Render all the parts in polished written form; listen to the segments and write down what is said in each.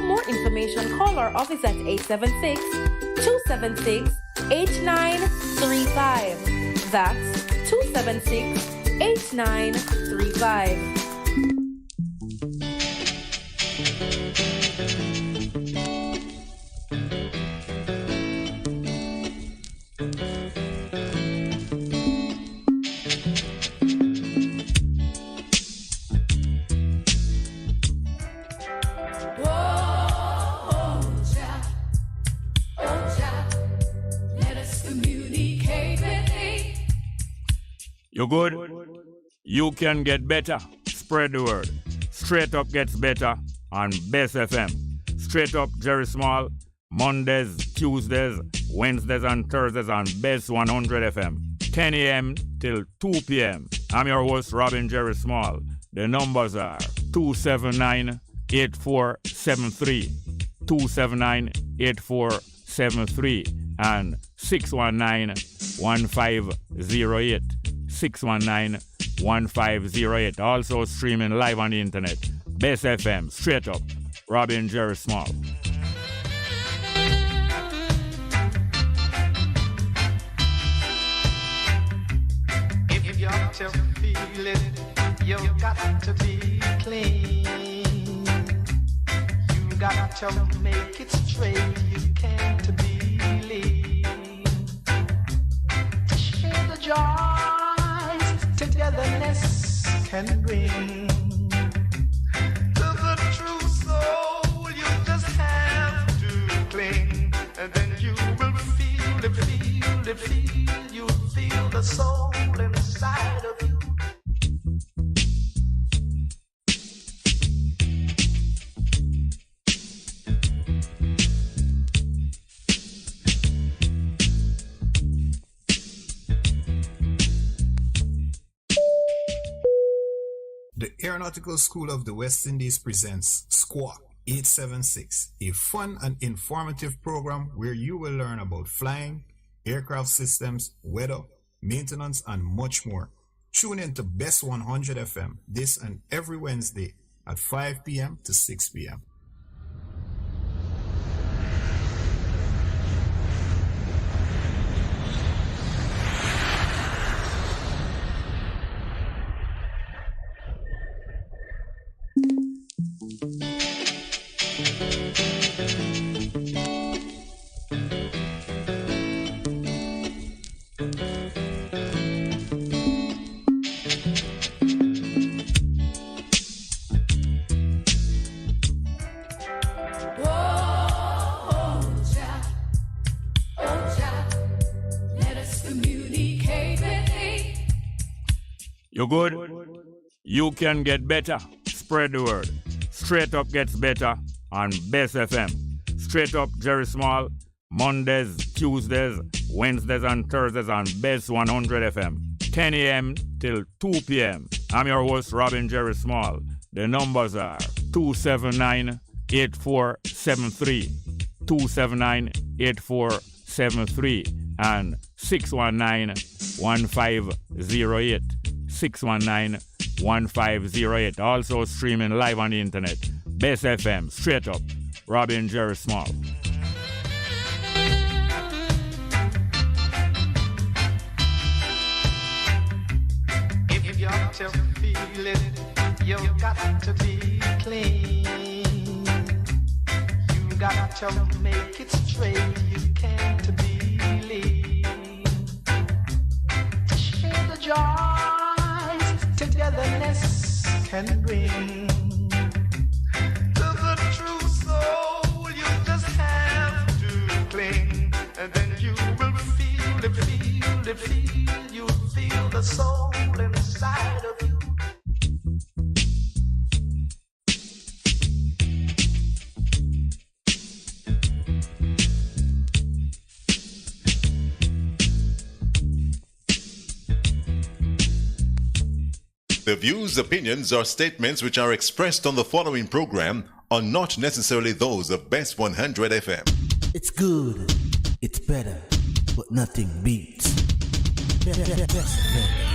more information, call our office at 876-276-8935. That's 276-8935. You good? You can get better. Spread the word. Straight Up gets better on Bess FM. Straight Up Jerry Small, Mondays, Tuesdays, Wednesdays and Thursdays on Bess 100 FM. 10 a.m. till 2 p.m. I'm your host, Robin Jerry Small. The numbers are 279-8473, 279-8473, and 619-1508. 619-1508. Also streaming live on the internet. Bess FM, Straight Up, Robin Jerry Small. If you got to feel it, you got to be clean. You got to make it straight. You can't be lean. Share the joys togetherness can bring. To the true soul, you just have to cling, and then you will feel it, feel it, feel. You feel the soul inside of you. The Aeronautical School of the West Indies presents Squawk 876, a fun and informative program where you will learn about flying, aircraft systems, weather, maintenance, and much more. Tune in to Bess 100 FM this and every Wednesday at 5 p.m. to 6 p.m. You good? You can get better. Spread the word. Straight Up gets better on Bess FM. Straight Up Jerry Small, Mondays, Tuesdays, Wednesdays and Thursdays on Bess 100 FM. 10 a.m. till 2 p.m. I'm your host, Robin Jerry Small. The numbers are 279-8473, 279-8473, and 619-1508. 619-1508. Also streaming live on the internet. Bess FM, Straight Up, Robin Jerry Small. If you got to feel it, you got to be clean. You got to make it straight. You can't be lean. Share the joys togetherness can bring. To the true soul, you just have to cling, and then you will feel it, feel it, feel. You feel the soul inside of you. The views, opinions, or statements which are expressed on the following program are not necessarily those of Bess 100 FM. It's good, it's better, but nothing beats Bess FM.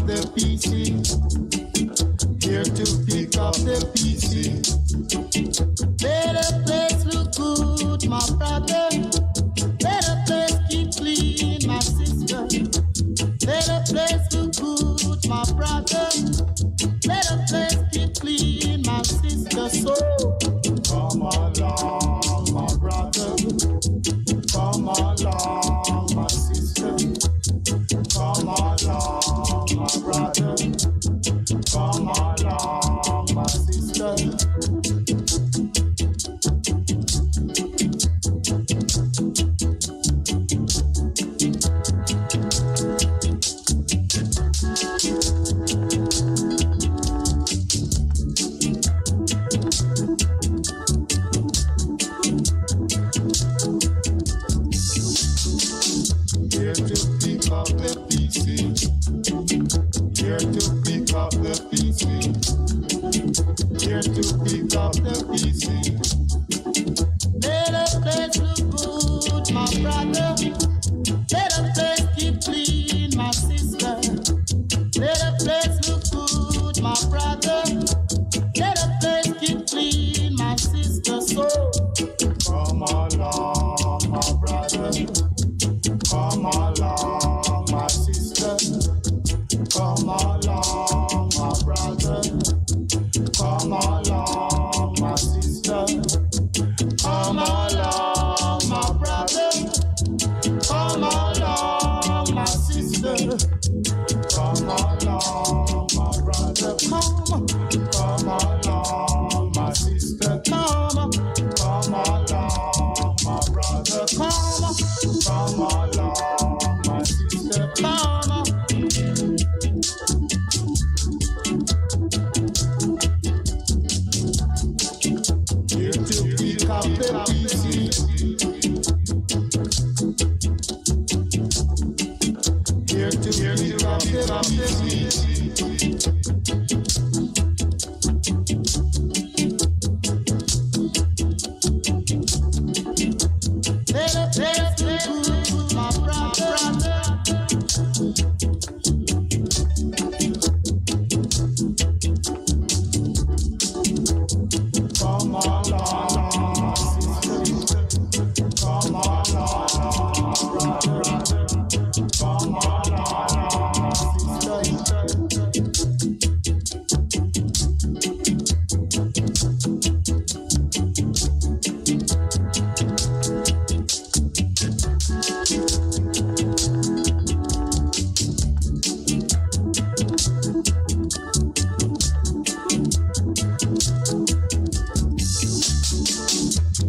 up the PC. Here to pick up the PC. Let the place look good, my brother. Let the place keep clean, my sister. Let the place look good, my brother. Let the place keep clean, my sister. So come along, my brother. Come along, my sister. Come along, my brother. Come along, my sister. Here to pick up the PC. Here to pick up the PC. Here to pick up the PC. Let the place look good, my brother. Let the place keep clean, my sister. Let the place look good, my brother. Let the place keep clean, my sister. So come along, my brother. Come along, my sister. Come along, my brother. Come along, my sister. Come along, my brother. Come along, my sister. Come along, my brother. Come along, my sister. Come along, my brother. Come along, my sister. Here to pick up the PC. Here to pick up the PC. Let the place look good, my brother. Come along, sister. Come along, brother. Come along,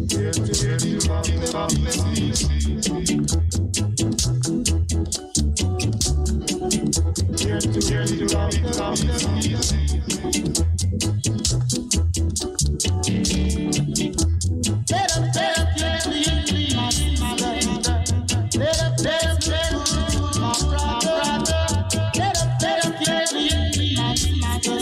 here to pick up the PC. Here to pick up the PC. Let the place keep clean, my sister. Let the place look good, my brother. Let the place keep clean, my sister.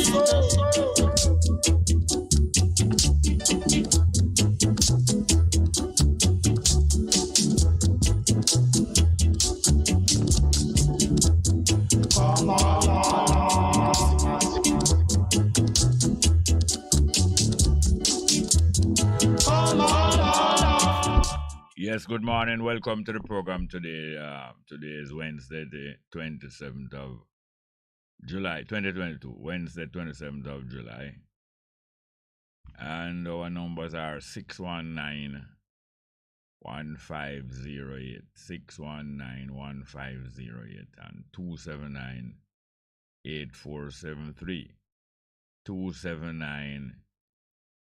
Come along, come along. Yes, good morning. Welcome to the program today. Today is Wednesday, the 27th of July, 2022. Wednesday, 27th of July. And our numbers are 619 1508, 619 1508, and 279 8473. 279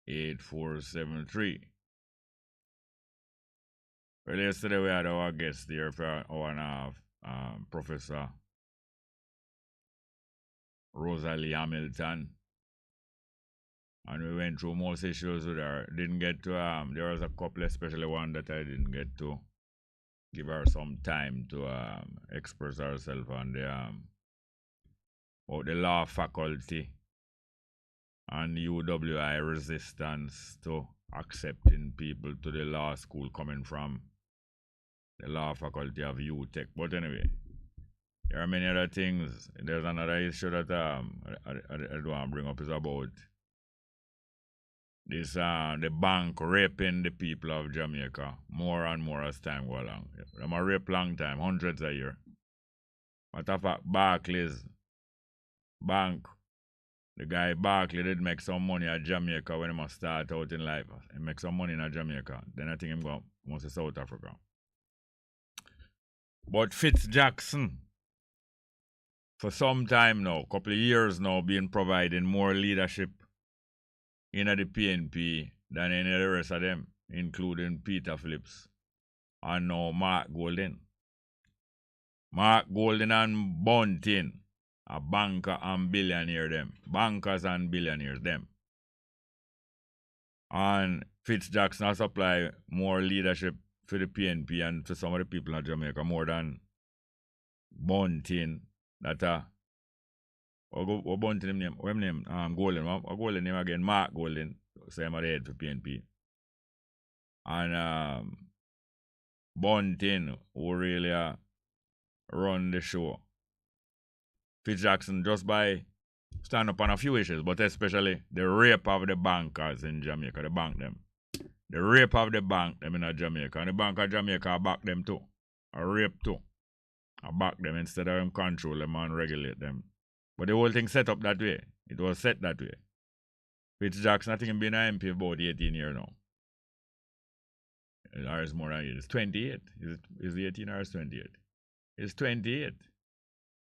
8473. Well, yesterday we had our guest here for an hour and a half, Professor Rosalie Hamilton. And we went through most issues with her. Didn't get to, there was a couple, especially one that I didn't get to give her some time to express herself on the, about the law faculty and UWI resistance to accepting people to the law school coming from the law faculty of UTech. But anyway, There are many other things. There's another issue that I don't want to bring up is about this the bank raping the people of Jamaica more and more as time go along. Them a rape long time, hundreds a year. Matter of fact, Barclays Bank, the guy Barclay did make some money at Jamaica when he must start out in life. He make some money in Jamaica. Then I think him go most to South Africa. But Fitz Jackson, for some time now, couple of years now, been providing more leadership in the PNP than any of the rest of them, including Peter Phillips and now Mark Golden. Mark Golden and Bunting, a banker and billionaire them. Bankers and billionaires them. And Fitz Jackson has supply more leadership for the PNP and to some of the people in Jamaica more than Bunting that what Bunting name? What name? Golden. What Golden name again? Mark Golden. So I'm at the head for PNP. And Bunting who really run the show. Fitz Jackson just by stand up on a few issues, but especially the rape of the bankers in Jamaica, the bank them. The rape of the bank them in Jamaica. And the Bank of Jamaica back them too. A rape too. I back them instead of them control them and regulate them. But the whole thing set up that way. It was set that way. Fitz Jackson, I think, been an MP for about 18 years now. Or is more than it. It's 28. Is it 18 or is 28? It's 28.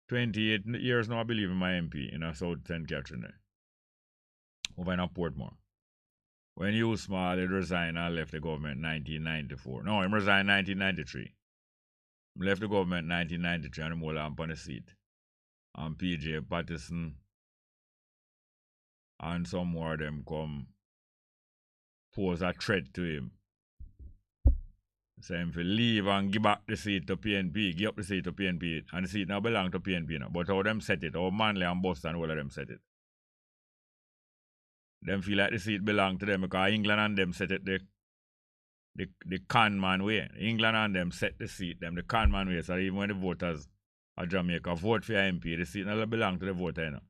28 years now, I believe, in my MP in a South St. Catherine there. Over in a Portmore. When you small, he resigned and left the government in 1994. No, he resigned in 1993. He left the government in 1993 and he moved on the seat. And PJ Patterson and some more of them come pose a threat to him. Say him to leave and give back the seat to PNP, give up the seat to PNP, and the seat now belong to PNP now. But how them set it, how Manley and Boston, all of them set it. Them feel like the seat belong to them because England and them set it the con man way. England and them set the seat, them the con man way. So even when the voters of Jamaica vote for your MP, the seat now belong to the voter, you know.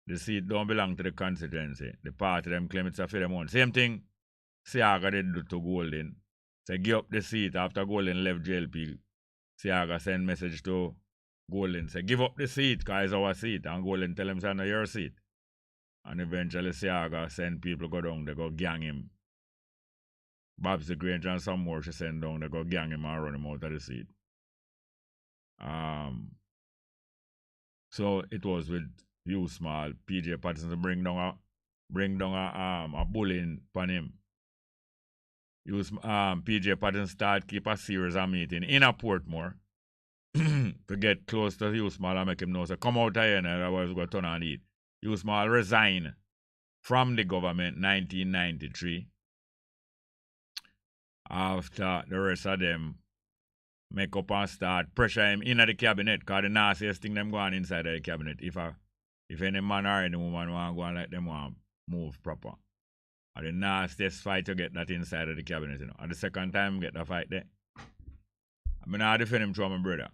The seat don't belong to the constituency. The party them claim it's a for them own. Same thing Siaga did do to Golden. So give up the seat after Golden left JLP. Siaga send message to Golden. Say give up the seat because it's our seat. And Golden tell him it's not your seat. And eventually Siaga send people go down, they go gang him. Babs the Grange and some more she send down, they go gang him and run him out of the seat. So it was with you small PJ Patterson to bring down a bullying upon him. Use PJ Patterson start keep a series of meeting in a Portmore to get close to you small and make him know. So come out here and I was going to turn on it. You small resign from the government 1993 after the rest of them make up and start pressure him in the cabinet because the nastiest thing them going inside of the cabinet if any man or any woman want to go and let them want move proper. And the nastiest fight to get that inside of the cabinet, you know. And the second time get the fight there. I mean, I defend him to my brother.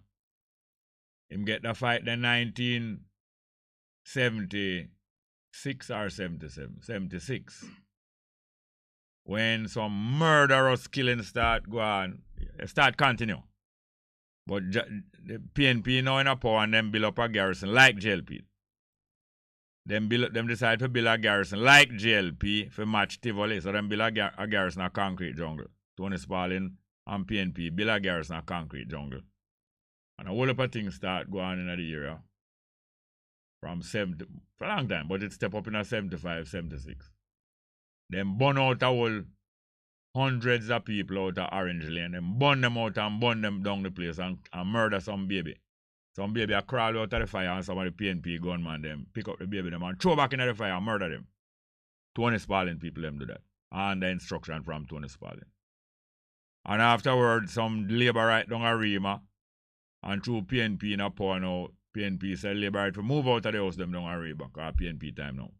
Him get the fight then 1976 or 77, 76. When some murderous killing start continue. But the PNP now in a power and them build up a garrison like JLP. Them decide to build a garrison like JLP for match Tivoli. So them build a garrison a concrete jungle. Tony Spalding and PNP build a garrison a concrete jungle. And a whole lot of things start going in the area. From 70, for a long time, but it step up in a 75, 76. Them burn out a whole hundreds of people out of Orange Lane. Them burn them out and burn them down the place and murder some baby. Some baby a crawl out of the fire and some of the PNP gunman them pick up the baby them and throw back into the fire and murder them. Tony Spalding people them do that. And the instruction from Tony Spalding. And afterwards some labor right down a Rima and through PNP in a power now. PNP said labor right to move out of the house them down a Rima because PNP time now.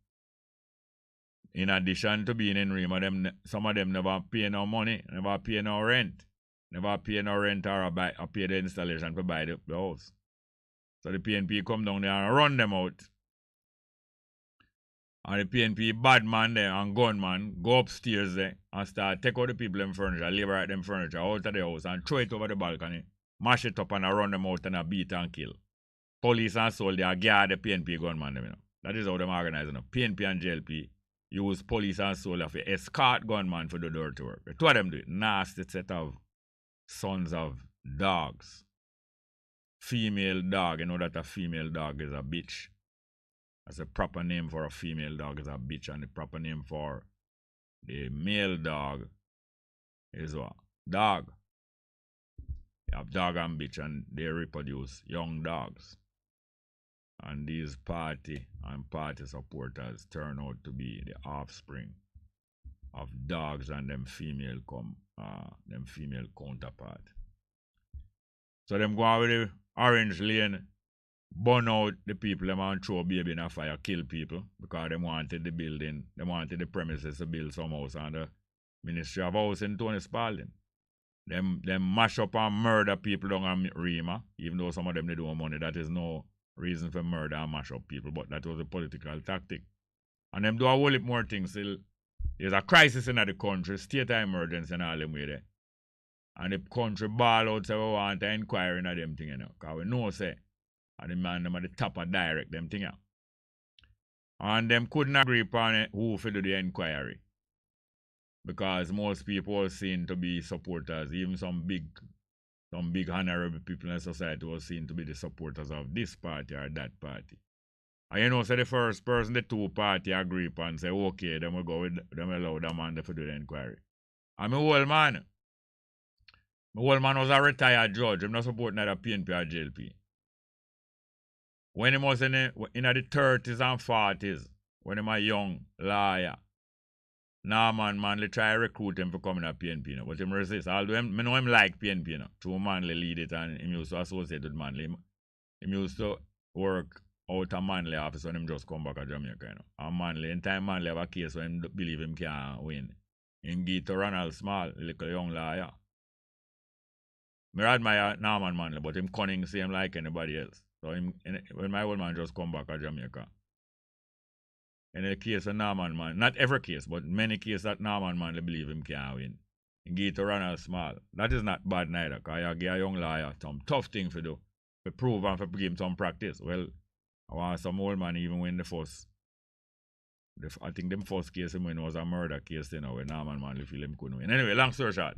In addition to being in Rima, some of them never pay no money, never pay no rent. Never pay no rent or pay the installation to buy the house. So the PNP come down there and run them out. And the PNP bad man there and gunman go upstairs there and start take out the people in furniture, liberate them furniture out of the house and throw it over the balcony, mash it up and run them out and beat and kill. Police and soldiers guard the PNP gunman them, you know. That is how them organize, you know. PNP and JLP use police and soldiers to escort gunman for the dirty work. The two of them do it. Nasty set of sons of dogs. Female dog, you know that a female dog is a bitch. That's a proper name for a female dog is a bitch, and the proper name for the male dog is what? Dog. You have dog and bitch, and they reproduce young dogs. And these party and party supporters turn out to be the offspring of dogs and them female counterpart. So them go out with the orange lane, burn out the people, them and throw baby in a fire, kill people, because they wanted the building, they wanted the premises to build some house on the Ministry of Housing, Tony Spalding. Them mash up and murder people down on Rima, even though some of them they do money. That is no reason for murder and mash up people, but that was a political tactic. And them do a whole heap more things. Still, there's a crisis in the country, state of emergency and all them way there. And the country ball out say we want to inquire into them thing, you know. Because we know say, and the man them at the top of direct them thing, you know. And them couldn't agree upon it, who to do the inquiry. Because most people were seen to be supporters, even some big honorable people in society were seen to be the supporters of this party or that party. And you know, so the first person, the two party agree upon say, okay, then we go with them, allow the man to do the inquiry. And my old man was a retired judge. I'm not supporting either PNP or JLP. When he was in the 30s and 40s, when he was a young lawyer, Norman Manley try to recruit him for coming at PNP, you know, but him resist. Although I know him like PNP, you know, through Manley lead it and him used to associate with Manley. Him used to work out of Manley office when him just come back to Jamaica, you know. And Manley, in time Manley have a case when him believe him can't win. Him give to Ronald Small, little young lawyer. I admire Norman Manley, but him cunning same like anybody else. So when my old man just come back to Jamaica, in the case of Norman Manley, not every case, but many cases that Norman Manley believe him can't win. He give to Ronald Small. That is not bad neither, because you give a young lawyer some tough thing to do, to prove and to give him some practice. Well, I want some old man even win the first. I think the first case him win was a murder case, you know, where Norman Manley feel him couldn't win. Anyway, long story short,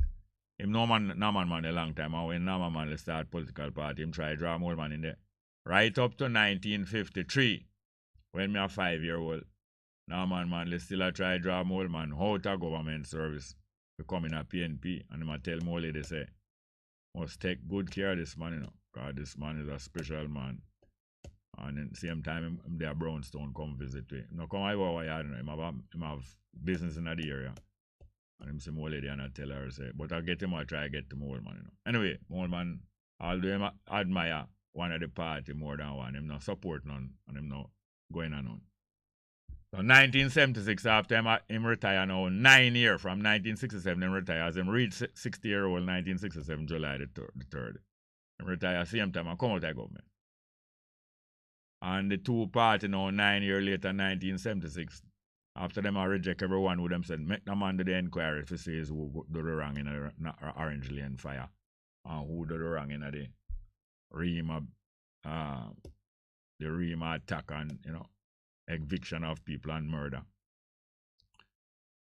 him Norman Manley a long time, and when Norman Manley start political party, him try to draw old man in there. Right up to 1953, when me a 5-year-old, Norman Manley still a try to draw old man out of government service, becoming a PNP, and him a tell my lady say, must take good care of this man, you know, because this man is a special man. And at the same time, him there Brownstone come visit me. No come over yard, you know, him have business in that area. And him see my lady and I tell her, say, but I get him, I try to get to my old man, you know. Anyway, my old man, although him admire one of the party more than one, him not support none, and him not going on none. So 1976, after him retire now, 9 years from 1967, him retire. As him reach 60-year-old 1967, July the 3rd. Him retire same time and come out of government. And the two party now, 9 years later, 1976, after them I reject everyone with them said, make the man do the inquiry to see who do the wrong in the Orange Lane fire. And who do the wrong in the Rima attack and, you know, eviction of people and murder.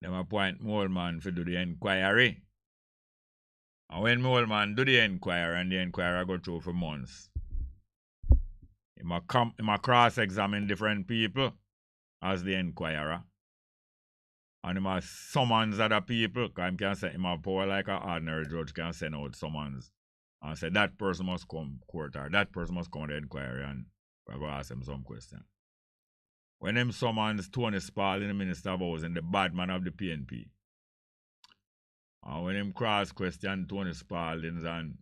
Them appoint old man to do the inquiry. And when old man do the inquiry and the inquiry go through for months, he might cross-examine different people as the inquirer. And he must summons other people, because he can say him have power like an ordinary judge can send out summons. And say that person must come court or that person must come to the inquiry, and we're going to ask him some question. When him summons Tony Spalding, the Minister of Housing, the bad man of the PNP, and when him cross-question Tony Spalding and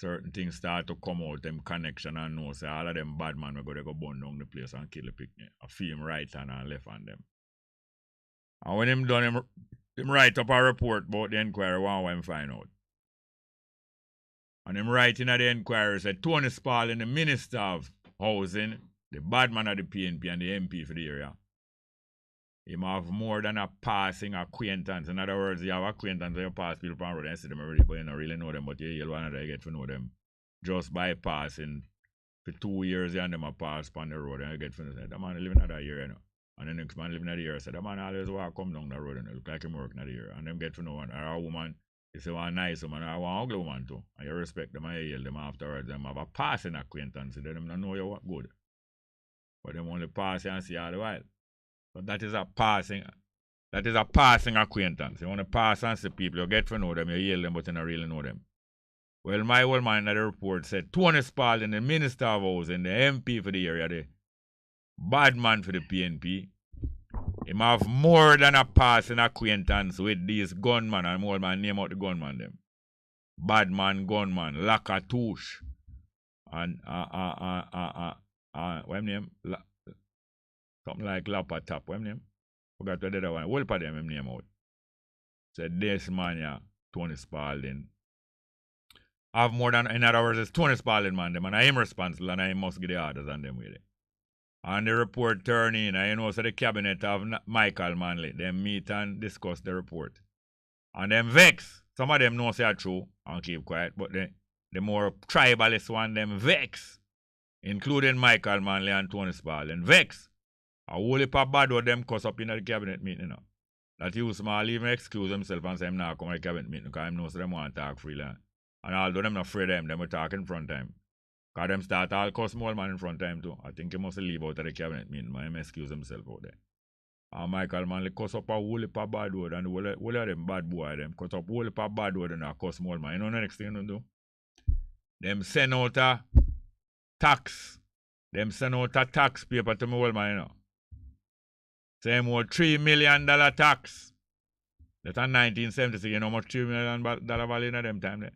certain things start to come out, them connection and know, say all of them bad man we go burn down the place and kill the picnic. I feel him right hand and left hand them. And when him done, him write up a report about the inquiry, what him find out. And him writing at the inquiry said Tony Spalding, the Minister of housing, the bad man of the PNP and the MP for the area. Him have more than a passing acquaintance. In other words, you have acquaintance where you pass people on road and see them already, but you don't really know them, but you yell one another, you get to know them. Just by passing for 2 years, you and them a pass on the road and you get to know them. That man living at that year, you know. And the next man living at the year, so that man always walk come down the road and look like him working at the year. And them get to know one, or a woman, you say one nice woman, or one ugly woman too. And you respect them and you yell them afterwards. Them have a passing acquaintance, they don't know you what good. But them only pass you and see all the while. But that is a passing acquaintance. You want to pass and see people, you get to know them, you yell them, but you don't really know them. Well, my old man in the report said Tony Spalding, the Minister of Housing, the MP for the area, the bad man for the PNP, him have more than a passing acquaintance with these gunmen, and my old man name out the gunman them. Bad man, gunman, Lakatouche, and what him name? Something like Lapatap, what him name? Forgot the other one. What part of them name out? Said this man, yeah, Tony Spalding. Have more than, in other words, it's Tony Spalding, man, them, and I am responsible, and I must get the orders on them with it. And the report turn in, and you know, so the cabinet of Michael Manley, them meet and discuss the report. And them vex. Some of them know say are true and keep quiet, but the more tribalist one, them vex. Including Michael Manley and Tony Spalding. Vex. A whole heap of bad word them cuss up in the cabinet meeting, you know. That you small even excuse himself and say him not come to the cabinet meeting because him knows them want to talk freely. And although them not afraid of them will talk in front of him. Because them start all cuss small man in front of him too. I think he must leave out of the cabinet meeting, but him excuse himself out there. And Michael Manley cuss up a whole heap of bad word, and whole of them bad boy them cuss up a whole heap of bad word and a cuss small man. You know the next thing they do? Them send out a tax. Them send out a tax paper to me old man, you know. Same old $3 million tax. That's in 1976. You know how much $3 million value in them time there?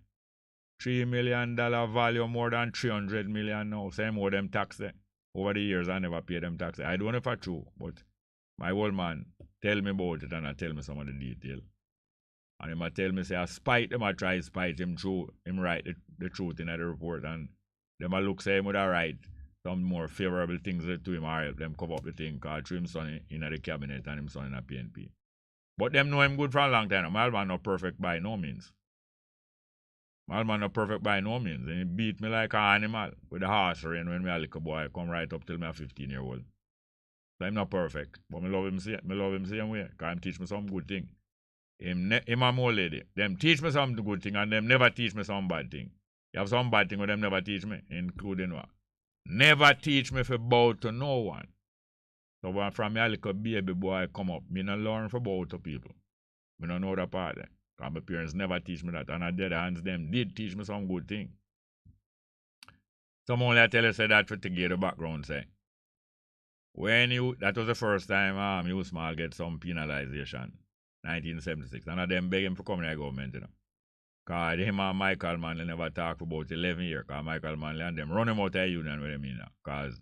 $3 million value, more than 300 million now. Same old them tax there. Over the years, I never paid them tax. I don't know if it's true, but my old man tell me about it and I tell me some of the detail. And he might tell me, say, I spite him, I try to spite him through, him write the truth in the report. And them I look, say, him would have write some more favorable things to him or help them cover up the thing, because through him son in the cabinet and him son in a PNP. But them know him good for a long time. My man not perfect by no means. My man not perfect by no means. And he beat me like an animal with the horse rain when me a little boy come right up till me a 15-year-old. So I'm not perfect. But me love him same way. Because him teach me some good thing. Him and more lady. Them teach me some good thing and them never teach me some bad thing. You have some bad thing but them never teach me, including what? Never teach me for bow to no one. So when from me a little baby boy come up, me not learn for bow to people. Me don't know that part there. Because my parents never teach me that. And on the other hand, them did teach me some good thing. Some only I tell you say that for to get the background say. That was the first time you small get some penalization. 1976. And of them beg him for coming to the government, you know. Because him and Michael Manley never talk for about 11 years. Because Michael Manley and them run him out of the union with him, you know. Because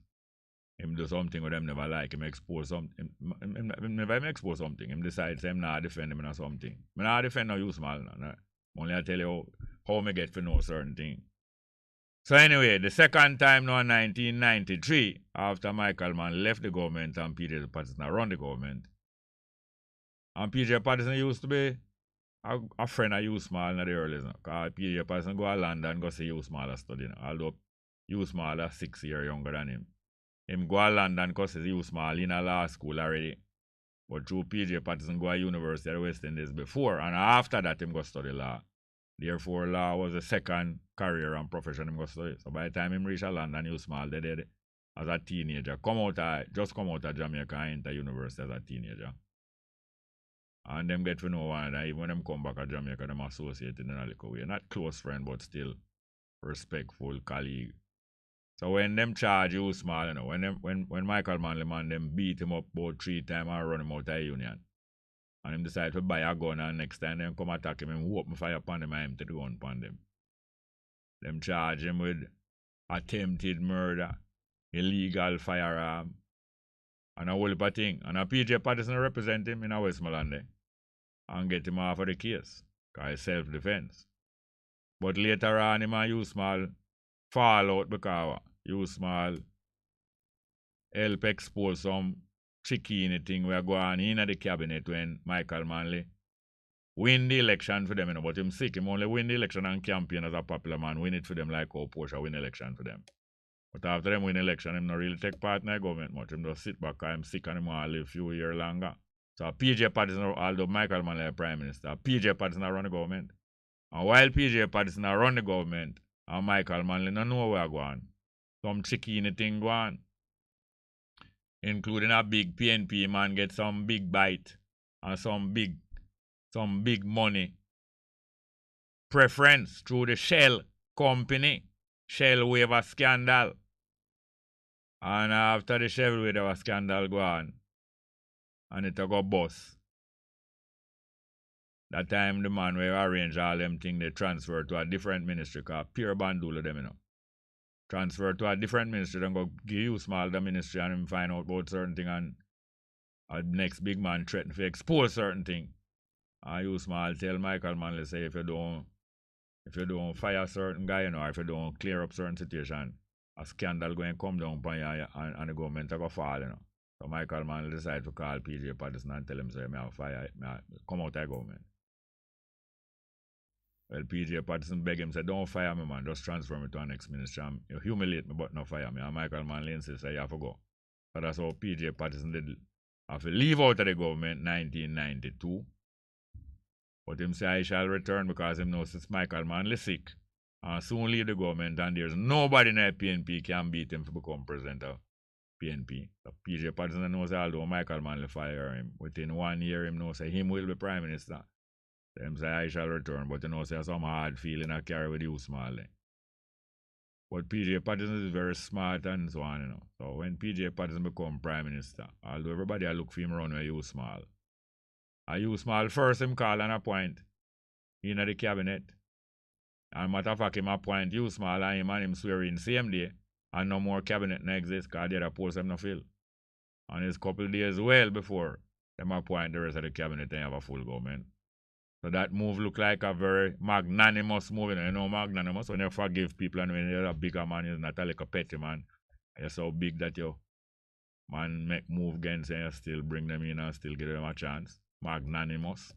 him do something with them never like. Him expose something. Him never expose something. Him decides him not defend him or something. I not defend no you small. No. Only I tell you how me get to know certain thing. So anyway, the second time now in 1993, after Michael Manley left the government and PJ Patterson run the government. And PJ Patterson used to be a friend of you small in the early days. Because PJ Patterson go to London and go see you small study. Although you small 6 years younger than him. Him go to London because you small in a law school already. But through PJ Patterson go to University of the West Indies before. And after that him go study law. Therefore law was the second career and profession him go study. So by the time him reach London, you small they did as a teenager. Just come out of Jamaica and enter university as a teenager. And them get to know one another. Even when them come back to Jamaica, them associated in a little way. Not close friend, but still respectful colleague. So when them charge you small, you know, when Michael Manley man them beat him up about 3 times and run him out of the union. And him decide to buy a gun and next time them come attack him and open fire upon them and empty the gun upon them. Them charge him with attempted murder, illegal firearm, and a whole heap of thing. And a PJ Patterson represent him in a Westmoreland there and get him off of the case. Because it's self-defense. But later on, him and you small fall out because you small help expose some tricky thing we are going in at the cabinet when Michael Manley win the election for them, you know, but him sick. Him only win the election and campaign as a popular man, win it for them like how Porsche win election for them. But after them win election, him not really take part in the government much. Him just sit back because him sick and him want to live a few years longer. So PJ Patterson, although Michael Manley is Prime Minister, PJ Patterson run the government. And while PJ Patterson run the government, and Michael Manley don't know where going. Some tricky thing going. Including a big PNP man get some big bite and some big money preference through the Shell company, Shell waiver scandal. And after the Shell waiver scandal go on, and it go bust. That time the man will arrange all them things, they transfer to a different ministry, called pure bandula them, you know. Transfer to a different ministry, then go give you small the ministry and him find out about certain thing, and a next big man threaten to expose certain thing. And you small tell Michael Manley say if you don't fire certain guy, you know, or if you don't clear up certain situation, a scandal going to come down upon you and the government will go fall, you know. So Michael Manley decided to call PJ Patterson and tell him say me fire me come out of the government. Well, PJ Patterson beg him, say, don't fire me, man. Just transfer me to the next ministry. You humiliate me, but not fire me. And Michael Manley says, you have to go. So that's how PJ Patterson did have to leave out of the government in 1992. But him say, I shall return because him knows since Michael Manley sick. And soon leave the government, and there's nobody in the PNP can beat him to become president of PNP. So PJ Patterson knows although Michael Manley fire him, within 1 year, him knows him will be prime minister. Them say I shall return, but you know, say some hard feeling I carry with you small. But PJ Patterson is very smart and so on, you know. So when PJ Patterson become prime minister, although everybody I look for him around where you small. I you small first him call and appoint in the cabinet. And matter of fact, him appoint you small and him swear in same day. And no more cabinet no exist because the other post him no fill. And it's couple days well before them appoint the rest of the cabinet and have a full government. So that move look like a very magnanimous move. You know, magnanimous when you forgive people and when you're a bigger man, you're not a like a petty man. You're so big that you man make move against and you still bring them in and still give them a chance. Magnanimous.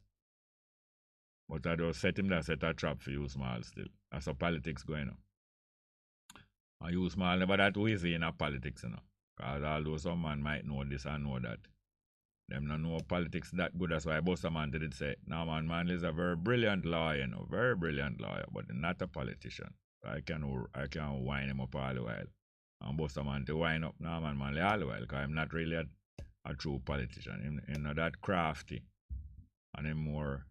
But I don't set him that set a trap for you small still. That's how politics going on. And you small never that easy in a politics, you know. Because although some man might know this and know that, them don't know politics that good. That's why Bosaman did say, Norman Manley is a very brilliant lawyer, you know, very brilliant lawyer, but not a politician. I can wind him up all the while. And Bosaman to wind up Norman Manley all the while, because I'm not really a true politician. Him not that crafty. And him more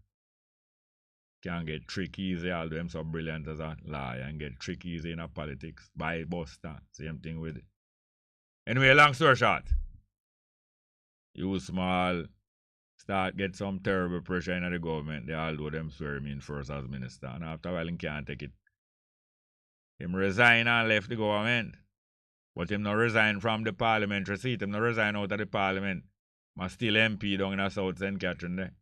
can get trick easy, although him so brilliant as a lawyer, and get trick easy in a politics. By Buster. Same thing with it. Anyway, long story short. You small start get some terrible pressure in the government. They all do them swear him in first as minister. And after a while, he can't take it. Him resign and left the government. But him not resign from the parliamentary seat. Him not resign out of the parliament. But still MP down in the South St. Catherine there.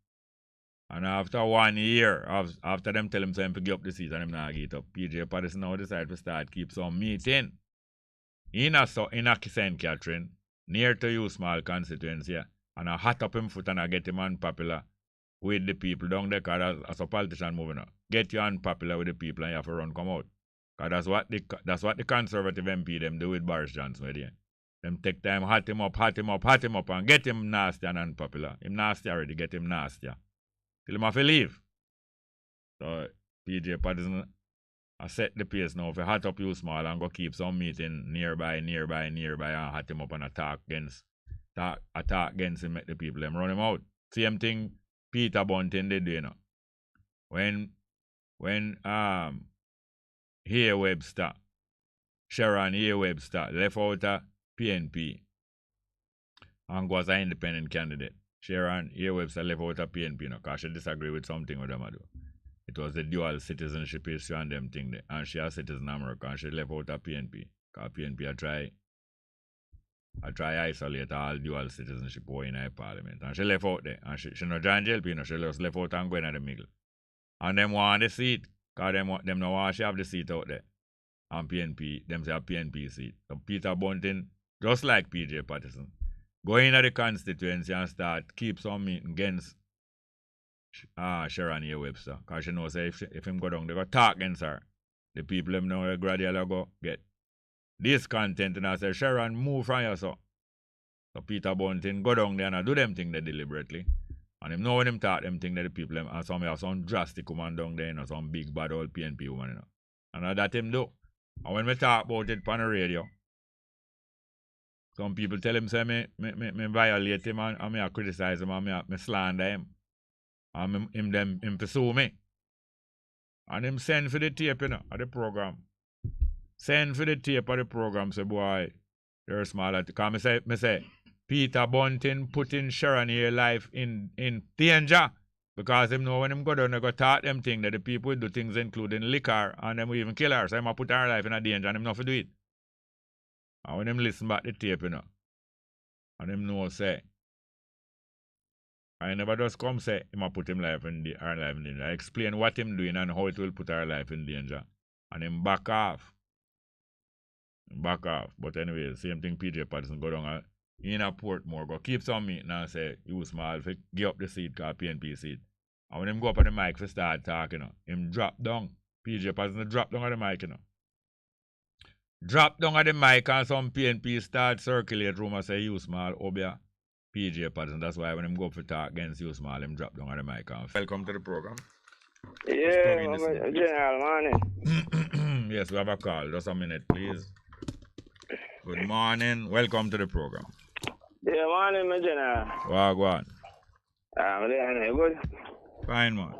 And after 1 year, after them tell him to give up the seat and him not get up, PJ Patterson now decide to start keep some meeting in a St. Catherine, near to you small constituency, and I hot up him foot and I get him unpopular with the people down there, because as a politician moving up, get you unpopular with the people and you have to run come out. Because that's what the conservative MP them do with Boris Johnson with you. Them take time, hot him up, and get him nasty and unpopular. Him nasty already, get him nastier. Till him have to leave. So PJ Patterson I set the pace now for hot up you small and go keep some meeting nearby and hot him up and attack against him, make the people them run him out. Same thing Peter Bunting did, you know. When Here Webster, Sharon Here Webster left out a PNP and was an independent candidate. Sharon Here Webster left out a PNP, you know, because she disagree with something with them I do. It was the dual citizenship issue and them thing there. And she a citizen of America and she left out a PNP. Because PNP I try isolate all dual citizenship boy in the parliament. And she left out there. And she not join JLP, you know, she just left out and go in the middle. And them want the seat. Because them no want she have the seat out there. And PNP, them say a PNP seat. So Peter Bunting just like PJ Patterson, go into the constituency and start keep some meeting against Sharon A. Webster. Because she knows if him go down, they go talk against her. The people them know gradually go get discontent and I say, Sharon, move from you so. So Peter Bunting go down there and do them thing they deliberately. And him know when him talk them thing that the people them and some drastic woman down there, some big bad old PNP woman, And that him do. And when we talk about it on the radio, some people tell him say me violate him and me criticize him and me slander him. And him pursue me. And him send for the tape, of the program. Send for the tape of the program, say, boy, you're small. Because me say, Peter Bunting putting Sharon here life in danger. Because him know when him go down, they go talk them thing that the people will do things including liquor and them will even kill her. So him put her life in a danger and him not to do it. And when him listen back the tape, and him know say, I never just come say him put him life in her life in danger. I explain what him doing and how it will put her life in danger. And him back off. But anyway, same thing PJ Patterson go down in a Portmore, go keep some meeting and say, you small, if give up the seat, called PNP seat. And when him go up on the mic for start talking, him drop down. PJ Patterson drop down on the mic, Drop down on the mic and some PNP start circulate room and say, you small, Obia, PJ Patterson. That's why when him go up for talk against you small, him drop down on the mic. Welcome to the program. Yeah, General, morning. Yes, we have a call. Just a minute, please. Good morning. Welcome to the program. Yeah, morning, my General. Wow, go on. Good. Fine, man.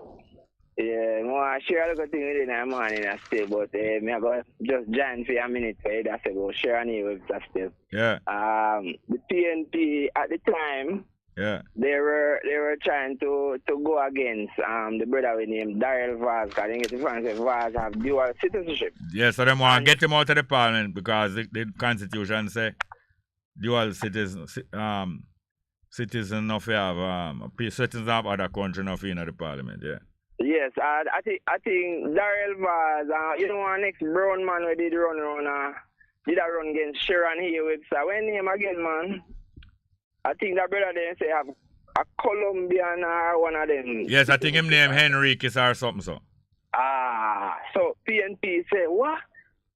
Yeah, I share a little thing with you in the morning, I say, but me I go just join for a minute for it. I say, go share on you with that still. Yeah. The PNP at the time, yeah, they were trying to go against the brother we named Daryl Vaz, because I think it's France Vaz have dual citizenship. Yeah, so they want to get him out of the parliament because the constitution say dual citizen of citizens of other country not in the parliament, yeah. Yes, I think Daryl Vaz, one next brown man who did run against Sharon here with when name again, man. I think that brother they say have a Colombian or one of them. Yes, I think him name Henriquez or something so. So PNP say what?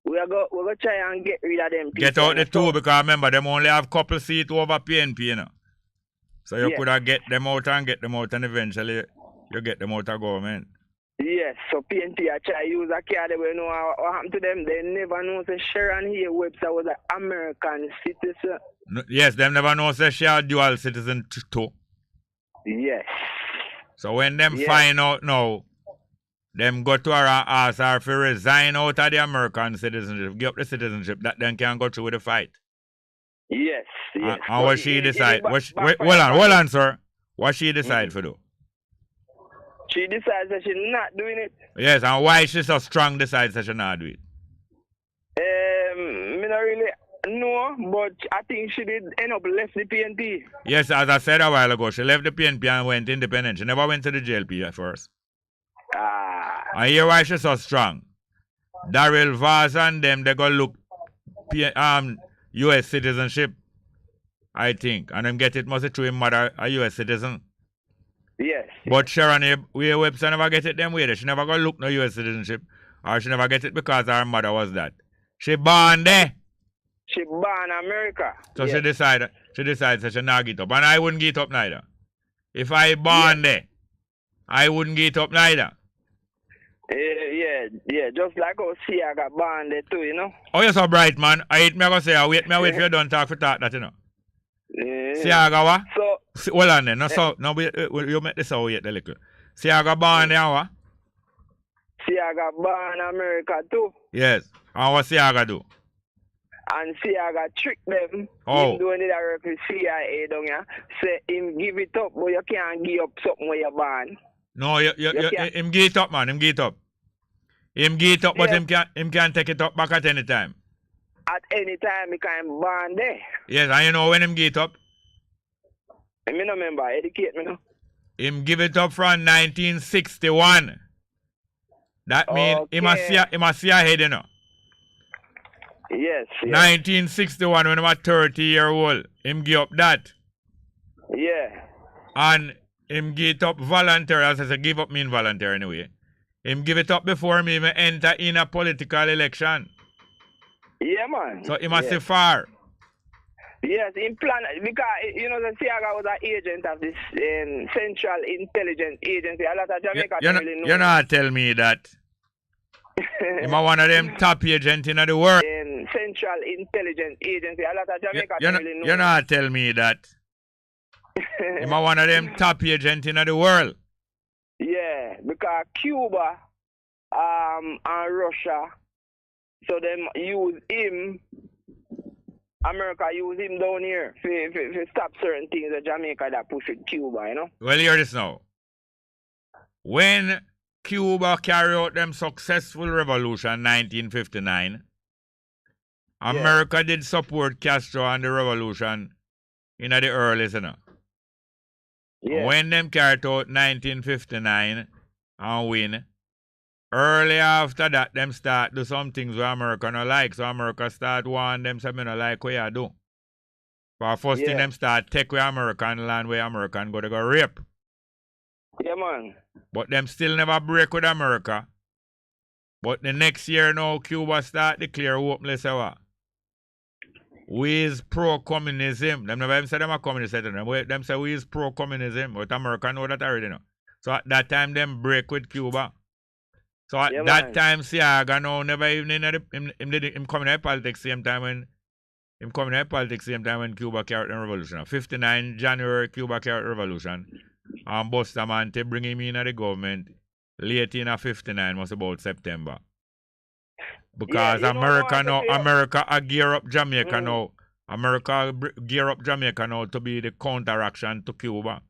We're gonna try and get rid of them. Get out the two because remember them only have couple seats over PNP, So you could have get them out and eventually you get them out of government. Yes, so PNP I try to use a card, they will know what happened to them. They never know that Sharon here Webster was an American citizen. No, yes, them never know that she a dual citizen too. Yes. So when them find out now, them go to her and ask her to resign out of the American citizenship, give up the citizenship, that then can go through with the fight. Yes, yes. And what she decide? Hold on, sir. What she decide for do? She decides that she's not doing it. Yes, and why she so strong decides that she not do it? Me not really know, but I think she did end up left the PNP. Yes, as I said a while ago, she left the PNP and went independent. She never went to the JLP at first. And hear why she's so strong. Daryl Vaz and them, they go look U.S. citizenship, I think. And them get it mostly through him mother, a U.S. citizen. Yes. But Sharon Webster never get it them way. She never go look no U.S. citizenship. Or she never get it because her mother was that. She born there. She born America. So she decided that she not get up. And I wouldn't get up neither. If I born there, I wouldn't get up neither. Yeah, just like how Sia got born there too, Oh, you're so bright, man. I gonna say, wait for you don't talk for talk that, Sia got what? So, hold on then. You make this out yet a little. Sia got born there, what? Sia got born America too. Yes. And what Sia got do? And Siaga trick them. Oh. Him doing it work with CIA down here. Say him give it up, but you can't give up something where you're born. No, him give it up, man. Him give it up. Him give it up, but him can take it up back at any time. At any time, he can born there. Yes, and you know when him give it up? I don't remember. Educate me now. Him give it up from 1961. That means he must see ahead, Yes. 1961 when he was 30-year-old. Him give up that. Yeah. And him give it up voluntary. As I say, give up mean voluntary anyway. Him give it up before him even enter in a political election. Yeah, man. So he must say far. Yes, in plan because you know the Siaga was an agent of this Central Intelligence Agency. A lot of Jamaica really know. You not tell me that. Him a one of them top agents in the world. Central Intelligence Agency. A lot of Jamaica really know. You not tell me that. Him a one of them top agents in the world. Yeah, because Cuba and Russia, so them use him. America use him down here to stop certain things that Jamaica that push with Cuba, you know? Well, hear this now. When Cuba carried out them successful revolution in 1959, America did support Castro and the revolution in the early, you know. Yeah. When them carried out 1959 and win, early after that, them start do some things where America no like. So America start warn them say me no like what you do. For first thing them start take where American land where American go to go rape. Yeah, man. But them still never break with America. But the next year now, Cuba start declare openly say what? We is pro-communism. Them never even say them a communist. Them say we is pro-communism. But America know that already now. So at that time, them break with Cuba. So at that time, Siaga now never even in him coming in politics same time when Cuba carried the revolution. 59 January, Cuba carried the revolution. And Bustamante bring him in at the government late in 59, was about September. Because America gear up Jamaica now. America gear up Jamaica now to be the counteraction to Cuba.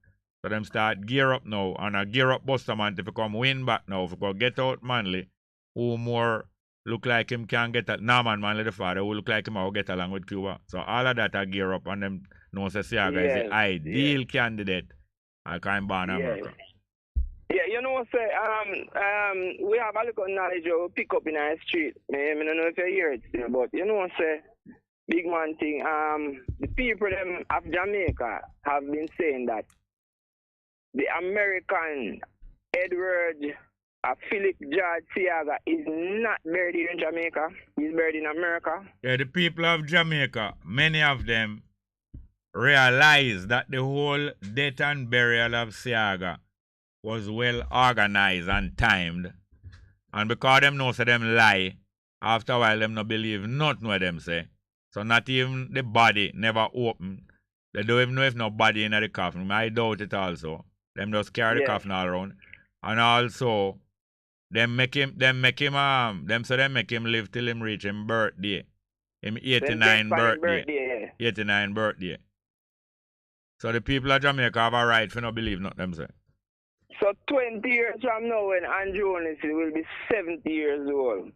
So them start gear up now and gear up Bustamante to come win back now. If go get out Manley, who more look like him can get at Norman Manley the father, who look like him will get along with Cuba. So all of that are gear up and them know say Siaga is the ideal candidate. I can't ban America. Yeah, you know what say we have a little knowledge of pick up in our street. I don't know if you hear it still, but you know what say big man thing. The people them of Jamaica have been saying that the American Edward Philip George Siaga is not buried here in Jamaica. He's buried in America. Yeah, the people of Jamaica, many of them realize that the whole death and burial of Siaga was well organized and timed. And because them know say them lie, after a while them no believe nothing what them say. So not even the body never open. They don't even know if no body in the coffin. I doubt it also. Them just carry the coffin all around. And also, them make him live till him reach him birthday. Him 89 birthday. 89 birthday. So the people of Jamaica have a right for not believe not them say. So 20 years from now when Andrew will be 70 years old,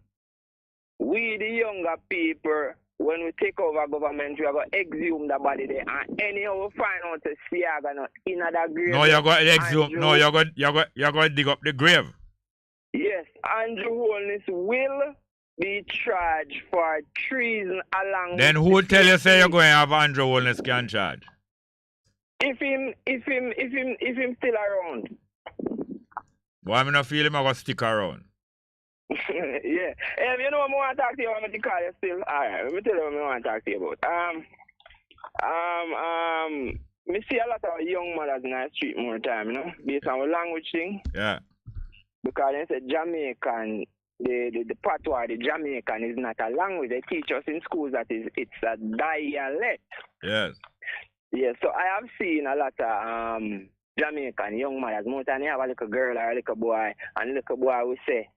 we the younger people, when we take over government, we are going to exhume the body there. And anyhow we find out to Siaga not in that grave. No, you're going to exhume. Andrew, no, you're going to dig up the grave. Yes, Andrew Holness will be charged for treason along. Then who tell you say you're going to have Andrew Holness can charge? If him still around. Well, I'm not feeling I'm going to stick around. Yeah. You know what I want to talk to you about the call you still? Alright, let me tell you what I want to talk to you about. Me see a lot of young mothers in the street more time, you know, based on the language thing. Yeah. Because they say Jamaican, the patois, the Jamaican is not a language. They teach us in schools that it's a dialect. Yes. Yeah, so I have seen a lot of Jamaican young mothers. More time they have a little girl or a little boy, and the little boy will say,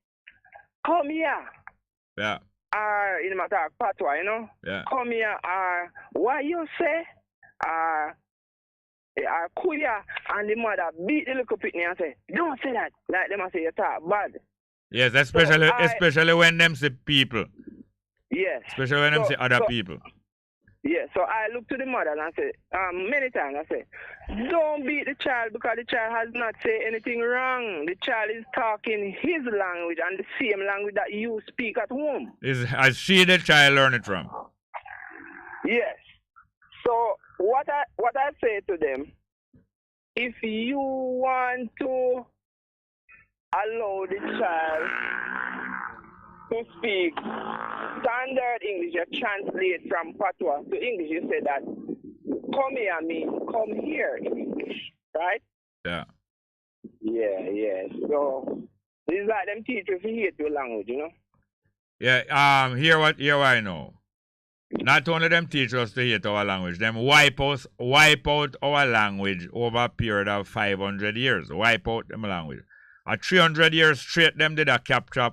"Come here." Yeah. Or in my talk patois, you know? Yeah. Come here, or what you say? Or kuya, and the mother beat the little pitney and say, "Don't say that." Like them say you talk bad. Yes, especially when them say people. Yes. Especially when them say other people. Yeah, so I look to the mother and I say, many times I say, don't beat the child because the child has not said anything wrong. The child is talking his language and the same language that you speak at home. Has she the child learn it from? Yes. So what I say to them, if you want to allow the child to speak standard English, you translate from patois to English. You say that come here means come here in English, right? Yeah. Yeah. So it's like them teachers who hate your language, you know? Yeah, hear what I know. Not only them teach us to hate our language, them wipe out our language over a period of 500 years. Wipe out them language. At 300 years straight, them did a capture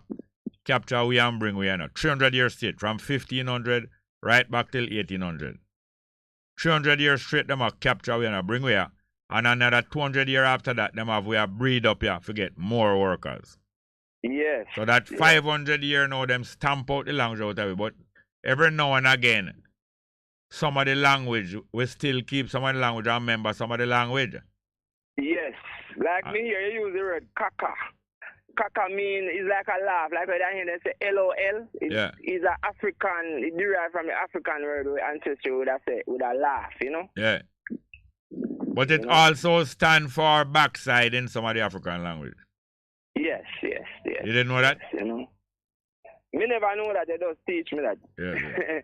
we and bring we, you know. 300 years straight, from 1500 right back till 1800. 300 years straight, them a capture we and bring we, and another 200 years after that, them have we a breed up here to get more workers. Yes. So that 500 years now, them stamp out the language out of it, but every now and again, some of the language, we still keep some of the language and remember some of the language. Yes. Like me here, you use the word kaka. Kaka mean is like a laugh. Like when I hear they say LOL, it's a African, it derived from the African word where ancestry would have said with a laugh, you know? Yeah. But it also stands for backside in some of the African language. Yes. You didn't know that? Yes, you know. Me never know that. They just teach me that. Yeah.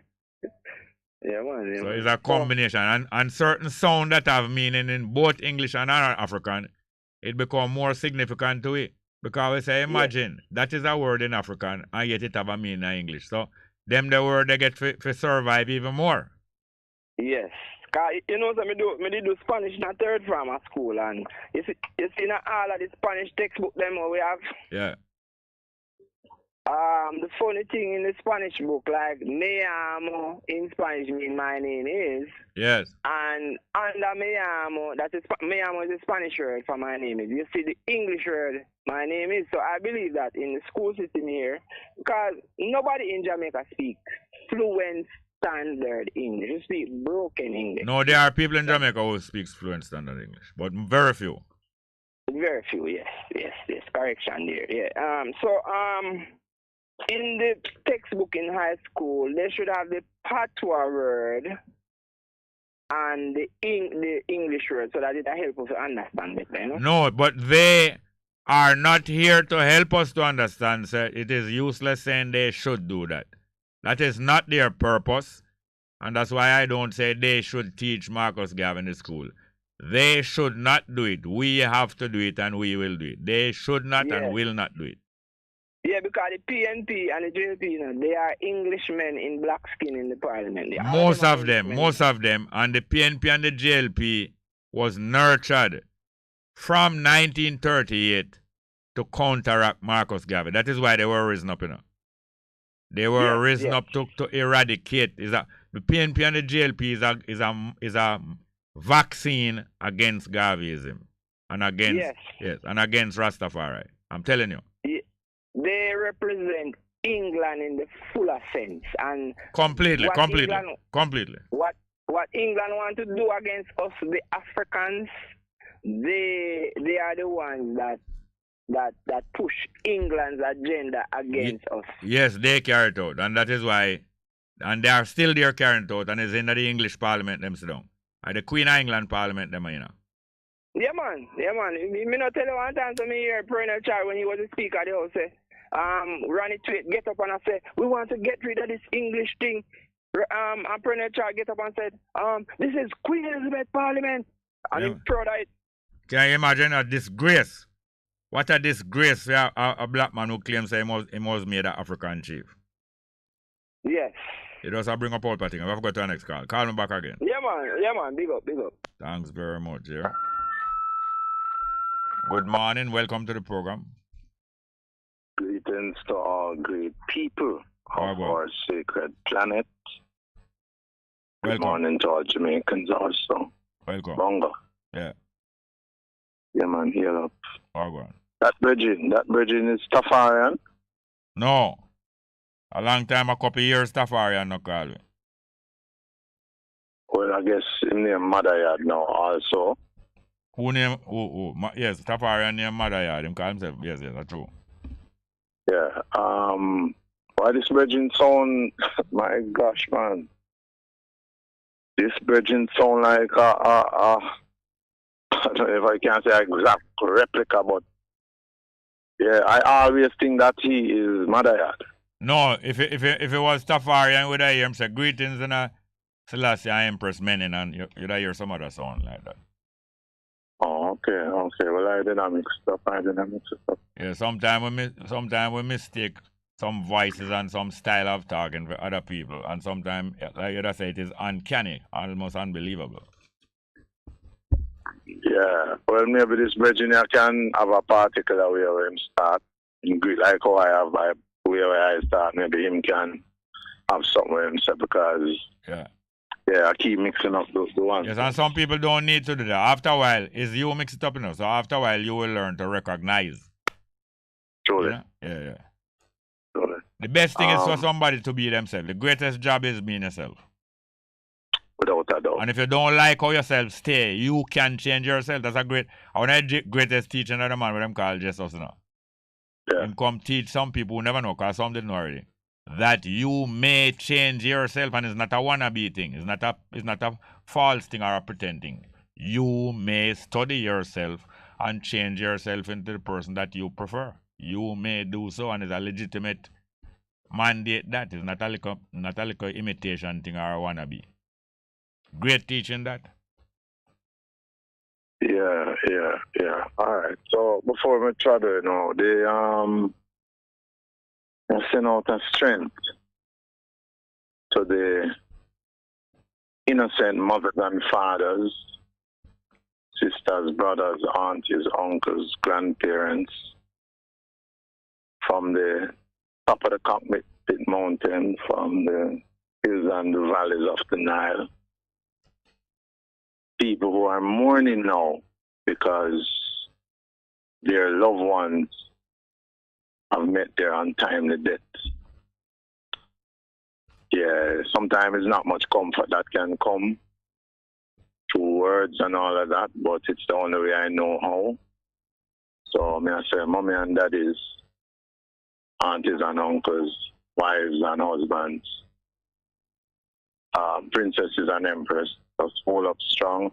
Yeah, man. So it's a combination. And certain sound that have meaning in both English and African, it become more significant to it. Because we say, imagine, that is a word in African, and yet it have a meaning in English. So, them the word they get for survive even more. Yes. Cause you know, so me do Spanish in a third grammar school, and you see all of the Spanish textbook them we have. Yeah. The funny thing in the Spanish book, like me amo in Spanish mean my name is. Yes. And under me amo, me amo is the Spanish word for my name is. You see the English word my name is. So I believe that in the school system here, because nobody in Jamaica speaks fluent standard English. You speak broken English. No, there are people in Jamaica who speak fluent standard English, but very few. Very few, yes. Correction there, yeah. In the textbook in high school, they should have the patois word and the English word so that it help us to understand it. You know? No, but they are not here to help us to understand, sir. It is useless saying they should do that. That is not their purpose, and that's why I don't say they should teach Marcus Garvey in the school. They should not do it. We have to do it, and we will do it. They should not and will not do it. Yeah, because the PNP and the JLP, you know, they are Englishmen in black skin in the parliament. Most of them, and the PNP and the JLP was nurtured from 1938 to counteract Marcus Garvey. That is why they were risen up, you know. They were risen up to eradicate. The PNP and the JLP is a vaccine against Garveyism and against Rastafari. I'm telling you. They represent England in the fuller sense, and completely. What England want to do against us, the Africans, they are the ones that push England's agenda against us. Yes, they carry it out, and that is why, and they are still there carrying it out, and it's in the English Parliament them sit down, and the Queen of England Parliament them, you know. Yeah, man. Me not tell you one time to me here, Perennial Child, when he was a speaker, they all say, run it to it, get up and I say, we want to get rid of this English thing. And Perennial Child get up and said, this is Queen Elizabeth Parliament. And he's proud of it. Can you imagine a disgrace? What a disgrace for a black man who claims he was made an African chief. Yes. It does bring up all parting. I've got to the next call. Call me back again. Yeah, man. Big up. Thanks very much, yeah. Good morning. Welcome to the program. Greetings to all great people of our sacred planet. Good morning to all Jamaicans also. Welcome. Bongo. Yeah. Yeah, man, hear up. Welcome. That bridging is Tafarian? No. A long time, a couple years, Tafarian no call me. Well, I guess him name Madayad now also. Who name? Yes, Tafarian name Madayad. Him call himself. Yes, that's true. Yeah. Why this virgin sound? My gosh, man. This virgin sound like I don't know if I can say exact replica, but yeah, I always think that he is Madayad. No, if it was Tafarian, would I hear him say greetings and Selassie I Empress Menin, and you'd hear some other sound like that. Oh, okay. Well, I didn't mix it up. Yeah, sometimes we mistake some voices and some style of talking for other people, and sometimes, like you say, it is uncanny, almost unbelievable. Yeah, well, maybe this Virginia can have a particular way where him start. Like how I have my way where I start, maybe him can have something where him say because I keep mixing up those ones. Yes, and some people don't need to do that. After a while, is you mix it up, you know. So after a while, you will learn to recognize. Truly. You know? Yeah. Truly. The best thing is for somebody to be themselves. The greatest job is being yourself. Without a doubt. And if you don't like how yourself stay, you can change yourself. That's a great. I want to greatest teacher another man with them called Jesus, you know. Yeah. Him come teach some people who never know, because some didn't know already, that you may change yourself, and it's not a wannabe thing. It's not a false thing or a pretending. You may study yourself and change yourself into the person that you prefer. You may do so, and it's a legitimate mandate. That is not a little imitation thing or a wannabe. Great teaching that. Yeah. All right. So before we try to, they send out a strength to the innocent mothers and fathers, sisters, brothers, aunties, uncles, grandparents from the top of the Cockpit Mountain, from the hills and the valleys of the Nile. People who are mourning now because their loved ones have met their untimely death. Yeah, sometimes it's not much comfort that can come through words and all of that, but it's the only way I know how. So I say, mommy and daddies, aunties and uncles, wives and husbands, princesses and empress, just hold up strong.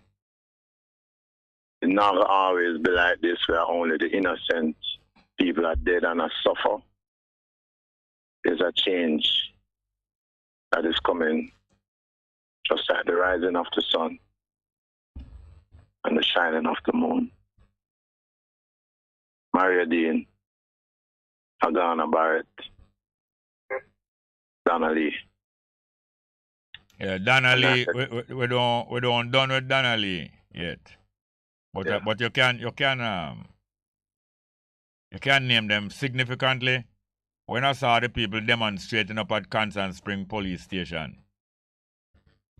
It not always be like this where only the innocent people are dead and are suffer. There's a change that is coming, just like the rising of the sun and the shining of the moon. Maria Dean, Agana Barrett, Donna Lee. Yeah, Donna Lee, we don't done with Donna Lee yet. But you can name them significantly. When I saw the people demonstrating up at Constant Spring Police Station.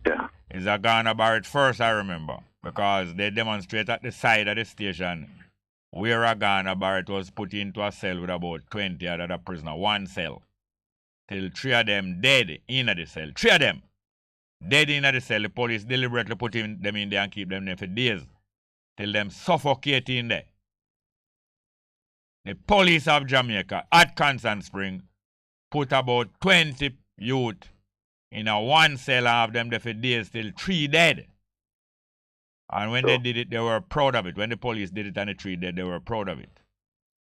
Yeah. It's a Ghana Barrett first, I remember. Because they demonstrate at the side of the station where a Ghana Barrett was put into a cell with about 20 other prisoners. One cell. Till 3 of them dead in the cell. 3 of them dead in the cell. The police deliberately put them in there and keep them there for days. Till them suffocate in there. The police of Jamaica at Constant Spring put about 20 youth in a one cell and have them there for days till 3 dead. And when they did it, they were proud of it. When the police did it and the 3 dead, they were proud of it.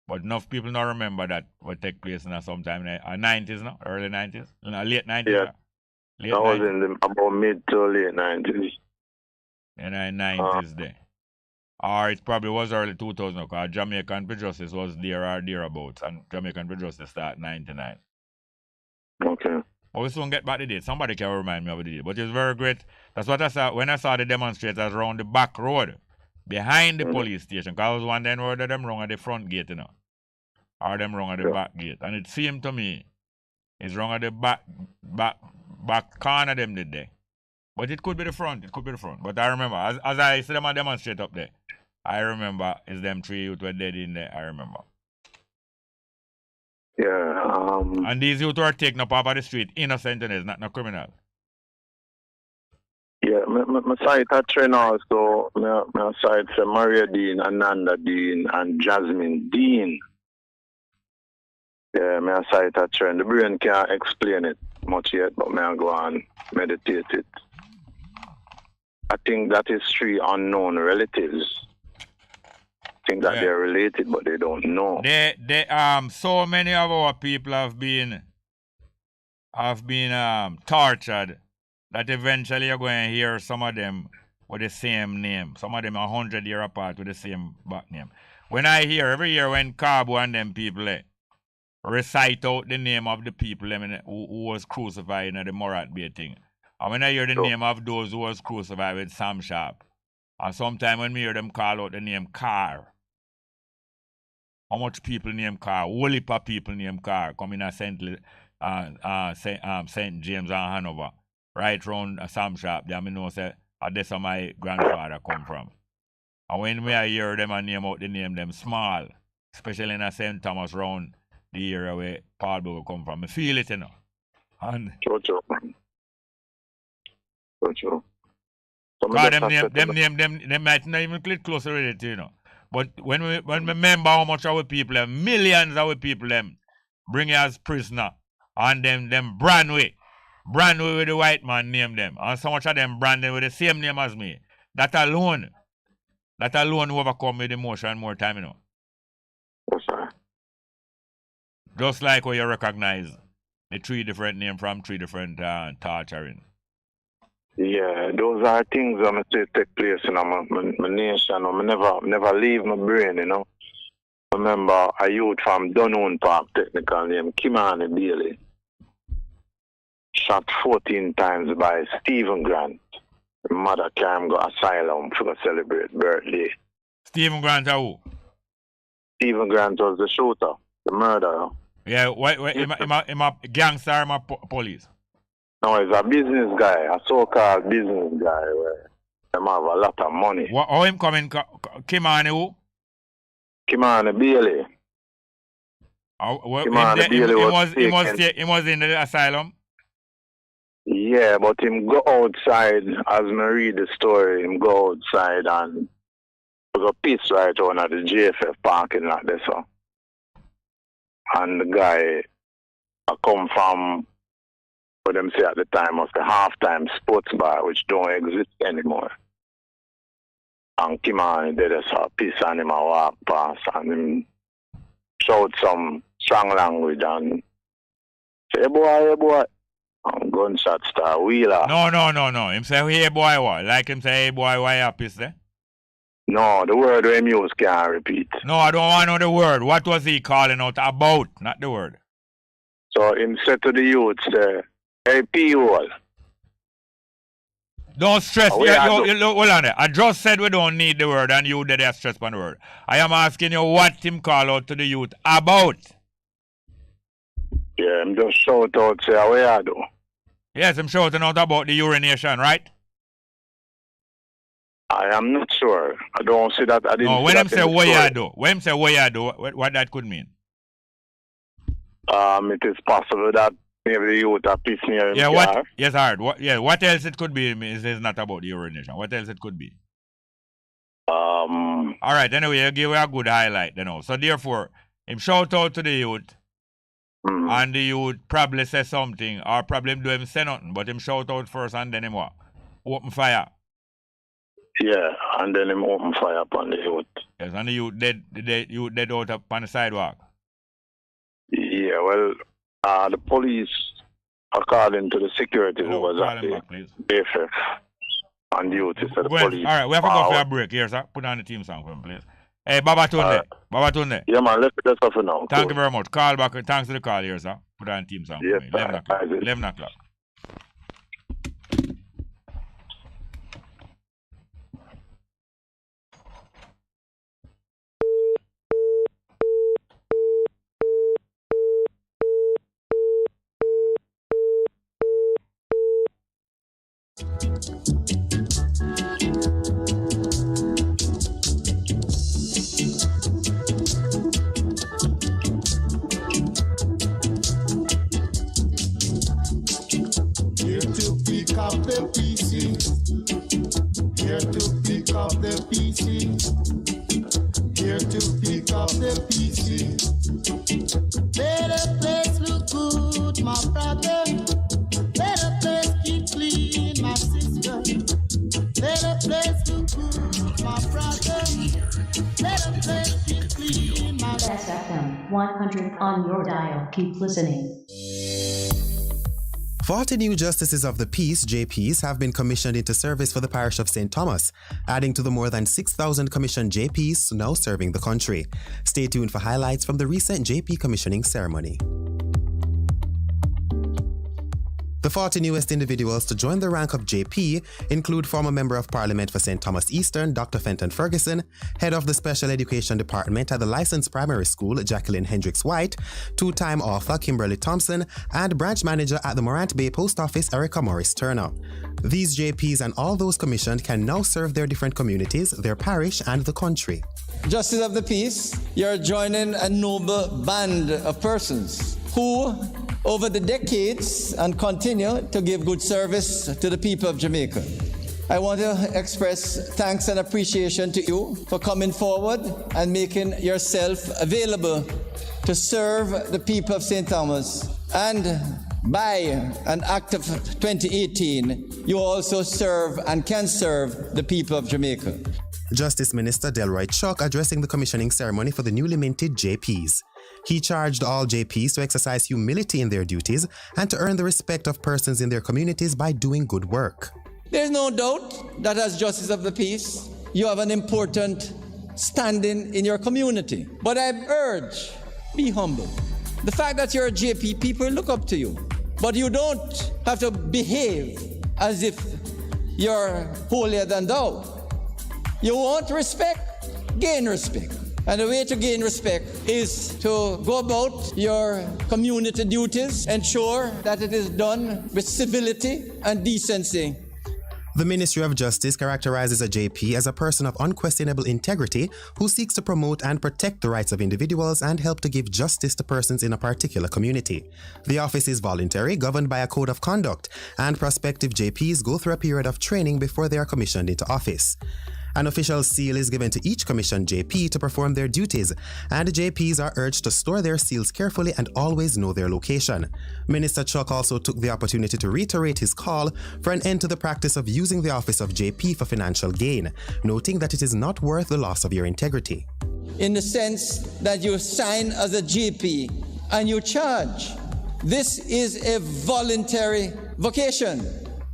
But enough people don't remember that what take place in sometime in the 90s now, early 90s, late 90s. Yeah. Late I was 90s. in about mid to late 90s. In the 90s there. Or it probably was early 2000 because Jamaican for Justice was there or thereabouts, and Jamaican for Justice started 99. Okay. But we soon get back the date. Somebody can remind me of the date. But it's very great. That's what I saw when I saw the demonstrators around the back road behind the police station. Because I was wondering whether them wrong at the front gate, you know. Or them wrong at the back gate. And it seemed to me it's wrong at the back corner them did there. But it could be the front. But I remember, as I see them demonstrate up there, I remember it's them 3 youth were dead in there. I remember. Yeah. And these youth were taken up off of the street, innocent and it's not no criminal. Yeah, my site a trend also. My site say Maria Dean, Ananda Dean, and Jasmine Dean. Yeah, my site a trend. The brain can't explain it much yet, but I go and meditate it. I think that is 3 unknown relatives. I think that they're related, but they don't know. So many of our people have been tortured that eventually you're going to hear some of them with the same name. Some of them are 100 years apart with the same back name. When I hear every year when Cabo and them people recite out the name of the people who was crucified in the Morat Bay thing, and when I hear the name of those who was crucified with Sam Sharp, and sometimes when me hear them call out the name Carr, how much people name Carr? Whole heap of people name Carr coming in St. James and Hanover, right round Sam Sharp. There I know say that's where my grandfather come from. And when I hear them and name out the name them small, especially in St. Thomas round the area where Paul Bogle come from, I feel it, you know. And True. Them might not even click closer with it, you know. But when we remember how much our people, millions of our people, bring you as prisoner, and them brand way with the white man name them, and so much of them branded with the same name as me. That alone overcome with emotion more time, you know. Yes, sir. Just like how you recognize the 3 different names from 3 different torturing. Yeah, those are things that take place in my nation. I never leave my brain, you know. I remember a youth from Dunoon Park, technical name, Kimani Bailey, shot 14 times by Stephen Grant. The mother came go asylum for celebrate birthday. Stephen Grant who? Stephen Grant was the shooter, the murderer. Yeah, am a gangster or am a police? No, he's a business guy, a so-called business guy where them have a lot of money. How him coming? Kimani who? Kimani Bailey. Kimani Bailey he was in the asylum? Yeah, but him go outside, as me read the story, him go outside and was a piece right on at the JFF parking lot there, so. And the guy come from what them say at the time was the halftime sports bar, which don't exist anymore. And Kimani did a piece and him a walk past and him showed some strong language and say, hey boy. And gunshot star Wheeler. No. Him say, hey boy, what? Like him say, hey boy, why you pissed there? No, the word him use can't repeat. No, I don't want to know the word. What was he calling out about? Not the word. So him said to the youth, say, hey, P-hole. Don't stress. Hold on there. I just said we don't need the word and you did a stress on the word. I am asking you what him call out to the youth about. Yeah, him just shout out, say, where you do? Yes, I'm shouting out about the urination, right? I am not sure. I don't see that. I didn't. No, when him say what you do, what that could mean? It is possible that maybe the youth are pissing near him. Yeah, what? Yes, hard. What else it could be is not about the urination. What else it could be? All right. Anyway, you give a good highlight, you know. So therefore, him shout out to the youth. Mm-hmm. And the youth probably say something, or probably do him say nothing, but him shout out first and then him what? Open fire. Yeah, and then him open fire upon the youth. Yes, and the youth dead out upon the sidewalk. Yeah, well, the police, according to the security who was at the BFF, and the youth, said the police. All right, we have to go for a break here, sir. Put on the team song for him, please. Hey, Baba Tunde. Yeah, man, let's get that for now. Thank you very much. Call back. Thanks for the call here, sir. Put on team song for me. 11 o'clock. 11 o'clock. Here to pick up the pieces say PC. Better place look good, my brother. Better place keep clean, my sister. Better place look good, my brother. Better place keep clean, my Bess FM 100 on your dial. Keep listening. 40 new Justices of the Peace, JPs, have been commissioned into service for the parish of St. Thomas, adding to the more than 6,000 commissioned JPs now serving the country. Stay tuned for highlights from the recent JP commissioning ceremony. The 40 newest individuals to join the rank of JP include former Member of Parliament for St. Thomas Eastern, Dr. Fenton Ferguson, Head of the Special Education Department at the Licensed Primary School, Jacqueline Hendricks-White, two-time author Kimberly Thompson, and Branch Manager at the Morant Bay Post Office, Erica Morris-Turner. These JPs and all those commissioned can now serve their different communities, their parish, and the country. Justice of the Peace, you're joining a noble band of persons who, over the decades, and continue to give good service to the people of Jamaica. I want to express thanks and appreciation to you for coming forward and making yourself available to serve the people of St. Thomas. And by an act of 2018, you also serve and can serve the people of Jamaica. Justice Minister Delroy Chuck addressing the commissioning ceremony for the newly minted JPs. He charged all JPs to exercise humility in their duties and to earn the respect of persons in their communities by doing good work. There's no doubt that as Justice of the Peace, you have an important standing in your community. But I urge, be humble. The fact that you're a JP, people look up to you. But you don't have to behave as if you're holier than thou. You want respect? Gain respect. And the way to gain respect is to go about your community duties, ensure that it is done with civility and decency. The Ministry of Justice characterizes a JP as a person of unquestionable integrity who seeks to promote and protect the rights of individuals and help to give justice to persons in a particular community. The office is voluntary, governed by a code of conduct, and prospective JPs go through a period of training before they are commissioned into office. An official seal is given to each commissioned JP to perform their duties, and JPs are urged to store their seals carefully and always know their location. Minister Chuck also took the opportunity to reiterate his call for an end to the practice of using the office of JP for financial gain, noting that it is not worth the loss of your integrity. In the sense that you sign as a JP and you charge. This is a voluntary vocation.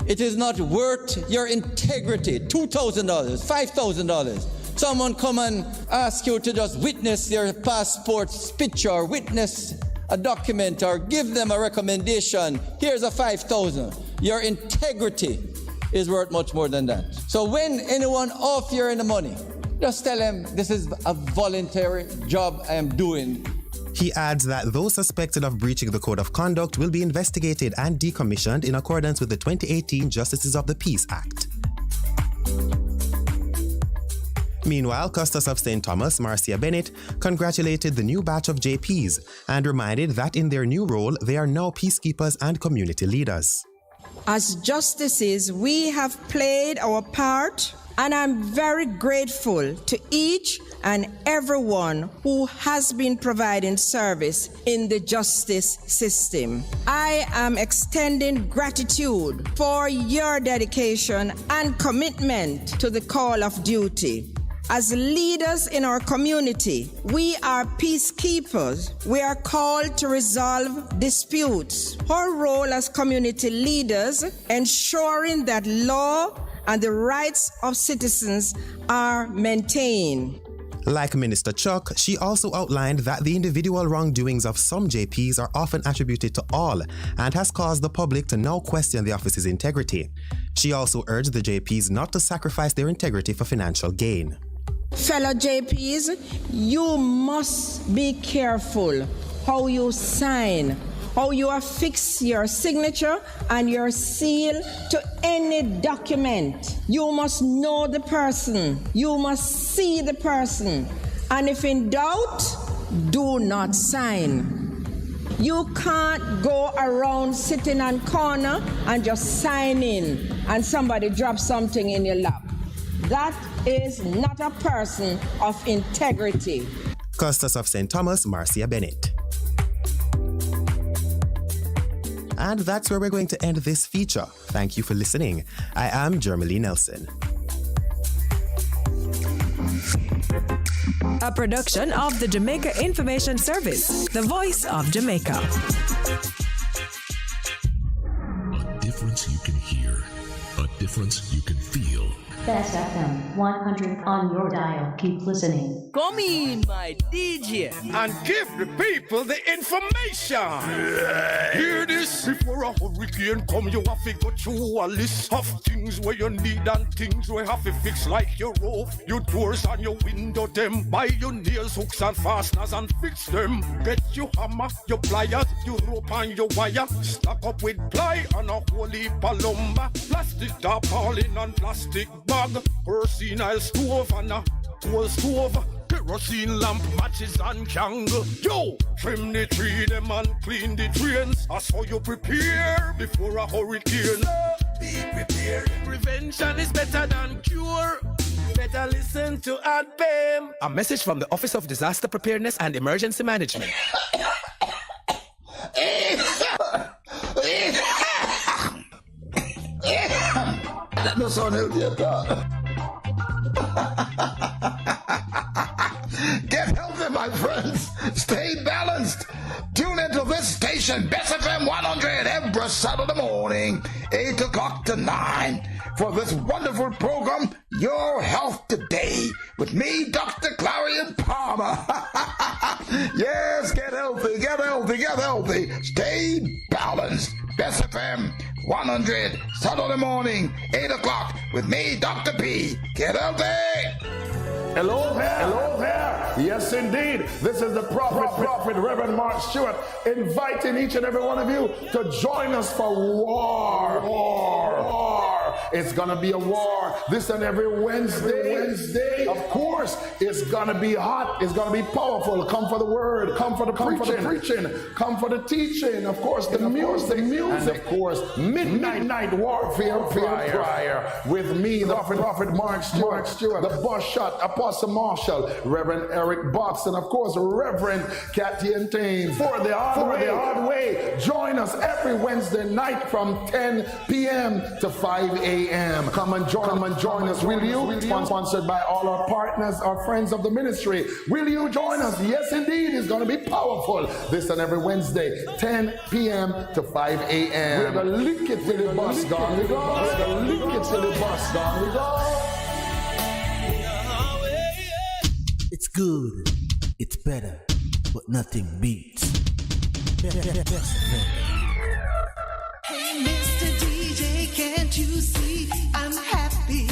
It is not worth your integrity. $2,000, $5,000. Someone come and ask you to just witness your passport's picture, or witness a document, or give them a recommendation. Here's a $5,000. Your integrity is worth much more than that. So when anyone offers you the money, just tell them this is a voluntary job I am doing. He adds that those suspected of breaching the Code of Conduct will be investigated and decommissioned in accordance with the 2018 Justices of the Peace Act. Meanwhile, Custos of St. Thomas, Marcia Bennett, congratulated the new batch of JPs and reminded that in their new role, they are now peacekeepers and community leaders. As justices, we have played our part, and I'm very grateful to each and everyone who has been providing service in the justice system. I am extending gratitude for your dedication and commitment to the call of duty. As leaders in our community, we are peacekeepers. We are called to resolve disputes. Our role as community leaders, ensuring that law and the rights of citizens are maintained. Like Minister Chuck, she also outlined that the individual wrongdoings of some JPs are often attributed to all and has caused the public to now question the office's integrity. She also urged the JPs not to sacrifice their integrity for financial gain. Fellow JPs, you must be careful how you sign, how you affix your signature and your seal to any document. You must know the person. You must see the person. And if in doubt, do not sign. You can't go around sitting on corner and just sign in and somebody drops something in your lap. That is not a person of integrity. Custos of St. Thomas, Marcia Bennett. And that's where we're going to end this feature. Thank you for listening. I am Jermalee Nelson. A production of the Jamaica Information Service, the voice of Jamaica. A difference you can hear, a difference you can feel. Bess FM 100 on your dial. Keep listening. Come in, my DJ, and give the people the information. Hear this? Before a hurricane come, you have to go through a list of things where you need and things where you have to fix, like your roof, your doors and your window them. Buy your nails, hooks and fasteners and fix them. Get your hammer, your pliers, your rope and your wire. Stock up with ply and a whole heap of lumber. Plastic tarpaulin and plastic bag. Kerosene stove and a coal stove. Kerosene lamp, matches and candle. Yo, trim the tree them and clean the drains. That's how you prepare before a hurricane. Be prepared. Prevention is better than cure. Better listen to ADPEM. A message from the Office of Disaster Preparedness and Emergency Management. That no sound healthy at all. Get healthy, my friends. Stay balanced. Tune into this station, Bess FM 100, every Saturday morning, 8 o'clock to 9, for this wonderful program, Your Health Today, with me, Dr. Clarion Palmer. Yes, get healthy, get healthy, get healthy. Stay balanced. Bess FM 100, Saturday morning, 8 o'clock, with me, Dr. P. Get healthy. Hello there. Hello there. Yes, indeed. This is the Prophet Reverend Mark Stewart, inviting each and every one of you to join us for war. It's going to be a war this and every Wednesday. Of course, it's going to be hot. It's going to be powerful. Come for the word. Come for the preaching. Come for the teaching. Of course, the music. And of course, midnight warfare prayer with me, the Prophet Mark Stewart, the Boss Shot, Apostle Marshall, Reverend Eric Box, and of course, Reverend Cathy and Thames. For the hard way. Join us every Wednesday night from 10 p.m. to 5 a.m. Come and join us, will you? Sponsored by all our partners, our friends of the ministry. Will you join us? Yes, indeed. It's going to be powerful. This and every Wednesday, 10 p.m. to 5 a.m. We're going to lick it till the bus gone. We're going to lick it till the bus gone. We go. It's good, it's better, but nothing beats. Hey, Mr. DJ, can't you see I'm happy?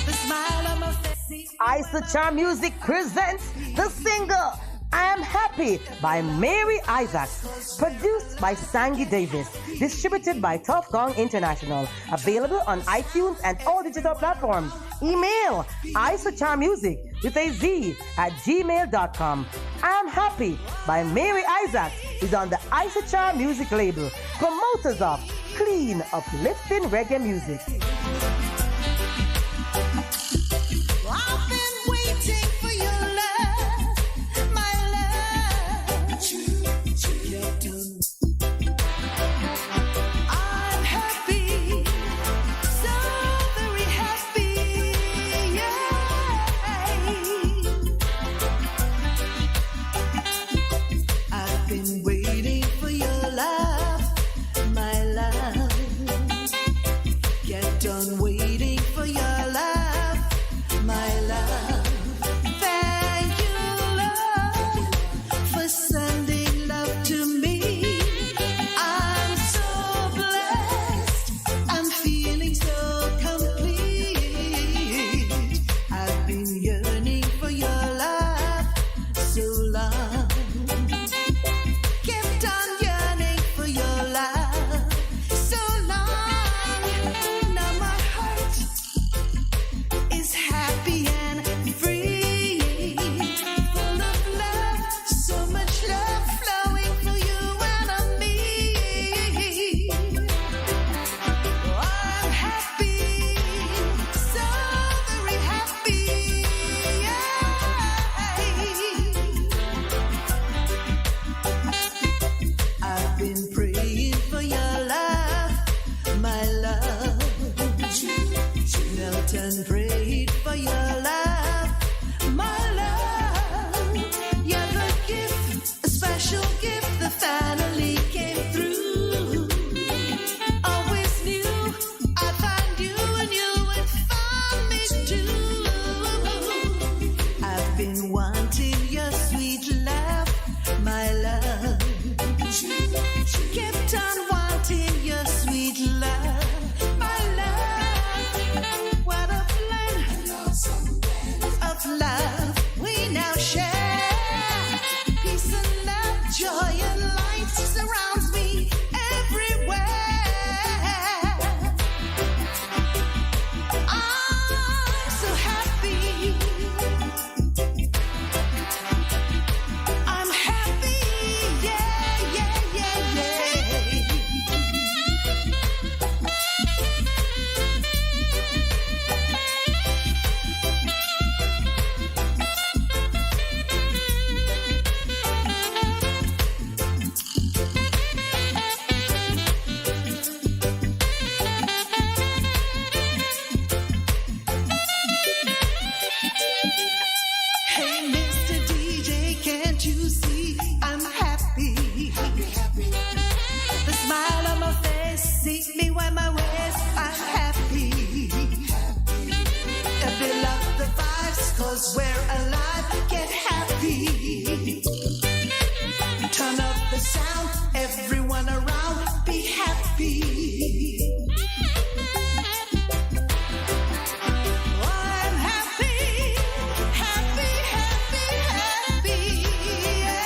The smile on my face. Isocharm Music presents the single I Am Happy by Mary Isaacs, produced by Sangy Davis, distributed by Tough Gong International, available on iTunes and all digital platforms. Email isocharmmusic with a Z at gmail.com. I Am Happy by Mary Isaacs is on the Isocharm Music label, promoters of clean, uplifting reggae music. I've been waiting for your love, my love. I'm happy, so very happy, yeah. I've been waiting for your love, my love. Can't 'cause we're alive, get happy. Turn up the sound, everyone around, be happy. I'm happy, happy, happy, happy. Yeah.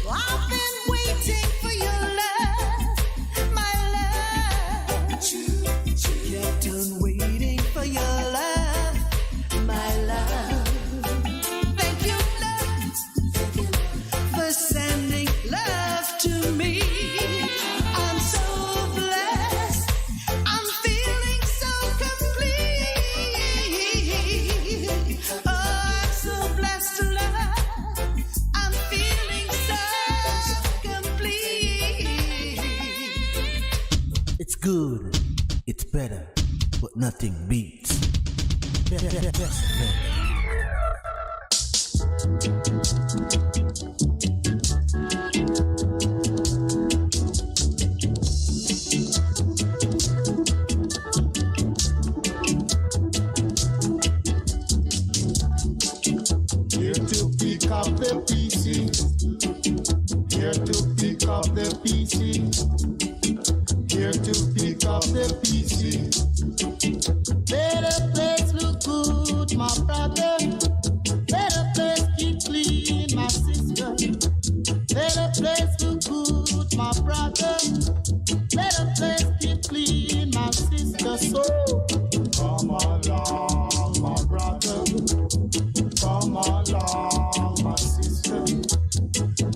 I've been waiting for your love, my love. Kept on waiting for your love, my love. Thank you, love, for sending love to me. I'm so blessed. I'm feeling so complete. Oh, I'm so blessed to love. I'm feeling so complete. It's good, it's better, but nothing beats. Best FM. Here to pick up the pieces. Here to pick up the pieces. Here to pick up the pieces. Better place look good, my brother. Better place keep clean, my sister. Better place look good, my brother. Better place keep clean, my sister. So Come along, my brother. Come along, my sister.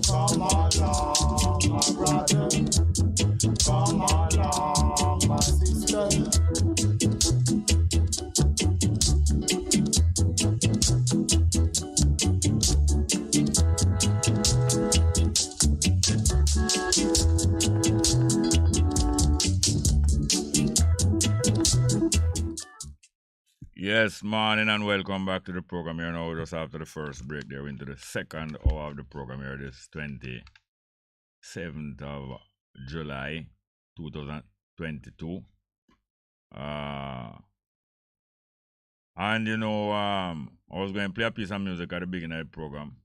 Come along, my brother. Come along, my sister. Yes, morning and welcome back to the program here now. Just after the first break there, into the second hour of the program here, this 27th of July 2022. And you know, I was going to play a piece of music at the beginning of the program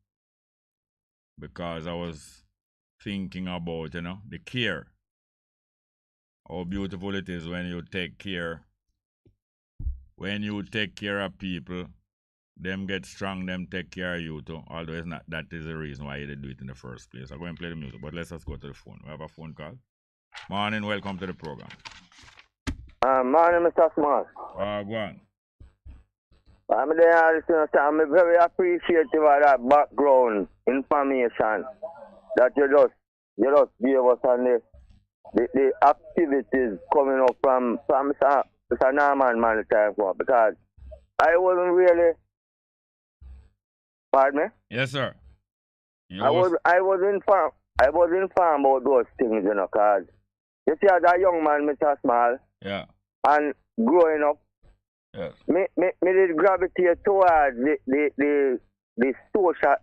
because I was thinking about, you know, the care. How beautiful it is when you take care. When you take care of people, them get strong, them take care of you too. Although it's not, that is the reason why they do it in the first place. I'm going to play the music, but let's just go to the phone. We have a phone call. Morning, welcome to the program. Morning, Mr. Smart. Go on. I'm there, I'm very appreciative of that background information that you just gave us on the activities coming up from Mr. Norman man time for, because I wasn't really, pardon me? Yes, sir. I was informed about those things, you know, cause you see as a young man, Mr. Small, yeah, and growing up, yes, me did gravitate towards the social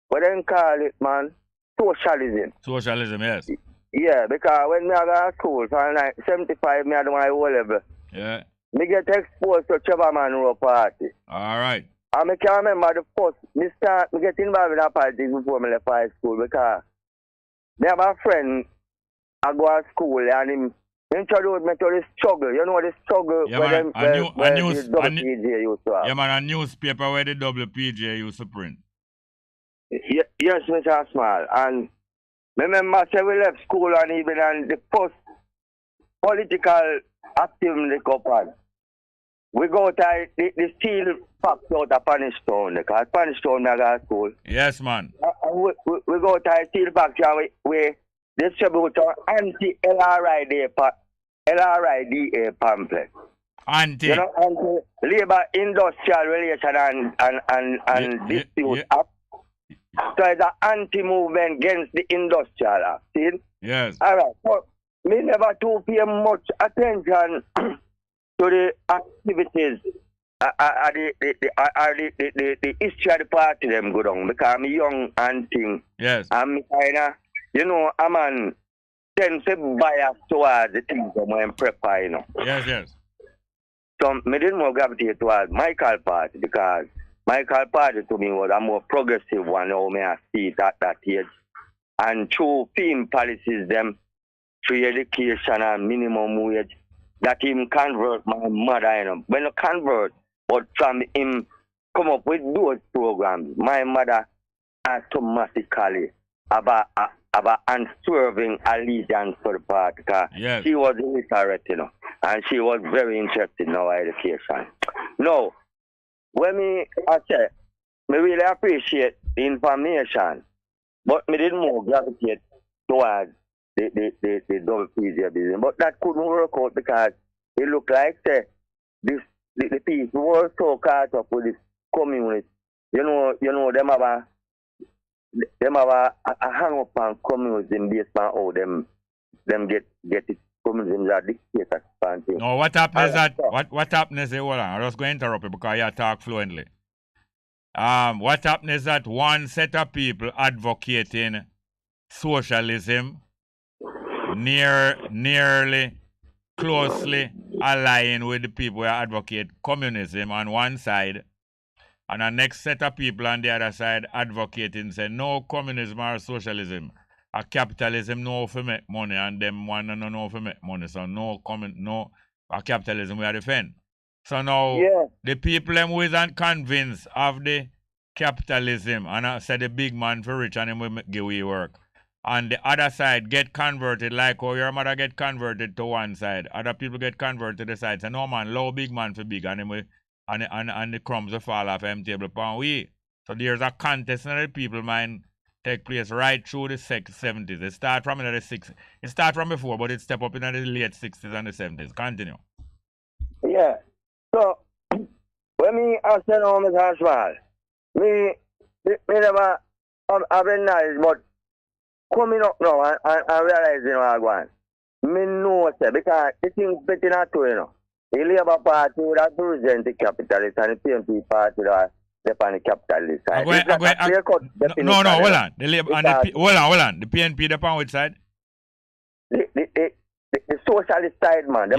what do you call it, man? Socialism. Socialism, yes. Yeah, because when me I go to school from like 75, me I do my O level. Yeah. Me get exposed to Trevorman Road Party. All right. And I can remember the first, me get involved in that party before me left high school, because me have a friend, I go to school and him introduced me to the struggle. You know the struggle yeah, where man, the WPJ used to have. Yeah, man, a newspaper where the WPJ used to print. Yes, Mr. Small. And I remember we left school and even on the first political activity come on. We go to the steel factory out of Panishtown, because Panishtown I go to school. Yes, man. We go to the steel factory and we distribute anti-LRIDA pamphlet. Anti. You know, anti-labor industrial relation and dispute act. So it's an anti-movement against the industrial act. See? Yes. All right. So me never to pay much attention to the activities, the history of the party them go down, because I'm young and thing. Yes. I'm kind of, you know, a man tend to bias towards the things that I'm prepare, you know. Yes, yes. So me didn't more gravitate towards Michael Party because Michael Party to me was a more progressive one. Now me I see it at that age. And through film policies, them free education and minimum wage, that him convert my mother, you know. When you convert, but from him come up with those programs, my mother automatically have a unswerving allegiance for the party. Yes. She was illiterate, you know, and she was very interested in our education. Now, when I say, me really appreciate the information, but me didn't more gravitate towards the double PJ business. But that couldn't work out because it looked like the people were so caught up with this community. You know, them have a hang up on communism based on how them get it. Communism are dictators. No, what happened is that what happened is hold on, I was going to interrupt you because you talk fluently. What happened is that one set of people advocating socialism nearly closely align with the people who advocate communism on one side, and the next set of people on the other side advocating say no communism or socialism. A capitalism no for make money and them one no know for make money. So no a capitalism we are defend. So now the people them who isn't convinced of the capitalism and I said the big man for rich and him will give we work. And the other side get converted like how your mother get converted to one side. Other people get converted to the side. Say no man, low big man for big and him will, and the crumbs will fall off him table upon we. So there's a contest in the people mind take place right through the 70s. It start from the 60s. It start from before, but it step up in the late 60s and the 70s. Continue. Yeah. So when me ask you now, Mr. Ashmal, me never have been nice, but coming up now and realizing what I want. Me know say because the things better not to, you know. The Labour Party would have represent the capitalist and the PNP Party that depend on the capitalist side. No, hold on. The Labour and the hold on. The PNP depend on which side? The socialist side, man. You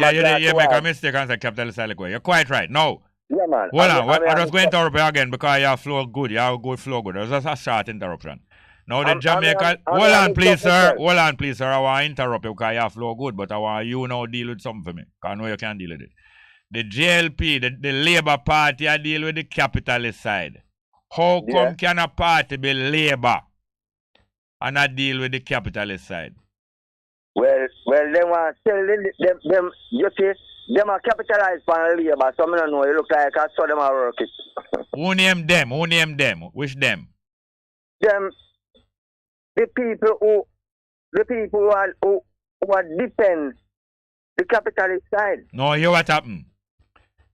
make a mistake and say capitalist side. You're quite right. No. Yeah, man. Hold on. I was going to interrupt you again because you flow good. You have good flow good. It was just a short interruption. Now the Jamaica... Hold on, please, sir. Hold on, please, sir. I want to interrupt you because you flow good, but I want you now deal with something for me. Because I know you can't deal with it. The JLP, the Labour Party, I deal with the capitalist side. How come can a party be Labour and not deal with the capitalist side? Well, they want to tell them, you see, them are capitalized on Labour, so I don't know, it look like I saw them are working. Who name them? Who name them? Which them? Them, the people who are depend the capitalist side. No, hear what happened?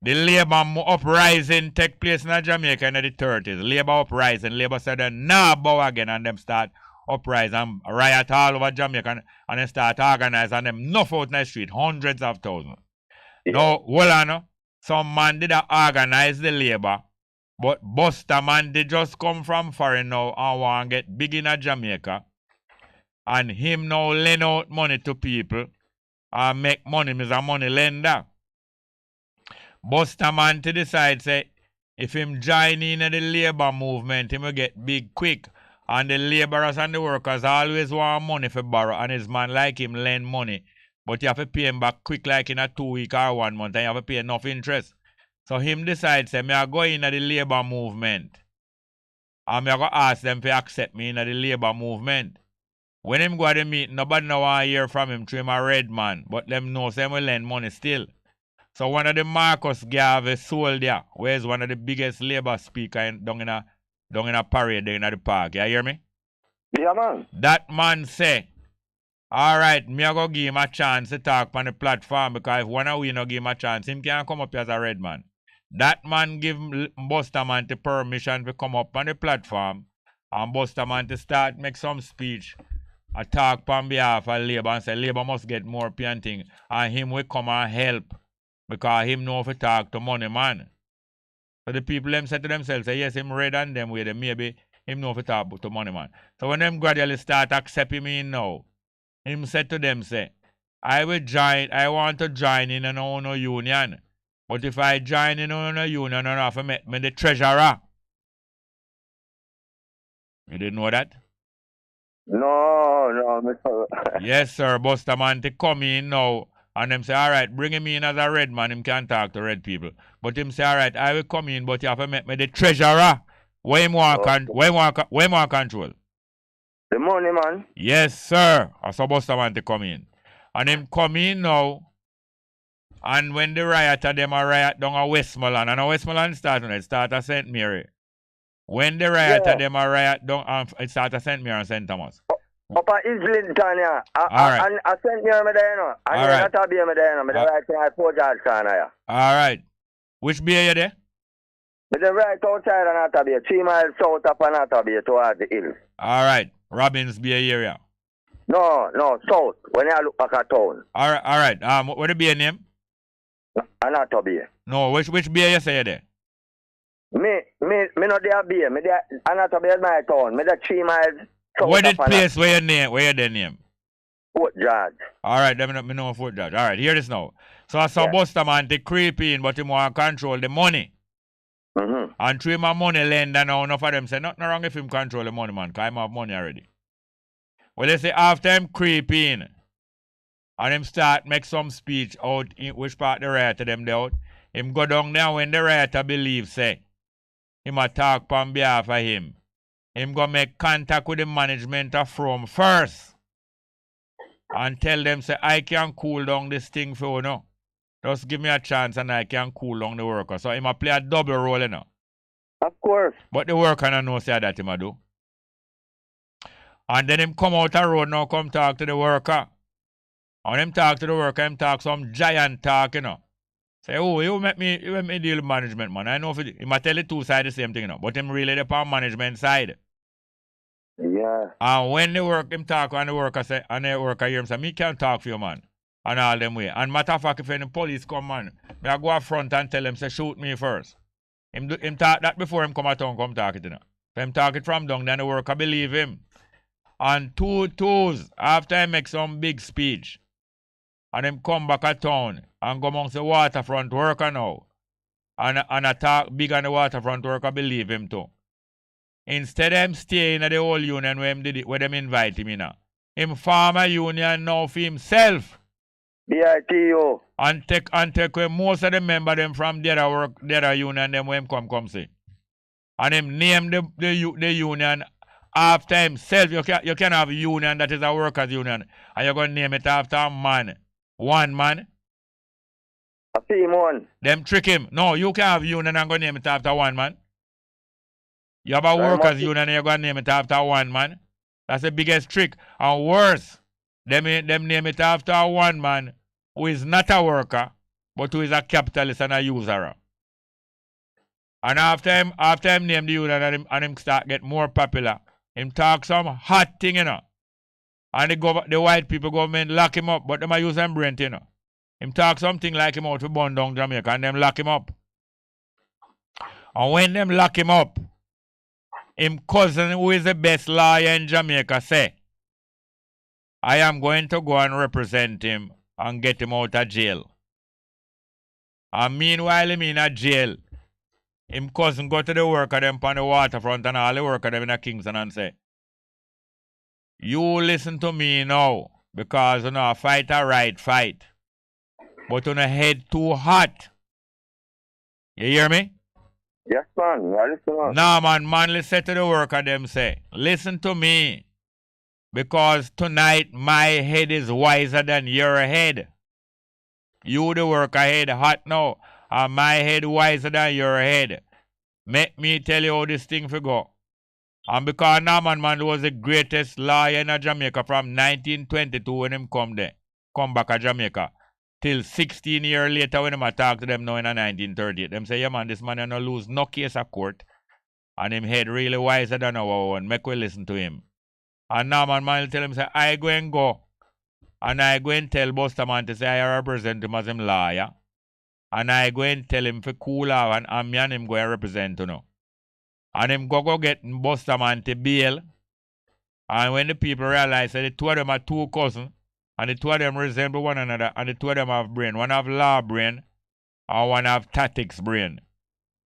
The Labour uprising take place in Jamaica in the 30s. Labour uprising. Labour said, nah, bow again, and them start uprising and riot all over Jamaica, and they start organizing, and them enough out in the street, hundreds of thousands. Yeah. Now, hold on, some man did organize the Labour, but Buster man did just come from foreign now and want to get big in Jamaica, and him now lend out money to people and make money. He's a money lender. Buster man to decide say if him join in the Labour movement, he will get big quick. And the labourers and the workers always want money for borrow, and his man like him lend money. But you have to pay him back quick like in a 2 week or 1 month, and you have to pay enough interest. So him decide say me I go in the Labour movement. And me I go ask them to accept me in the Labour movement. When him go to the meeting, nobody no want to hear from him through him a red man. But them know say him will lend money still. So one of the Marcus Garvey soldier, where is one of the biggest Labour speaker down in a parade in the park. You hear me? Yeah, man. That man say, alright, me I go give him a chance to talk on the platform because if one of we no give him a chance, him can't come up here as a red man. That man give Buster man the permission to come up on the platform and Buster man to start make some speech, a talk on behalf of Labour and say Labour must get more painting and him will come and help because him know if to talk to money man. So the people them say to themselves, say, yes, him red and them way, then maybe him know if to talk to money man. So when them gradually start accepting me now, him said to them, say, I want to join in an owner union. But if I join in owner union, I have to make me the treasurer. You didn't know that? No, Mr. Yes, sir. Buster man to come in now. And them say, all right, bring him in as a red man. Him can't talk to red people. But him say, all right, I will come in, but you have to make me the treasurer. Where him want control? The money, man. Yes, sir. I saw Buster man to come in. And him come in now. And when the riot, them a riot down at Westmoreland. And Westmoreland it start at St. Mary. When the riot, them a riot down, it start at St. Mary and St. Thomas. Up at Islington, yeah. Right. And I sent me there, you know. And then I thought me there, you know. I right here at Fort George corner, yeah. All right. Which bay you there? But then right outside of Natabia, 3 miles south of Natabia towards the hills. All right. Robbins Bay area. No, south. When I look back at town. All right. What the bay name? Natabia. No, which bay you say you there? Me not there bay. Me there, Natabia is my town. Me there 3 miles. What the place where your name? Fort George. All right, let me know Fort George. All right, hear this now. So I saw Buster man to creep in, but he want to control the money. Mm-hmm. And through my money lender now, enough of them say nothing wrong if him control the money, man, because I have money already. Well, they say after him creep in, and him start make some speech out in which part the writer them there out, him go down there when the writer believe, say, him a talk on behalf of him. Him go make contact with the management of from first and tell them, say, I can cool down this thing for you, no. Just give me a chance and I can cool down the worker. So him a play a double role, you know. Of course. But the worker don't know say that him a do. And then him come out the road now, come talk to the worker. And him talk to the worker, him talk some giant talk, you know. Say, oh, you make me deal with management, man. I know if he might tell the two sides the same thing, you know. But him really the management side. Yeah. And when the work him talk and the worker say, and the worker hear him say, me can't talk for you, man. And all them way. And matter of fact, if any police come, man, me I go up front and tell him, say, shoot me first. Him talk that before him come at town, come talk it, you know. So him talk it from down, then the worker believe him. And 2 twos, after he make some big speech, and him come back at town and go amongst the waterfront worker now. And attack big on the waterfront worker believe him too. Instead of him staying at the whole union where him did it, where them invite him in. Him form a union now for himself. BITO. And take away most of the member them from the other union them when him come see. And him name the union after himself. You can have a union that is a workers union. And you're going to name it after a man. One man. I see him one. Them trick him. No, you can have union and go name it after one man. You have a workers union and you're going to name it after one man. That's the biggest trick. And worse, them name it after one man who is not a worker, but who is a capitalist and a user. And after him name the union and him start get more popular, him talk some hot thing, you know. And the white people government lock him up, but them a use them brain, you know. Him talk something like him out for burn down Jamaica and them lock him up. And when them lock him up, him cousin who is the best lawyer in Jamaica say, I am going to go and represent him and get him out of jail. And meanwhile him in a jail, him cousin go to the worker them on the waterfront and all the worker them in a Kingston and say, you listen to me now, because you know fight a right fight. But you know head too hot. You hear me? Yes, man. I listen, man. Nah, man, let's say to the worker them say, listen to me. Because tonight my head is wiser than your head. You the worker head hot now, and my head wiser than your head. Make me tell you how this thing for go. And because Norman Man was the greatest lawyer in Jamaica from 1922 when him come back to Jamaica, till 16 years later when him talk to them now in 1938. Them say, yeah man, this man ain't no lose no case of court. And him head really wiser than our one. Make we listen to him. And Norman Man will tell him, say, I go and go. And I go and tell Buster Man to say I represent him as him lawyer. And I go and tell him for cool out and me and him go and represent you know. And him go get Buster Man to bail. And when the people realize that the two of them are two cousins, and the two of them resemble one another, and the two of them have brain. One have law brain, and one have tactics brain.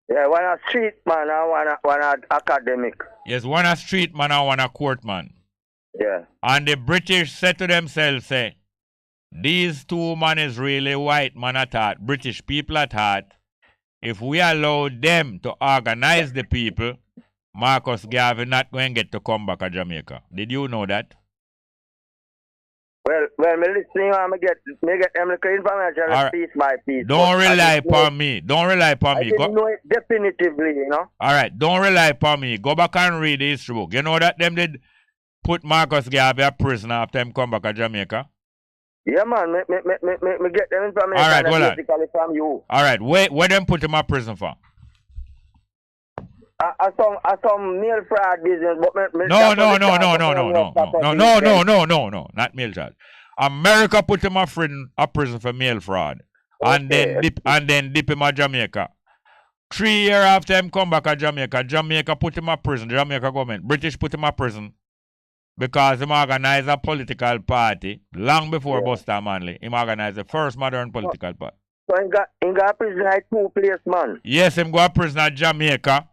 Yeah, one a street man and one a academic. Yes, one a street man and one a court man. Yeah. And the British said to themselves, say, these two men is really white man at heart, British people at heart. If we allow them to organize the people, Marcus Garvey not going to get to come back to Jamaica. Did you know that? Well, me listening and me get them little information Alright. piece by piece. Don't rely upon me. Don't rely upon me. I didn't know it definitively, you know. Alright, don't rely upon me. Go back and read the history book. You know that them did put Marcus Garvey a prisoner after him come back to Jamaica? Yeah, man. Me get them information Alright, hold on. basically from you. Alright, where them put him a prison for? Some mail fraud business, but No, not mail fraud. America put him a prison for mail fraud, and then dip him at Jamaica. 3 years after him come back to Jamaica, Jamaica put him a prison. Jamaica government, British put him a prison because him organized a political party long before Buster Manley. Him organized the first modern political party. So he got prison at 2 places, man. Yes, him go a prison at Jamaica.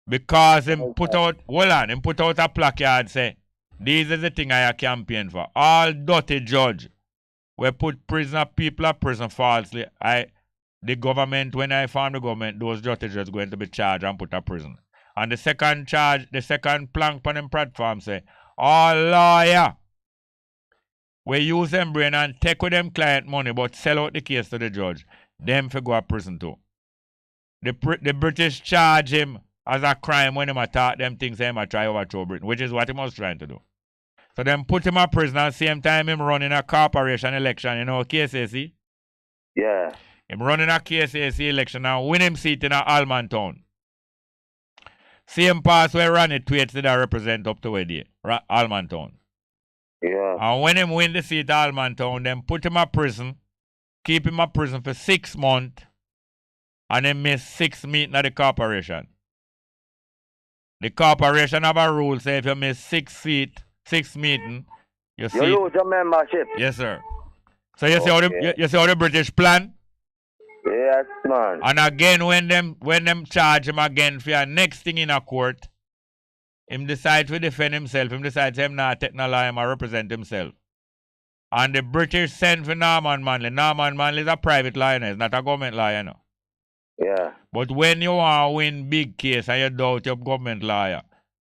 Because him put out a placard say, these is the thing I campaign for. All dirty judge we put people in prison falsely. The government, when I found the government, those dirty judges going to be charged and put in prison. And the second plank on them platform say, all lawyer we use them brain and take with them client money but sell out the case to the judge. Them for go to prison too. The British charge him as a crime when him attack them things him a try overthrow Britain, which is what he was trying to do. So them put him in prison at the same time him running a corporation election, you know, KCC? Yeah. Him running a KCC election and win him seat in a Alman town. Same pass where Ronnie Tweets did represent up to where they, Alman town. Yeah. And when him win the seat at Alman town, them put him in prison, keep him in prison for 6 months, and then miss 6 meetings at the corporation. The corporation have a rule say if you miss 6 meetings, you lose your membership. Yes, sir. So you see how the British plan? Yes, man. And again, when them charge him again for your next thing in a court, him decide to defend himself. Him decide him not take no law, him represent himself. And the British send for Norman Manley. Norman Manley is a private lawyer, it's not a government lawyer, no. Yeah. But when you want to win big case and you doubt your government lawyer,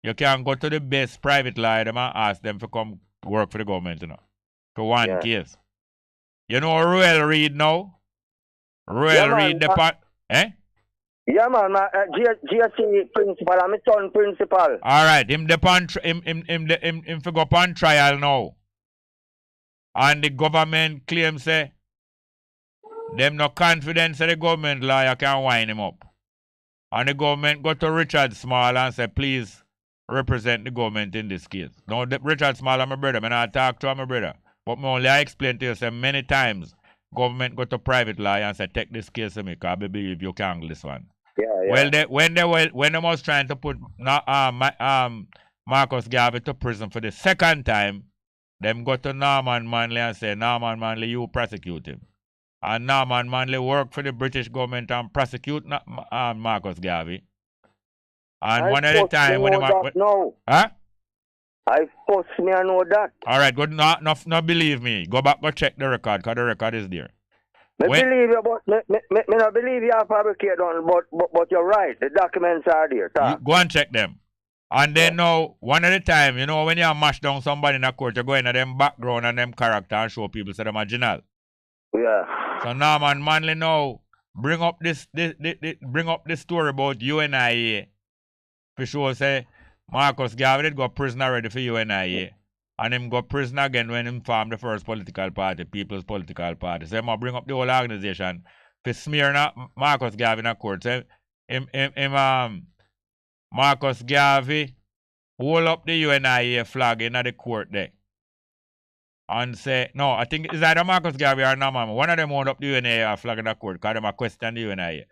you can go to the best private lawyer and ask them to come work for the government, you know, for one case. You know Royal Reed now? Royal Reed the part, eh? Yeah, man, GSC principal, I'm a son principal. Alright, him for go on trial now. And the government claims say them no confidence that the government lawyer can wind him up. And the government go to Richard Small and say, please represent the government in this case. Now, Richard Small is my brother. I not talk to my brother. But I explain to you, say, many times, government go to private lawyer and say, take this case to me, because I believe you can handle this one. Yeah. Well, when they was trying to put Marcus Garvey to prison for the second time, them go to Norman Manley and say, Norman Manley, you prosecute him. And Norman Manley worked for the British government and prosecute Marcus Garvey. And one at a time when Huh? I suppose me I know that. Alright, good. Not believe me. Go back, go check the record, because the record is there. Believe you, but me not believe you have fabricated on, but you're right. The documents are there. Go and check them. And then now, one at a time, you know, when you mash down somebody in a court, you go into them background and them character and show people so them original. Yeah. So Norman Manley now bring up this story about UNIA. For sure say Marcus Garvey did go prison already for UNIA. And him go prison again when him formed the first political party, People's Political Party. So him bring up the whole organization for smearing Marcus Garvey in a court. So Marcus Garvey hold up the UNIA flag in the court there. And say, no, I think it's either Marcus Garvey or Norman. One of them hold up the UNIA flag in the court because they question the UNIA.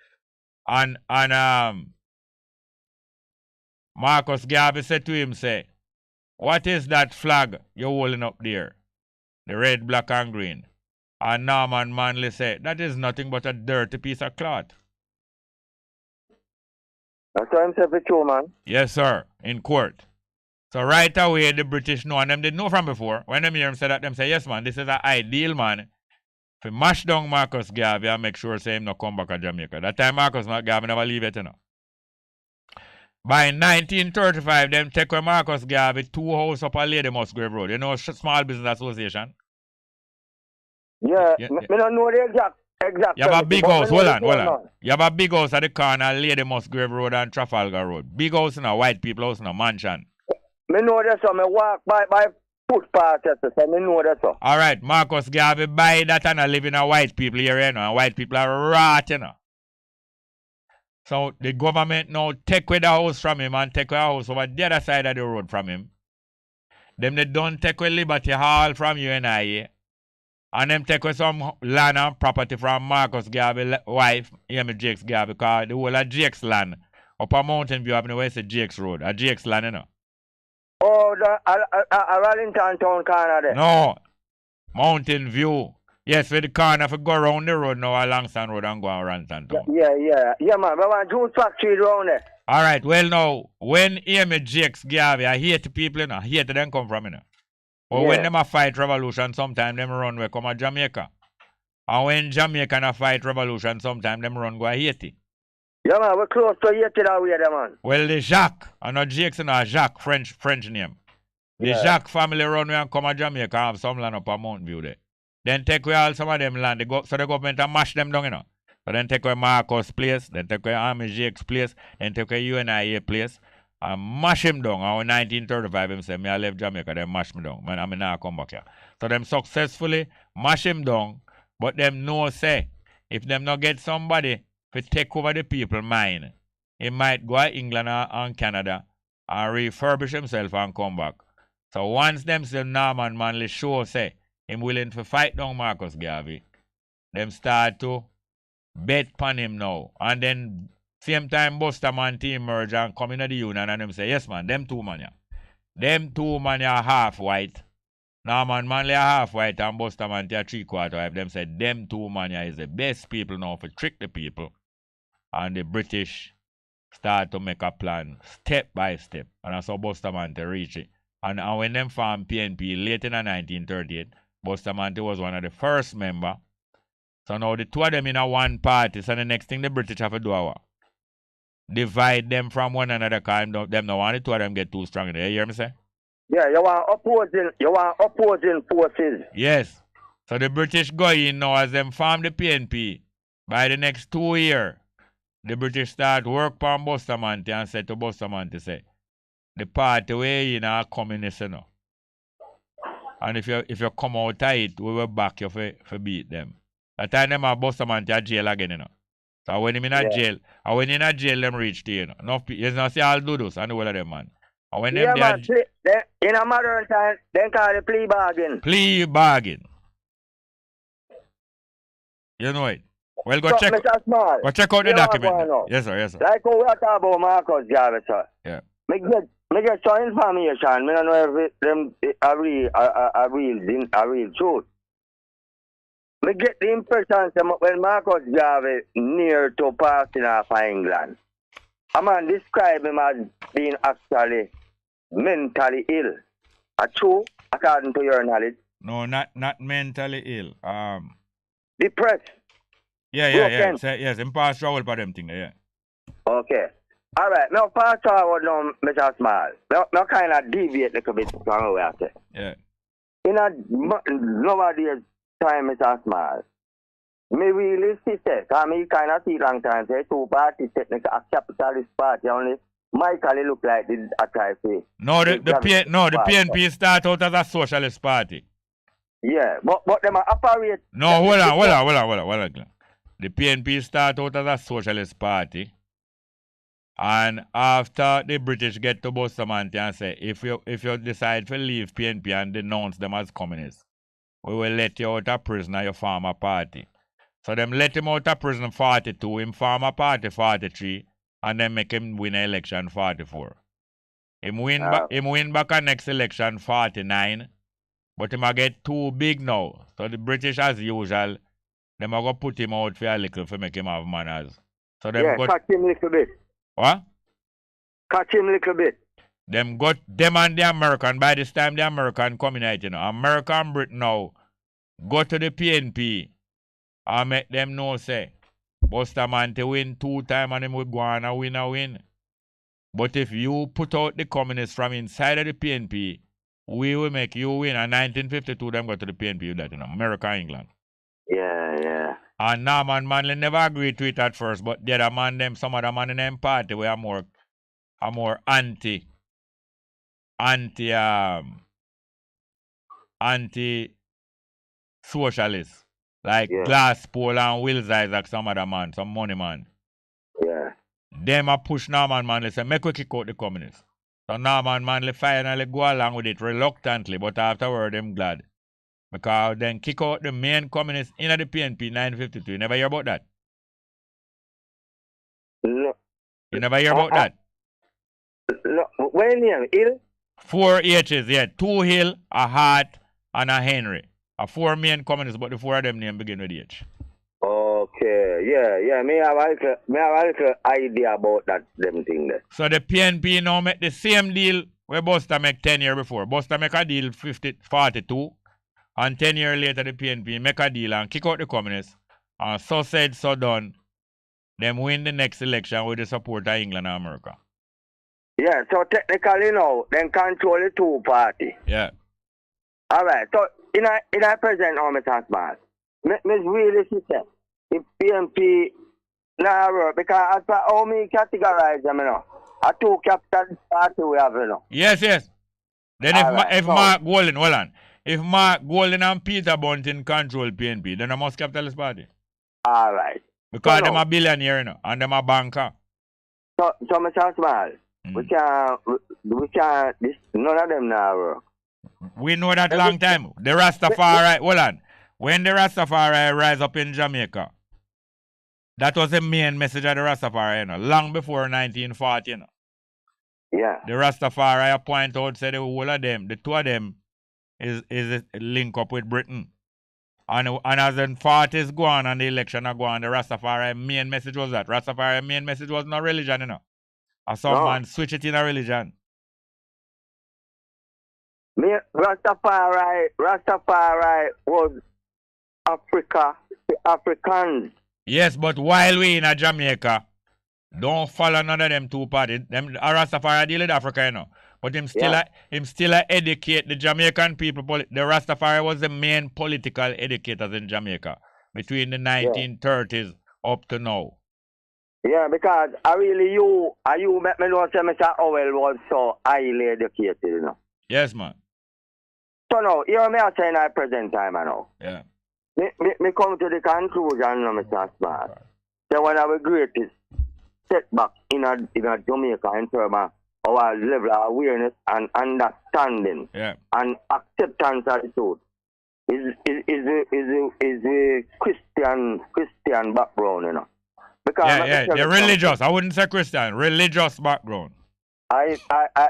And Marcus Garvey said to him, say, what is that flag you're holding up there? The red, black, and green. And Norman Manley said, that is nothing but a dirty piece of cloth. That's what I'm saying for you, man. Yes, sir, in court. So right away, the British know, and them did know from before. When them hear him say that, them say, yes, man, this is an ideal, man. If mash down Marcus Garvey and make sure say him no come back to Jamaica. That time Marcus Garvey never leave it, you know. By 1935, them take away Marcus Garvey 2 house up a Lady Musgrave Road. You know, Small Business Association? Yeah, me don't know the exact. You have a big house, hold on. You have a big house at the corner, Lady Musgrave Road and Trafalgar Road. Big house in a white people house in a mansion. Me know that, so me walk by footpath, so me know that, so. All right, Marcus Garvey buy that and I live in a white people area, you know, and white people are rot, you know. So the government now take away the house from him and take away a house over the other side of the road from him. Them they don't take away Liberty Hall from you and I. And them take away some land and property from Marcus Garvey's wife, Amy Jakes Garvey, because the whole of Jakes land up a Mountain View Avenue, where it's Jakes Road, a Jakes land, you know. Oh, the Wellington Town corner there. No, Mountain View. Yes, with the corner, if you go around the road now, Langston Road and go around Ranton Town. Yeah, man. We want juice factory around there. All right, well, now, when Amy Jakes Garvey, I hate the people, you know, I hate them come from, you know. But when them a fight revolution, sometimes them run where come a Jamaica. And when Jamaica a fight revolution, sometimes them run go a Haiti. Yeah, man, we're close to Haiti that way there, man. Well, the Jacques, and not Jakes, you know, Jacques, French name. The Jacques family run where and come a Jamaica and have some land up a Mountain View there. Then take away all some of them land, so the government mash them down, you know. So then take away Marcus' place, then take away Army Jake's place, then take away UNIA place, and mash him down. And in 1935, him say, me I left Jamaica, then mash me down. Man, I mean, now come back here. So them successfully mash him down, but them know say, if them not get somebody to take over the people mind, he might go to England and Canada and refurbish himself and come back. So once them say Norman Manley show say, him willing to fight down Marcus Garvey, them start to bet upon him now. And then same time Bustamante emerge and come into the union and them say, yes man, them two man ya. Them two man ya half white. Norman Manley are half white and Bustamante are 3/4 white. Them say them two man ya is the best people now for trick the people. And the British start to make a plan step by step. And that's how Bustamante reach it. And when them formed PNP late in 1938, Bustamante was one of the first member. So now the two of them in a one party. So the next thing the British have to do divide them from one another, because them no want the two of them get too strong. You hear me say? Yeah, you want opposing forces. Yes. So the British go in now as them form the PNP. By the next 2 years, the British start work on Bustamante and say to Bustamante, say, the party way in are communist, you know. And if you come out of it, we will back you for beat them. That time them are Bustamante at jail again, you know. So when him in a jail, and when in a jail, them reach to, you know. Enough people, you know, see all do this and the whole of them, man. And when them man, in a modern time, they call it plea bargain. Plea bargain. You know it. Well, go check out the document. Yes, sir, yes, sir. Like how we are talking about Marcus Garvey, sir. Yeah. Me get some information. Me don't know if them a real truth. Me get the impression that when Marcus Garvey near to passing off for England, a man describe him as being actually mentally ill. A true, according to your knowledge? No, not mentally ill. Depressed. Yeah. Yes, him pass travel for them thing there, yeah. Okay. All right. Now pass forward now, Mr. Small. Now kind of deviate a little bit from where I say. Yeah. In a nowadays time, Mr. Small, me really see say, because me kind of see long time say two parties technically a capitalist party only. Michael look like the type. No, the PNP start out as a socialist party. Yeah, but them are operate. No, hold on. The PNP start out as a socialist party. And after the British get to Bustamante and say, if you decide to leave PNP and denounce them as communists, we will let you out of prison and you form a party. So them let him out of prison 42, him form a party 43, and then make him win an election 44. Him win back a next election 49. But him a get too big now. So the British, as usual, them a go put him out for a little to make him have manners. So them catch him a little bit. What? Catch him a little bit. Them and the American, by this time the American coming out, you know. America and Britain now go to the PNP and make them know, say, Buster man to win 2 times and him will go on and win. But if you put out the communists from inside of the PNP, we will make you win. And 1952, them go to the PNP with that, you know, America, England. Yeah. And Norman Manley never agreed to it at first, but the other man, some other man in them party were more anti-socialist. Like Glasspool and Wills Isaac, some other man, some money man. Yeah. Them a push Norman Manley, say, make we kick out the communists. So Norman Manley finally go along with it reluctantly, but afterward, them glad. Because then kick out the main communists in the PNP 1952. You never hear about that? No. You never hear about that? No. When you Hill? 4 H's, yeah. 2 Hill, a Hart, and a Henry. 4 main communists, but the 4 of them name begin with H. Okay, yeah. Me have a little idea about that them thing there. So the PNP now make the same deal where Buster make 10 years before. Buster make a deal 42, and 10 years later the PNP make a deal and kick out the communists. And so said, so done. Them win the next election with the support of England and America. Yeah, so technically now, them control the 2 party. Yeah. Alright, so in a present now, Mr. Smart, me really see if PNP now work, because as for how me categorize them, you know, a 2 capital party we have, you know. Yes. Then if Mark Golden, hold on. If Mark Golden and Peter Bunting control PNP, then I must capitalist party. Alright. Because them a billionaire, you know, and them a banker. So Mr. Smart, we can't, none of them now work. We know that long time. The Rastafari, hold on. When the Rastafari rise up in Jamaica, that was the main message of the Rastafari, you know, long before 1940, you know. Yeah. The Rastafari point out, say the whole of them, the 2 of them is link up with Britain. And as the 40s go on and the election go on, the Rastafari main message was that. Rastafari main message was not religion, you know. Or some man switch it in a religion. Rastafari was Africa, the Africans. Yes, but while we in Jamaica, don't follow none of them 2 parties. Them Rastafari deal with Africa, you know. But him still educate the Jamaican people. The Rastafari was the main political educators in Jamaica between the 1930s up to now. Yeah, because you make me know say Mr. Howell was so highly educated, you know. Yes, man. So now, you know me I say in our present time, you know. Yeah. Me come to the conclusion, you know, Mr. Smart. That one of the greatest setback in a Jamaica in terms of our level of awareness and understanding and acceptance of the truth is a Christian background, you know. Because they're religious. I wouldn't say Christian. Religious background.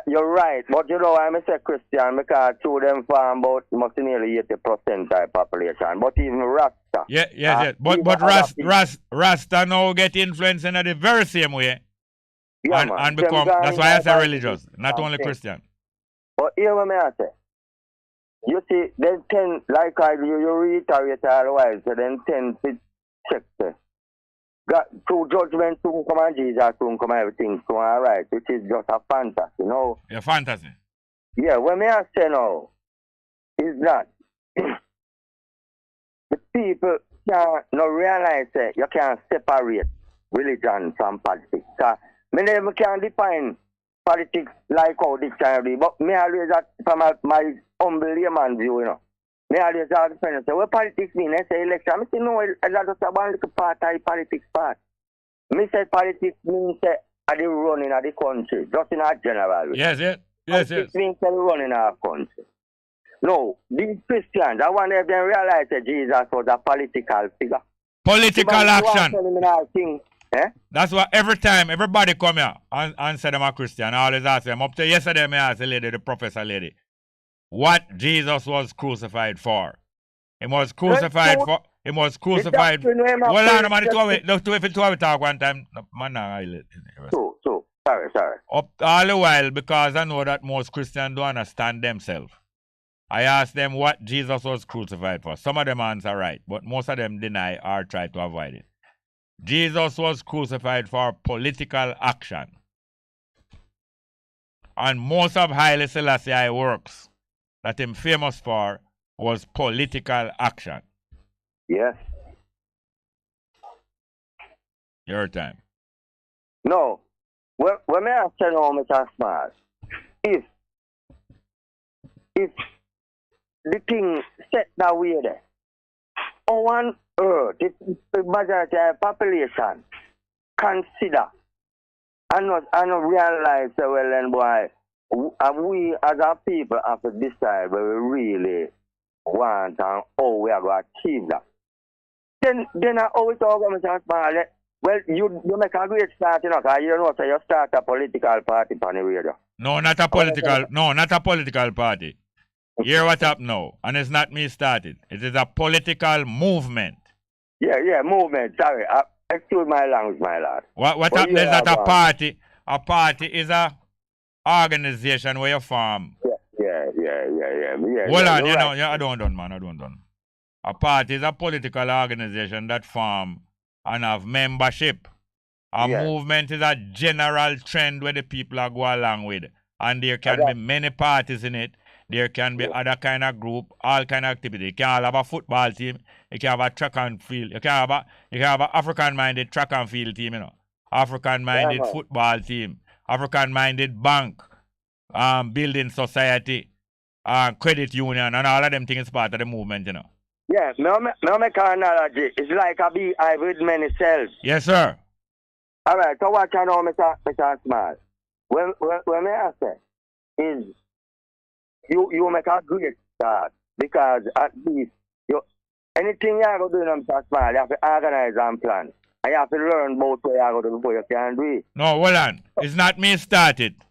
You're right, but you know I say Christian because two them farm about must nearly 80% type population. But even Rasta. Yeah. But Rasta now get influence in the very same way. Yeah, and become, that's why I say religious, not only Christian. But here what I say. You see, they tend, like you reiterate otherwise, so then tend to check the through judgment to come and Jesus to come and everything so alright, which is just a fantasy, you know. Yeah, fantasy. Yeah, what I say now is that the people can't realize that you can't separate religion from politics. I never can define politics like how dictionary, but me always from my humble layman view, you know. Me always ask the friends, say, what politics mean? I say election. I say, no, that's just one little part of the politics part. Me say politics means the running of the country, just in a general way. Yes. Politics means the running of the country. No, these Christians, I want them to realize that Jesus was a political figure. Political action. That's what every time everybody come here and say them a Christian, I always ask them. Up to yesterday, me ask the lady, the professor lady, what Jesus was crucified for. He was crucified for. He was crucified. Well, on, man, if we talk one time, man, So, sorry. Up all the while, because I know that most Christians don't understand themselves. I asked them what Jesus was crucified for. Some of them answer right, but most of them deny or try to avoid it. Jesus was crucified for political action. And most of Haile Selassie works that him famous for was political action. Yes. Your time. No. When I ask you now, Mr. Smart, if the thing set that way there, on earth, if the majority of the population consider and not realize, well, then, boy, we as a people have to decide where we really want and how we are going to achieve that. Then I always talk about Mr. Smart. Well, you make a great start, you know, because you know, so you start a political party on the radio. No, not a political party. Hear what up now, and it's not me started. It is a political movement. Yeah, movement. Sorry, excuse my language, my lad. What up is that a party? A party is a organization where you form. Yeah. Hold on, you know, I don't done. A party is a political organization that form and have membership. A movement is a general trend where the people are go along with. And there can be many parties in it. There can be other kind of group, all kind of activity. You can have a football team, you can have a track and field, you can have a African-minded track and field team, you know. African-minded football team, African-minded bank, building society, credit union, and all of them things is part of the movement, you know. Yeah, me make an analogy. It's like a beehive with many cells. Yes, sir. All right, so what you know, Mr. Smart? When I say is you make a great start because at least anything you have to do, Mr. Smart, you have to organize and plan. And you have to learn about what you have to do before you can do it. No, hold on. It's not me started,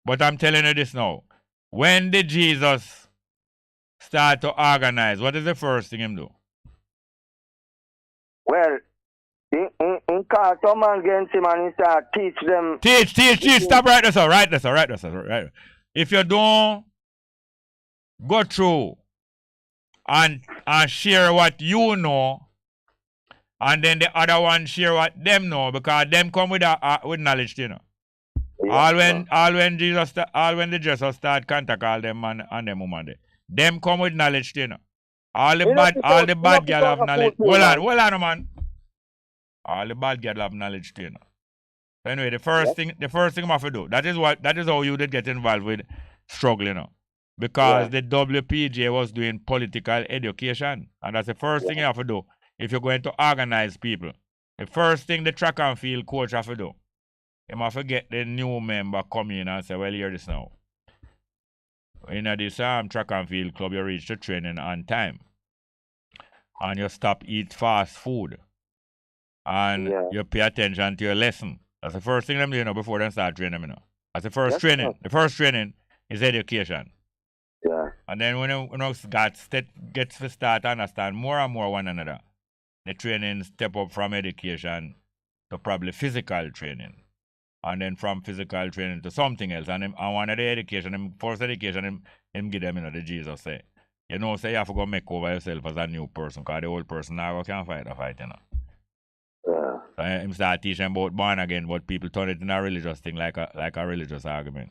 but I'm telling you this now. When did Jesus start to organize? What is the first thing him do? Well, in call some man against him and he start teach them. Teach. Stop right there. If you don't go through and share what you know, and then the other one share what them know, because them come with knowledge, you know. Yeah, all when the Jesus start contact all them man and them woman, them come with knowledge, you know. All the bad girl have knowledge. Hold on, man. All the bad girl have knowledge, you know. So anyway, the first thing I have to do. That is how you did get involved with struggle, you know. Because the WPJ was doing political education. And that's the first thing you have to do. If you're going to organize people, the first thing the track and field coach have to do, you have to get the new member come in and say, well, hear this now. In this track and field club, you reach the training on time. And you stop eat fast food. And you pay attention to your lesson. That's the first thing them do, you know, before they start training, you know. That's the first training. The first training is education. Yeah. And then when you gets to start to understand more and more one another, the training step up from education to probably physical training. And then from physical training to something else. And one of the education, first education, him give them, you know, the Jesus say. You know, say you have to go make over yourself as a new person, because the old person now can't fight the fight, you know. Yeah. So him start teaching about born again, but people turn it in a religious thing, like a religious argument.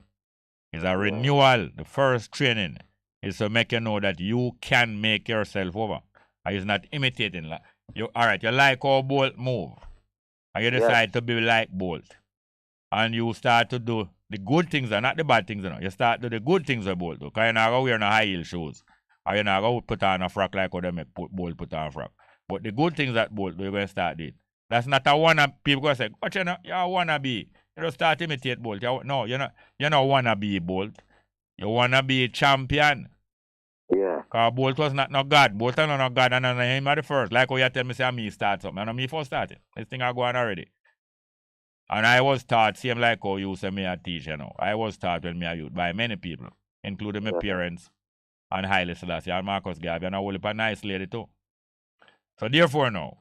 It's a renewal. The first training is to make you know that you can make yourself over. And it's not imitating. You like how Bolt move. And you decide to be like Bolt. And you start to do the good things and not the bad things. You know. You start to do the good things with Bolt. Because you're not going to wear no high heel shoes. Or you're not going to put on a frock like how they make Bolt put on a frock. But the good things that Bolt do, you're going to start doing. That's not a wanna. People going to say, what you know, you're a wannabe. You don't start to imitate Bolt. No, you're not wannabe Bolt. You wanna be a champion. Yeah. Because Bolt was not no God. Bolt was not no God, and him are the first. Like how you tell me, say me start something. And me first started. This thing I go on already. And I was taught, same like how you say me a teach, you know. I was taught when me a youth by many people, including my parents and Haile Selassie and Marcus Garvey and a whole heap of nice lady too. So therefore now,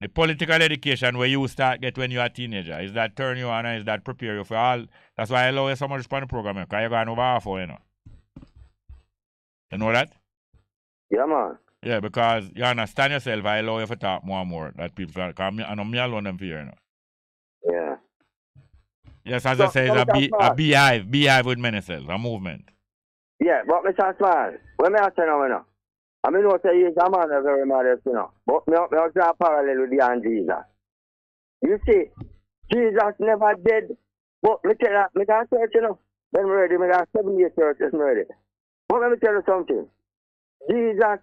the political education where you start get when you're a teenager, is that turn you on and is that prepare you for all? That's why I allow you so much for the program, because you're going over half hour, you know. You know that? Yeah, man. Yeah, because you understand yourself, I allow you to talk more and more. That people, because I know me alone them fear, you know. Yeah. Yes, as I say, it's a beehive with many cells, a movement. Yeah, but Mr. Small, when me say now, you know, I mean, no say he's a man of very modest, you know, but me draw a parallel with the and Jesus. You see, Jesus never did, but me tell you, me can search, you know, when me ready, me got 7 years churches, me ready. But let me tell you something. Jesus,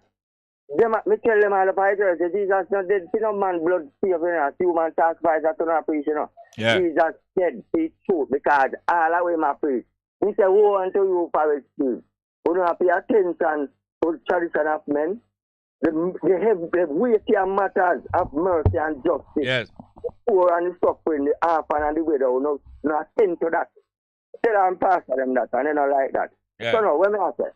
me tell them all about it, Jesus not dead, see no man blood, see you know, see human sacrifice, that to not preach, you know. Yeah. Jesus said, speak truth, because all the way my preach. He said, woe unto you, Paris Steve. Who don't pay attention to the tradition of men. The weightier matters of mercy and justice. Yes. The poor and the suffering, the orphan and the widow, no attend to that. Tell them pastor them that, and they don't like that. Yeah. So now, when I say,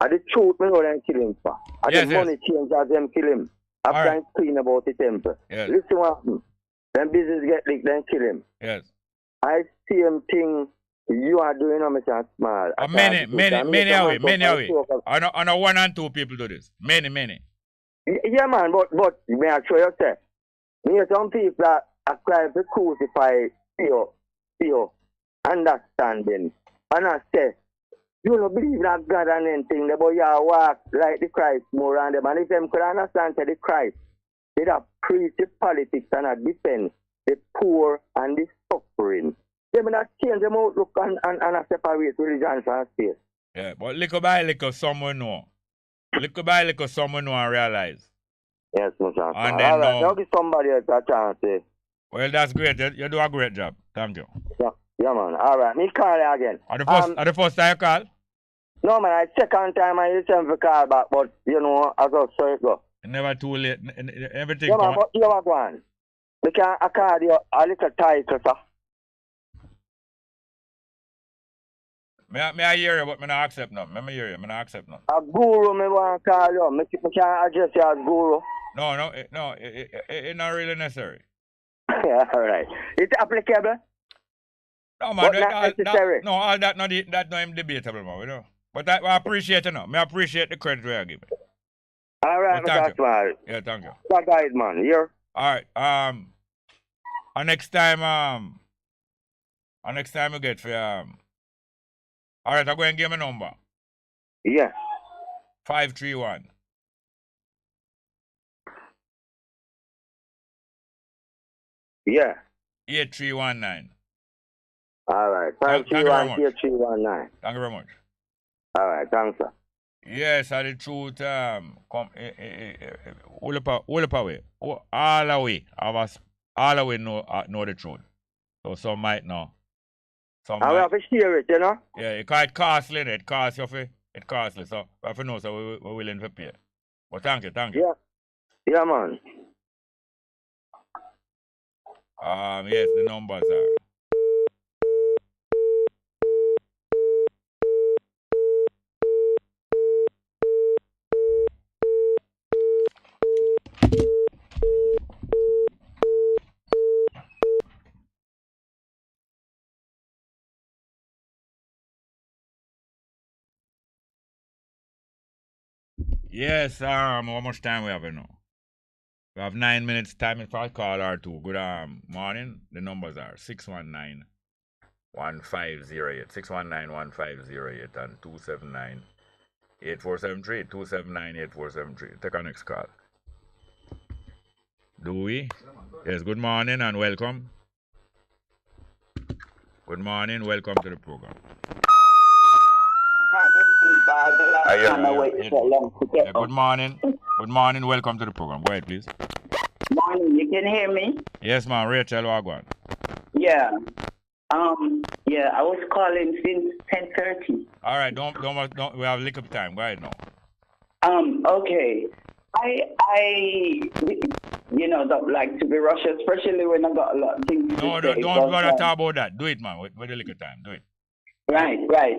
the truth, me know them kill him for. And the money change as them kill him. After I'm clean about the temple. Yes. Listen what happens. Then business get leaked, then kill him. Yes. I see him thing you are doing on Mr. Small. Many away. I know 1 and 2 people do this. Many. Yeah, man, but may I show you, sir? Me some people that are trying to crucify your understanding. And I say, you don't believe that God and anything, but you walk like the Christ more on them. And if them could understand the Christ, they have preach the politics and defend the poor and the suffering. They may not change them outlook and separate religion from space. Yeah, but little by little, someone know. Little by little, someone know and realize. Yes, Mr. And then now give somebody else a chance. Well, that's great. You do a great job. Thank you. Yeah, man. All right. Me call you again. Are the first time you call? No, man. I second time I send the call back, but, you know, I just saw it go. Never too late. Everything. Yeah, man, but you have one. Because I call you a little title, sir. May I hear you, but I don't accept none. Let me hear you. I don't accept none. A guru, me want to call you. I can't address you as guru. No, it's not really necessary. Yeah, all right. It's applicable? No, man. But not necessary. All that not debatable, man. You know. But I appreciate it now. I appreciate the credit where I give it. All right, Mr. Small. Yeah, thank you. That guy, man. Here. All right. Next time you get for all right, I'm going to give me a number. Yeah. 531. Yeah. 8319. All right. 531 8319. Thank you very much. All right, thanks, sir. Yes, the truth. Come, all the way. All the way. All the way know the truth. So some might know. We have to share it, you know? Yeah, it costly. It costs you. It costly. So we have to know, so we're willing to pay. But thank you. Yeah. Yeah, man. Yes, the numbers are. Yes, how much time we have now? We have 9 minutes time if I call R2. Good morning. The numbers are 619-1508, 619-1508 and 279-8473, 279-8473. Take our next call. Do we? Yes, good morning and welcome. Good morning, welcome to the program. Good morning. Good morning. Welcome to the program. Go ahead, please. Morning. You can hear me? Yes, ma'am. Rachel Wagwan. Yeah. Yeah. I was calling since 10:30. All right. Don't. We have a little time. Go ahead now. Okay. don't like to be rushed, especially when I got a lot of things to No, say. don't bother talk about that. Do it, man. With a little time. Do it. Right.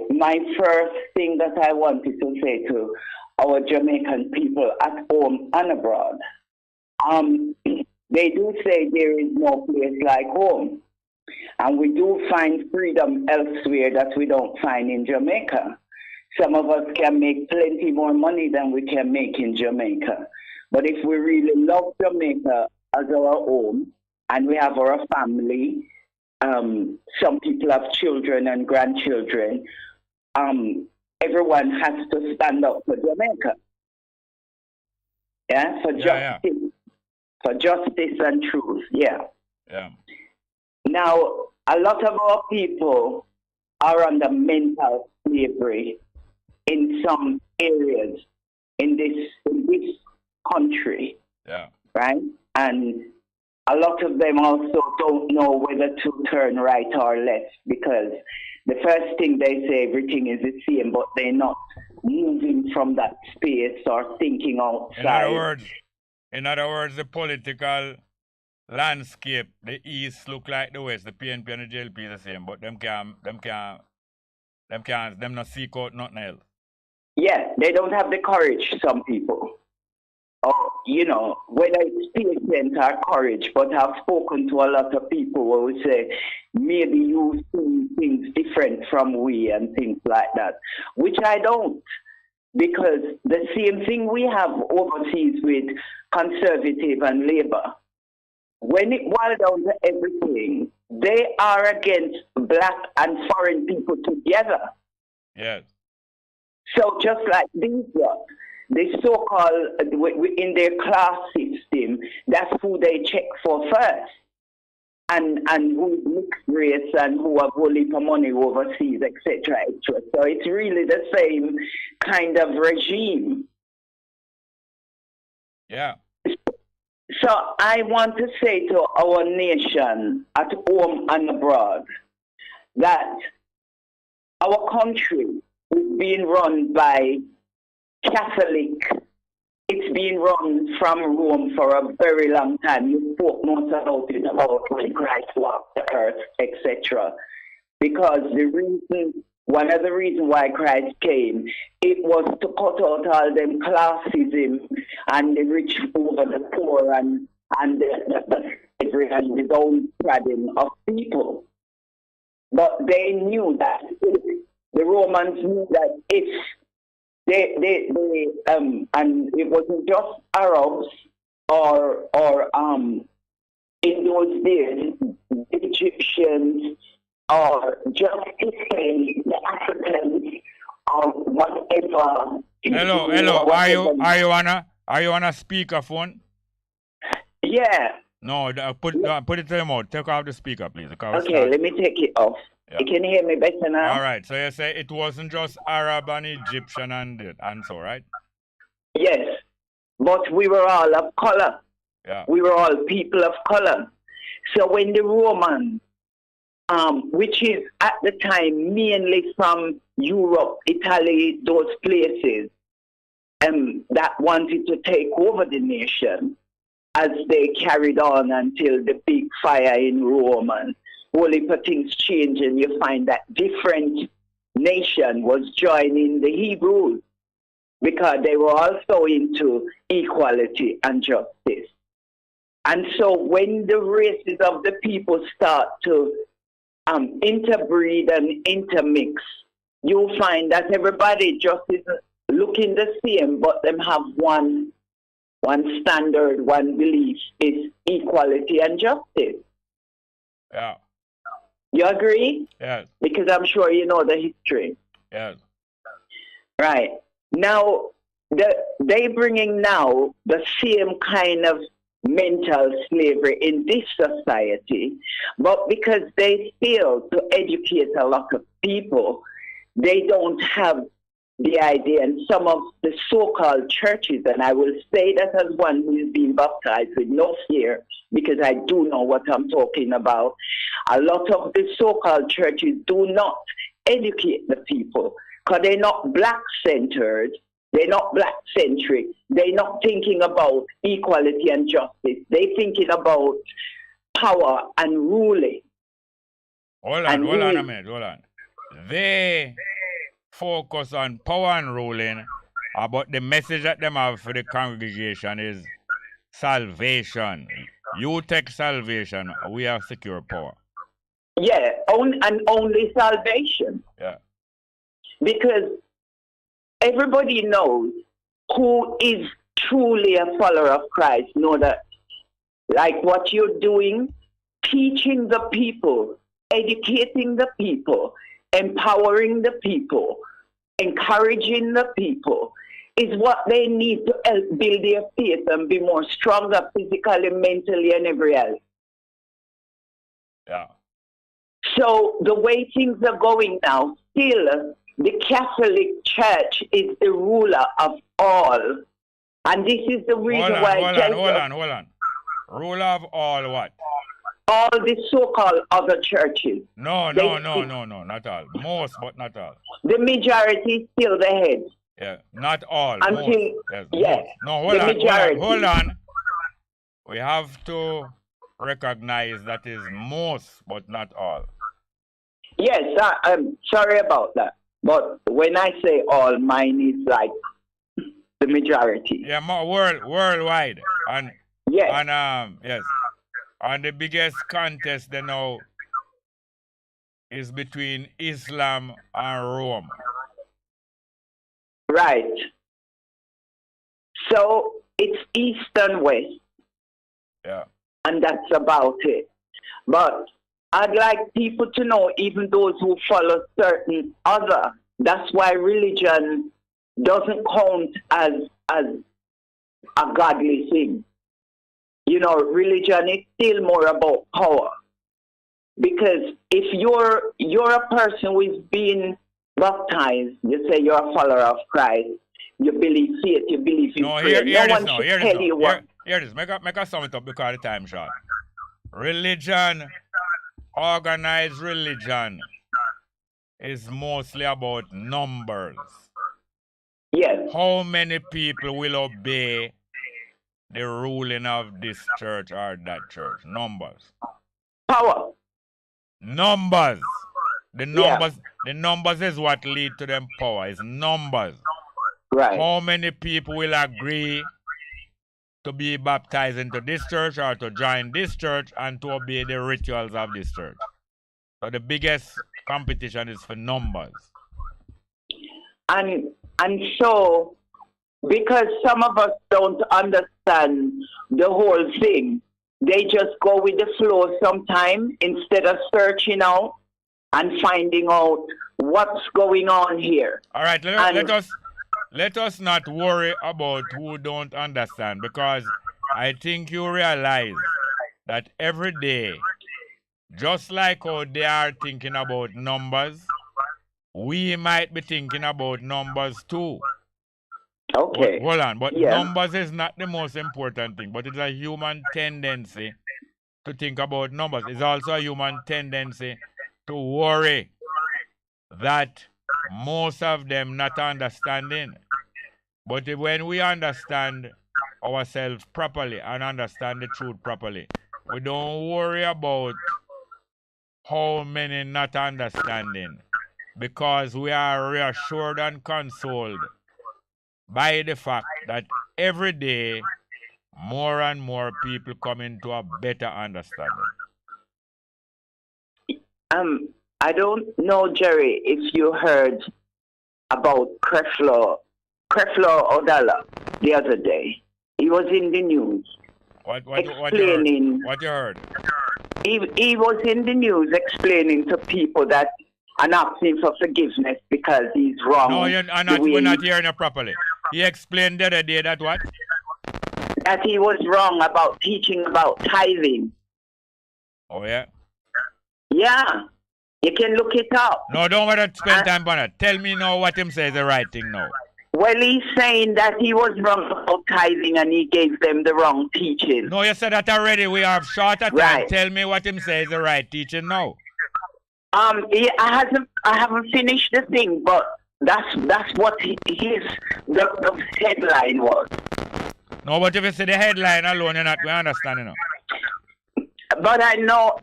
My first thing that I wanted to say to our Jamaican people at home and abroad, they do say there is no place like home. And we do find freedom elsewhere that we don't find in Jamaica. Some of us can make plenty more money than we can make in Jamaica. But if we really love Jamaica as our home and we have our family, some people have children and grandchildren, everyone has to stand up for Jamaica. Yeah, for justice. For justice and truth, yeah. Now, a lot of our people are under mental slavery in some areas in this country, right? And a lot of them also don't know whether to turn right or left, because the first thing they say, everything is the same, but they're not moving from that space or thinking outside. In other words, the political landscape, the East look like the West, the PNP and the JLP is the same, but them not seek out nothing else. Yeah, they don't have the courage, some people. Or, whether it's patience or courage, but I've spoken to a lot of people who would say, maybe you see things different from we and things like that, which I don't. Because the same thing we have overseas with Conservative and Labour, when it boils down to everything, they are against black and foreign people together. Yes. So just like these lot, the so-called, in their class system, that's who they check for first. And who's mixed race and who have whole heap of money overseas, etc., etc. So it's really the same kind of regime. Yeah. So I want to say to our nation at home and abroad that our country is being run by Catholic. It's been run from Rome for a very long time. You spoke most about it, about when Christ walked the earth, etc. Because one of the reasons why Christ came, it was to cut out all them classism and the rich over the poor and the downtrodden of people. But they knew that, the Romans knew that if and it wasn't just Arabs or in those days, Egyptians or just the Africans or whatever. Hello. Are you on a speakerphone? Yeah. No, put it to your mouth. Take off the speaker, please. Okay, let me take it off. Yeah. You can hear me better now? All right. So you say it wasn't just Arab and Egyptian and so, right? Yes. But we were all of color. Yeah. We were all people of color. So when the Romans, which is at the time mainly from Europe, Italy, those places, that wanted to take over the nation, as they carried on until the big fire in Rome and all heap of things change, and you find that different nation was joining the Hebrews because they were also into equality and justice. And so when the races of the people start to interbreed and intermix, you'll find that everybody just is looking the same, but them have one standard, one belief is equality and justice. Yeah. You agree? Yes. Because I'm sure you know the history. Yes. Right. Now, they bringing now the same kind of mental slavery in this society, but because they fail to educate a lot of people, they don't have the idea. And some of the so-called churches, and I will say that as one who is being baptized with no fear, because I do know what I'm talking about, a lot of the so-called churches do not educate the people because they're not black-centered, They're not black-centric. They're not thinking about equality and justice. They're thinking about power and ruling. Hold on a minute, hold on. They focus on power and ruling, but the message that them have for the congregation is salvation. You take salvation, we have secure power. Yeah, only salvation. Yeah. Because everybody knows who is truly a follower of Christ. Know that, like what you're doing, teaching the people, educating the people, empowering the people, encouraging the people, is what they need to help build their faith and be more stronger physically, mentally, and every else. Yeah. So the way things are going now, still, the Catholic Church is the ruler of all. And this is the reason why... Hold on. Ruler of all what? All the so-called other churches. No, not all. Most, but not all. The majority is still the head. Yeah, not all. Until, most. yes. Most. No, hold on. We have to recognize that is most, but not all. Yes, I'm sorry about that. But when I say all, mine is like the majority. Yeah, more worldwide. And yes. And yes. And the biggest contest they know is between Islam and Rome. Right. So it's East and West. Yeah. And that's about it. But I'd like people to know, even those who follow certain other, that's why religion doesn't count as a godly thing. You know, religion is still more about power. Because if you're a person who is being baptized, you say you're a follower of Christ, you believe faith, you believe in prayer. No one should tell you what. Here it is. Make a sum it up because the time short. Religion, organized religion, is mostly about numbers. Yes. How many people will obey the ruling of this church or that church? Numbers. Power. Numbers. The numbers is what lead to them power. It's numbers. Right. How many people will agree to be baptized into this church or to join this church and to obey the rituals of this church? So the biggest competition is for numbers. And so, because some of us don't understand the whole thing, they just go with the flow sometimes instead of searching out and finding out what's going on here. All right, let us not worry about who don't understand, because I think you realize that every day, just like how they are thinking about numbers, we might be thinking about numbers too. Okay. Hold on, but numbers is not the most important thing, but it's a human tendency to think about numbers. It's also a human tendency to worry that most of them not understanding. But when we understand ourselves properly and understand the truth properly, we don't worry about how many not understanding, because we are reassured and consoled by the fact that every day more and more people come into a better understanding. I don't know, Jerry, if you heard about Creflo Odala the other day. He was in the news. What you heard? He was in the news explaining to people that and asking for forgiveness because he's wrong. No, we're not hearing it properly. He explained the other day that what? That he was wrong about teaching about tithing. Oh, yeah? Yeah. You can look it up. No, don't want to spend time on it. Tell me now what him says the right thing now. Well, he's saying that he was wrong about tithing and he gave them the wrong teaching. No, you said that already. We have short time. Right. Tell me what him says the right teaching now. I haven't finished the thing, but That's what the headline was. No, but if you see the headline alone, you're not going to understand, you know. But I know.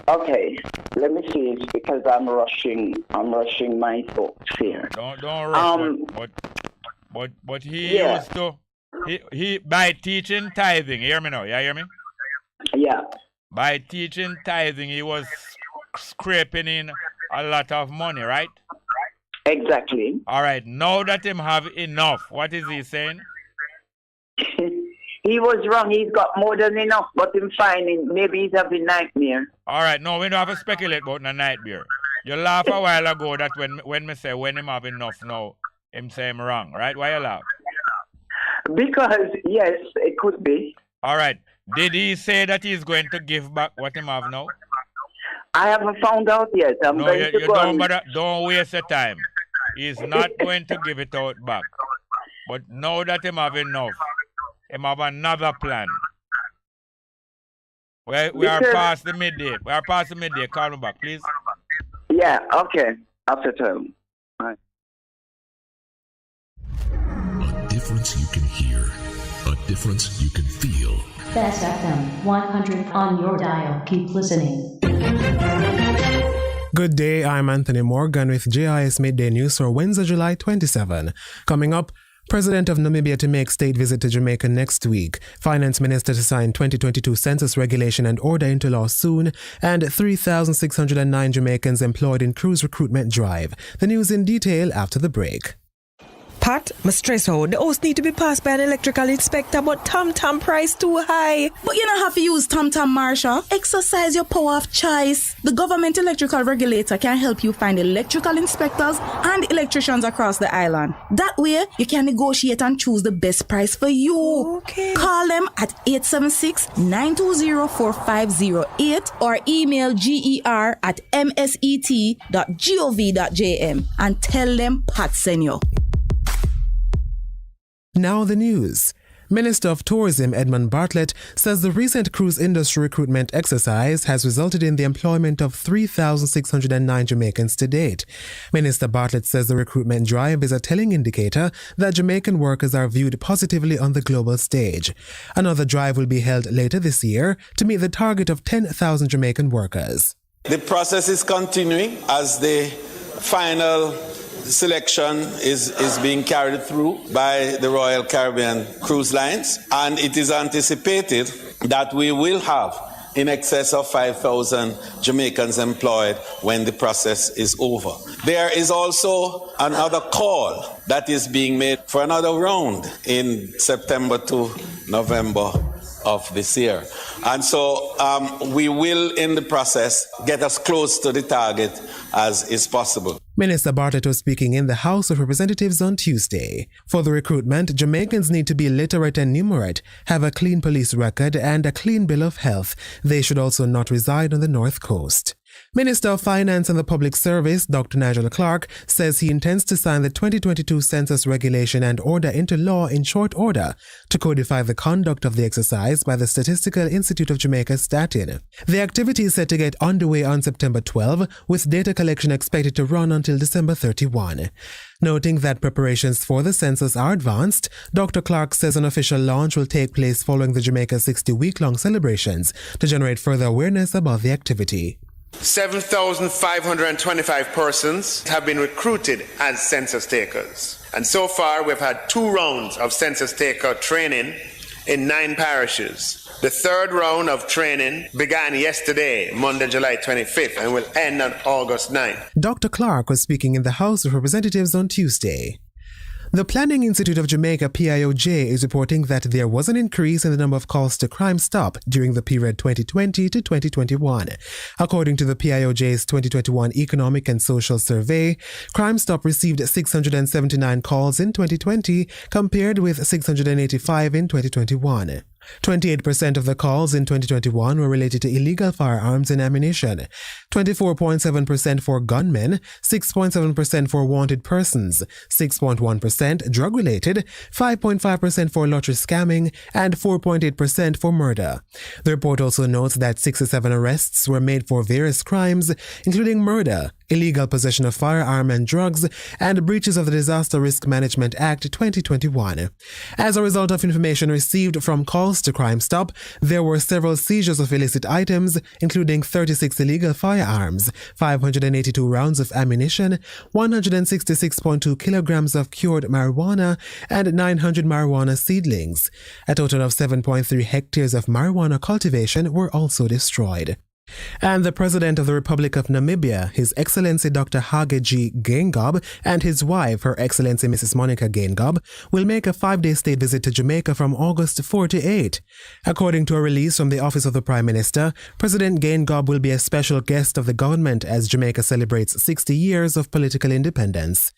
Okay, let me see. It's because I'm rushing my thoughts here. Don't rush. But he used to. He by teaching tithing. You hear me now? You hear me? Yeah. By teaching tithing, he was scraping in a lot of money, right? Exactly. All right. Now that him have enough, what is he saying? He was wrong. He's got more than enough, but him finding maybe he's having nightmare. All right. No, we don't have to speculate about the nightmare. You laugh a while ago that when me say when him have enough now, him say him wrong, right? Why you laugh? Because yes, it could be. All right. Did he say that he's going to give back what him have now? I haven't found out yet. Don't waste your time. He's not going to give it out back. But now that him have enough, him have another plan. We are past the midday. We are past the midday. Call me back, please. Yeah, okay. After time. A difference you can hear. A difference you can feel. Bess FM 100 on your dial. Keep listening. Good day, I'm Anthony Morgan with JIS Midday News for Wednesday, July 27. Coming up, President of Namibia to make state visit to Jamaica next week, Finance Minister to sign 2022 Census Regulation and Order into law soon, and 3,609 Jamaicans employed in cruise recruitment drive. The news in detail after the break. Pat, my stress out. The house need to be passed by an electrical inspector, but Tom price too high. But you don't have to use Tom, Marsha. Exercise your power of choice. The government electrical regulator can help you find electrical inspectors and electricians across the island. That way, you can negotiate and choose the best price for you. Okay. Call them at 876-920-4508 or email ger@mset.gov.jm and tell them Pat sent you. Now the news. Minister of Tourism Edmund Bartlett says the recent cruise industry recruitment exercise has resulted in the employment of 3,609 Jamaicans to date. Minister Bartlett says the recruitment drive is a telling indicator that Jamaican workers are viewed positively on the global stage. Another drive will be held later this year to meet the target of 10,000 Jamaican workers. The process is continuing as the final selection is being carried through by the Royal Caribbean Cruise Lines, and it is anticipated that we will have in excess of 5,000 Jamaicans employed when the process is over. There is also another call that is being made for another round in September to November of this year. And so we will, in the process, get as close to the target as is possible. Minister Bartlett was speaking in the House of Representatives on Tuesday. For the recruitment, Jamaicans need to be literate and numerate, have a clean police record, and a clean bill of health. They should also not reside on the North Coast. Minister of Finance and the Public Service, Dr. Nigel Clark, says he intends to sign the 2022 Census Regulation and Order into law in short order to codify the conduct of the exercise by the Statistical Institute of Jamaica Statin. The activity is set to get underway on September 12, with data collection expected to run until December 31. Noting that preparations for the census are advanced, Dr. Clark says an official launch will take place following the Jamaica 60-week-long celebrations to generate further awareness about the activity. 7,525 persons have been recruited as census takers. And so far, we've had 2 rounds of census taker training in 9 parishes. The third round of training began yesterday, Monday, July 25th, and will end on August 9th. Dr. Clark was speaking in the House of Representatives on Tuesday. The Planning Institute of Jamaica, PIOJ, is reporting that there was an increase in the number of calls to Crime Stop during the period 2020 to 2021. According to the PIOJ's 2021 Economic and Social Survey, Crime Stop received 679 calls in 2020 compared with 685 in 2021. 28% of the calls in 2021 were related to illegal firearms and ammunition, 24.7% for gunmen, 6.7% for wanted persons, 6.1% drug-related, 5.5% for lottery scamming, and 4.8% for murder. The report also notes that 67 arrests were made for various crimes, including murder, illegal possession of firearm and drugs, and breaches of the Disaster Risk Management Act 2021. As a result of information received from calls to Crime Stop, there were several seizures of illicit items, including 36 illegal firearms, 582 rounds of ammunition, 166.2 kilograms of cured marijuana, and 900 marijuana seedlings. A total of 7.3 hectares of marijuana cultivation were also destroyed. And the President of the Republic of Namibia, His Excellency Dr. Hage G. Geingob, and his wife, Her Excellency Mrs. Monica Geingob, will make a 5-day state visit to Jamaica from August 4 to 8. According to a release from the Office of the Prime Minister, President Geingob will be a special guest of the government as Jamaica celebrates 60 years of political independence.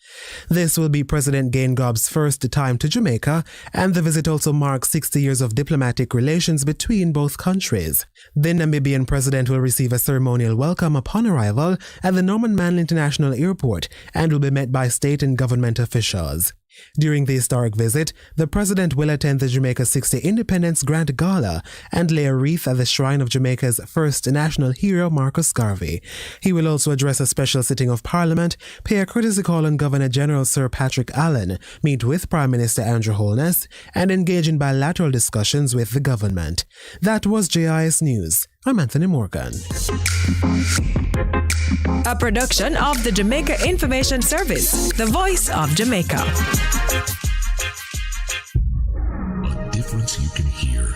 This will be President Geingob's first time to Jamaica, and the visit also marks 60 years of diplomatic relations between both countries. The Namibian president will receive a ceremonial welcome upon arrival at the Norman Manley International Airport and will be met by state and government officials. During the historic visit, the president will attend the Jamaica 60 Independence Grand Gala and lay a wreath at the shrine of Jamaica's first national hero, Marcus Garvey. He will also address a special sitting of Parliament, pay a courtesy call on Governor General Sir Patrick Allen, meet with Prime Minister Andrew Holness, and engage in bilateral discussions with the government. That was JIS News. I'm Anthony Morgan. A production of the Jamaica Information Service, the voice of Jamaica. A difference you can hear,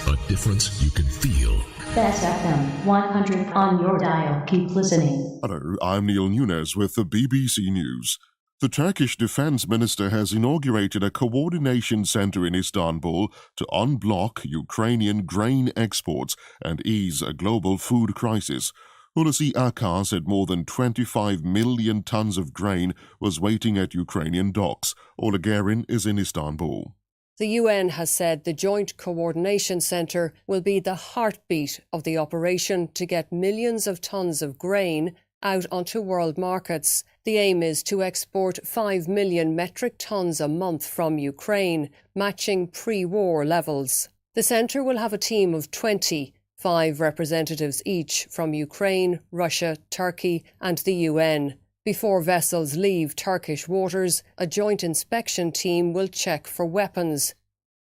a difference you can feel. Bess FM 100 on your dial. Keep listening. Hello, I'm Neil Nunes with the BBC News. The Turkish Defense Minister has inaugurated a coordination center in Istanbul to unblock Ukrainian grain exports and ease a global food crisis. Hulusi Akar said more than 25 million tons of grain was waiting at Ukrainian docks. Ola Gerin is in Istanbul. The UN has said the Joint Coordination Centre will be the heartbeat of the operation to get millions of tons of grain out onto world markets. The aim is to export 5 million metric tons a month from Ukraine, matching pre-war levels. The centre will have a team of 25 representatives each from Ukraine, Russia, Turkey and the UN. Before vessels leave Turkish waters, a joint inspection team will check for weapons.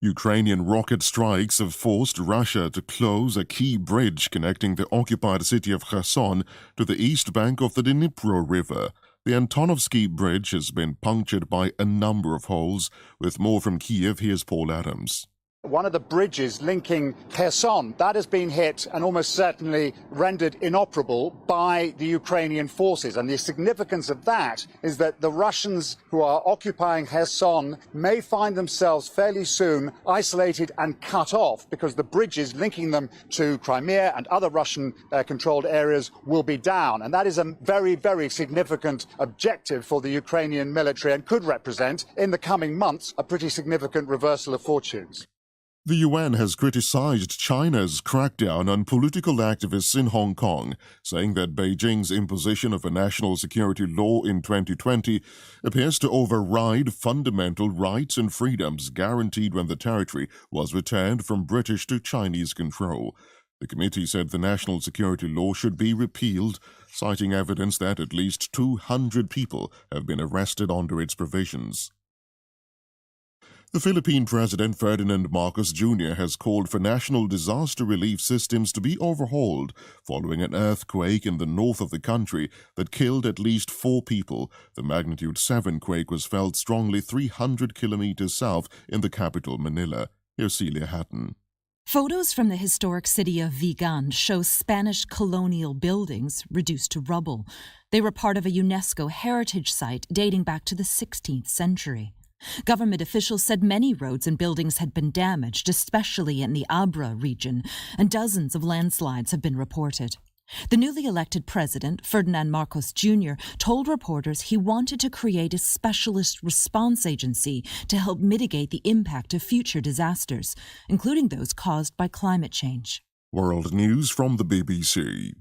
Ukrainian rocket strikes have forced Russia to close a key bridge connecting the occupied city of Kherson to the east bank of the Dnipro River. The Antonovsky Bridge has been punctured by a number of holes. With more from Kiev, here's Paul Adams. One of the bridges linking Kherson, that has been hit and almost certainly rendered inoperable by the Ukrainian forces. And the significance of that is that the Russians who are occupying Kherson may find themselves fairly soon isolated and cut off because the bridges linking them to Crimea and other Russian-controlled areas will be down. And that is a very, very significant objective for the Ukrainian military and could represent, in the coming months, a pretty significant reversal of fortunes. The UN has criticized China's crackdown on political activists in Hong Kong, saying that Beijing's imposition of a national security law in 2020 appears to override fundamental rights and freedoms guaranteed when the territory was returned from British to Chinese control. The committee said the national security law should be repealed, citing evidence that at least 200 people have been arrested under its provisions. The Philippine President Ferdinand Marcos Jr. has called for national disaster relief systems to be overhauled following an earthquake in the north of the country that killed at least 4 people. The magnitude 7 quake was felt strongly 300 kilometers south in the capital, Manila. Here's Celia Hatton. Photos from the historic city of Vigan show Spanish colonial buildings reduced to rubble. They were part of a UNESCO heritage site dating back to the 16th century. Government officials said many roads and buildings had been damaged, especially in the Abra region, and dozens of landslides have been reported. The newly elected president, Ferdinand Marcos Jr., told reporters he wanted to create a specialist response agency to help mitigate the impact of future disasters, including those caused by climate change. World News from the BBC.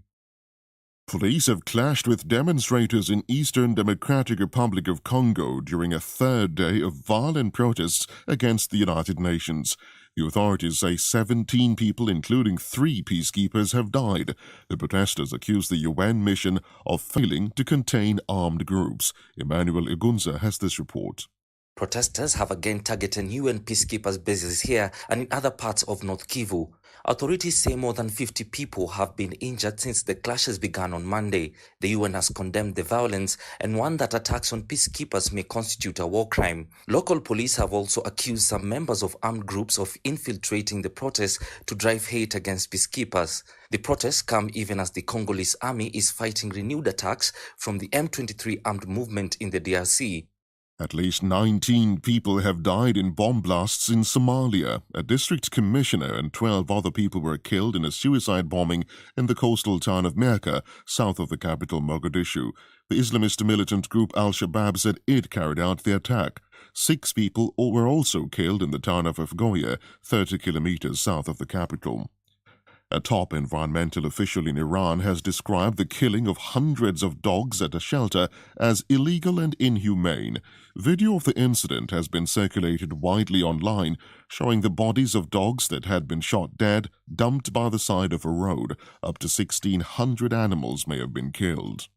Police have clashed with demonstrators in Eastern Democratic Republic of Congo during a third day of violent protests against the United Nations. The authorities say 17 people, including 3 peacekeepers, have died. The protesters accuse the UN mission of failing to contain armed groups. Emmanuel Igunza has this report. Protesters have again targeted UN peacekeepers' bases here and in other parts of North Kivu. Authorities say more than 50 people have been injured since the clashes began on Monday. The UN has condemned the violence and warned that attacks on peacekeepers may constitute a war crime. Local police have also accused some members of armed groups of infiltrating the protests to drive hate against peacekeepers. The protests come even as the Congolese army is fighting renewed attacks from the M23 armed movement in the DRC. At least 19 people have died in bomb blasts in Somalia. A district commissioner and 12 other people were killed in a suicide bombing in the coastal town of Merka, south of the capital Mogadishu. The Islamist militant group Al-Shabaab said it carried out the attack. 6 people were also killed in the town of Afgoye, 30 kilometers south of the capital. A top environmental official in Iran has described the killing of hundreds of dogs at a shelter as illegal and inhumane. Video of the incident has been circulated widely online, showing the bodies of dogs that had been shot dead, dumped by the side of a road. Up to 1,600 animals may have been killed.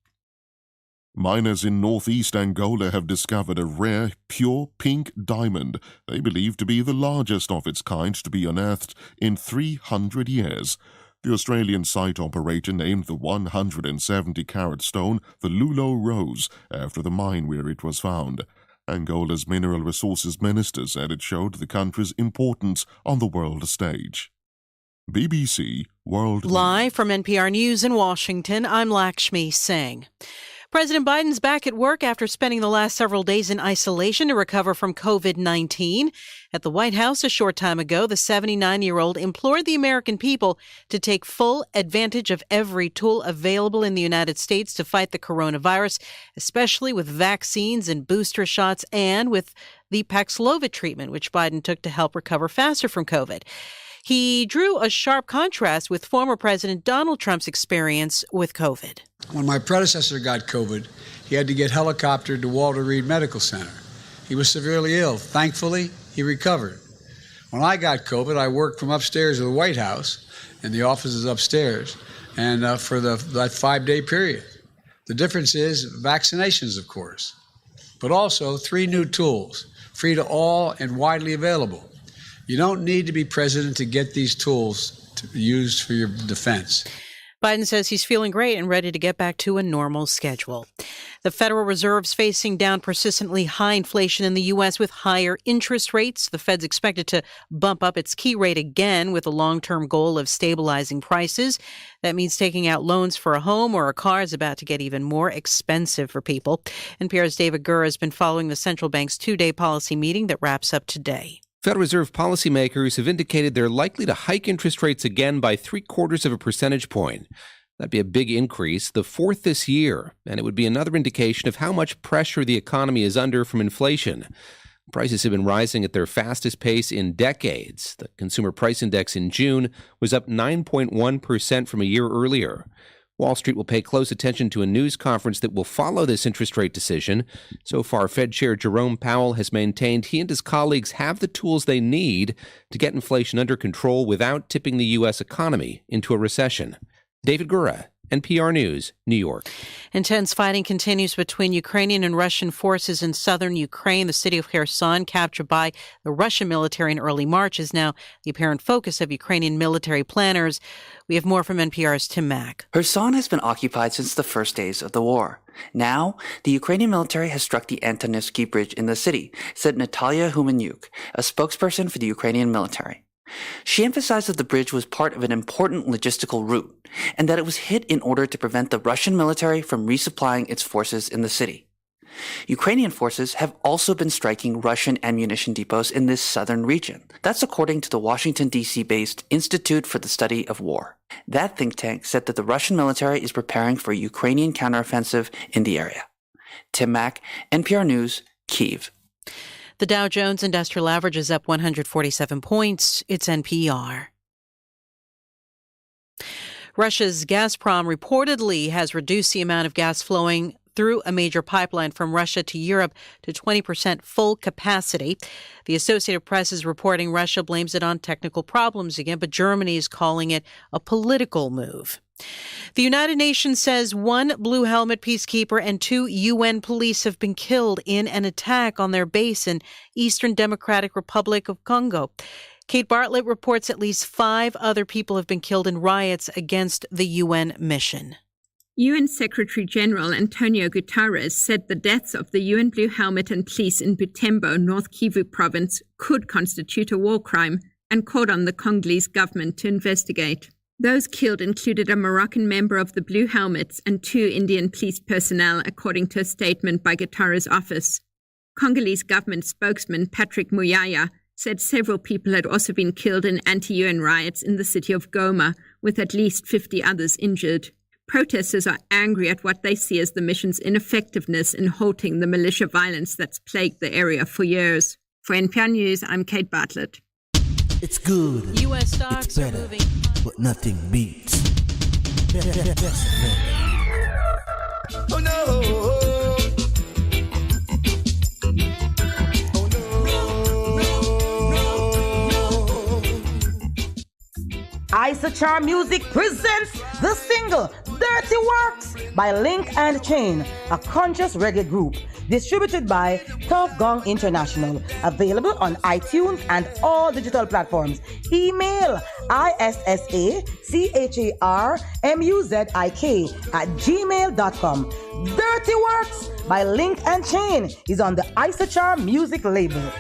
Miners in northeast Angola have discovered a rare, pure pink diamond they believe to be the largest of its kind to be unearthed in 300 years. The Australian site operator named the 170-carat stone the Lulo Rose after the mine where it was found. Angola's Mineral Resources Minister said it showed the country's importance on the world stage. BBC World Live from NPR News in Washington, I'm Lakshmi Singh. President Biden's back at work after spending the last several days in isolation to recover from COVID-19. At the White House a short time ago, the 79-year-old implored the American people to take full advantage of every tool available in the United States to fight the coronavirus, especially with vaccines and booster shots and with the Paxlovid treatment, which Biden took to help recover faster from COVID. He drew a sharp contrast with former President Donald Trump's experience with COVID. When my predecessor got COVID, he had to get helicoptered to Walter Reed Medical Center. He was severely ill. Thankfully, he recovered. When I got COVID, I worked from upstairs of the White House, and the office is upstairs, and for that 5-day period. The difference is vaccinations, of course, but also 3 new tools, free to all and widely available. You don't need to be president to get these tools to be used for your defense. Biden says he's feeling great and ready to get back to a normal schedule. The Federal Reserve's facing down persistently high inflation in the U.S. with higher interest rates. The Fed's expected to bump up its key rate again with a long-term goal of stabilizing prices. That means taking out loans for a home or a car is about to get even more expensive for people. NPR's David Gurr has been following the central bank's 2-day policy meeting that wraps up today. Federal Reserve policymakers have indicated they're likely to hike interest rates again by 0.75 percentage point. That'd be a big increase, the 4th this year, and it would be another indication of how much pressure the economy is under from inflation. Prices have been rising at their fastest pace in decades. The Consumer Price Index in June was up 9.1% from a year earlier. Wall Street will pay close attention to a news conference that will follow this interest rate decision. So far, Fed Chair Jerome Powell has maintained he and his colleagues have the tools they need to get inflation under control without tipping the U.S. economy into a recession. David Gura, NPR News, New York. Intense fighting continues between Ukrainian and Russian forces in southern Ukraine. The city of Kherson, captured by the Russian military in early March, is now the apparent focus of Ukrainian military planners. We have more from NPR's Tim Mack. Kherson has been occupied since the first days of the war. Now, the Ukrainian military has struck the Antonivsky Bridge in the city, said Natalia Humanyuk, a spokesperson for the Ukrainian military. She emphasized that the bridge was part of an important logistical route and that it was hit in order to prevent the Russian military from resupplying its forces in the city. Ukrainian forces have also been striking Russian ammunition depots in this southern region. That's according to the Washington, D.C.-based Institute for the Study of War. That think tank said that the Russian military is preparing for a Ukrainian counteroffensive in the area. Tim Mack, NPR News, Kyiv. The Dow Jones Industrial Average is up 147 points. It's NPR. Russia's Gazprom reportedly has reduced the amount of gas flowing through a major pipeline from Russia to Europe to 20% full capacity. The Associated Press is reporting Russia blames it on technical problems again, but Germany is calling it a political move. The United Nations says one Blue Helmet peacekeeper and 2 UN police have been killed in an attack on their base in Eastern Democratic Republic of Congo. Kate Bartlett reports at least 5 other people have been killed in riots against the UN mission. UN Secretary General Antonio Guterres said the deaths of the UN Blue Helmet and police in Butembo, North Kivu province, could constitute a war crime and called on the Congolese government to investigate. Those killed included a Moroccan member of the Blue Helmets and 2 Indian police personnel, according to a statement by Guterres' office. Congolese government spokesman Patrick Muyaya said several people had also been killed in anti-UN riots in the city of Goma, with at least 50 others injured. Protesters are angry at what they see as the mission's ineffectiveness in halting the militia violence that's plagued the area for years. For NPR News, I'm Kate Bartlett. It's good. U.S. stocks it's better, are moving. But nothing beats. Oh no! Isachar Music presents the single Dirty Works by Link and Chain, a conscious reggae group. Distributed by Tough Gong International. Available on iTunes and all digital platforms. Email isacharmuzik@gmail.com. Dirty Works by Link and Chain is on the Isachar Music label.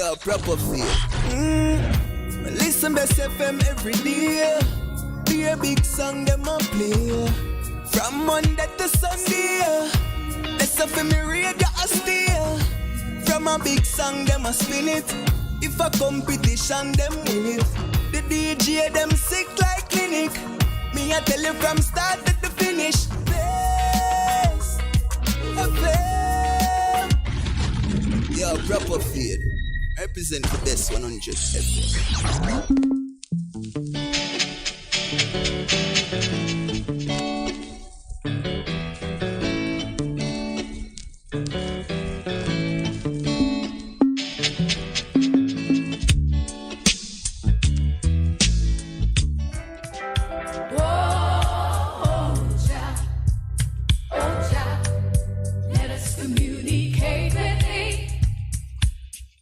Yo, proper feel. Listen Bess FM every day. Be a big song them a play. From Monday to Sunday. Bess FM me radio a stay. From a big song them a spin it. If a competition them win it. The DJ them sick like clinic. Me I tell you from start to the finish. Bess FM. Yo, proper feel. Represent the best 100 FM.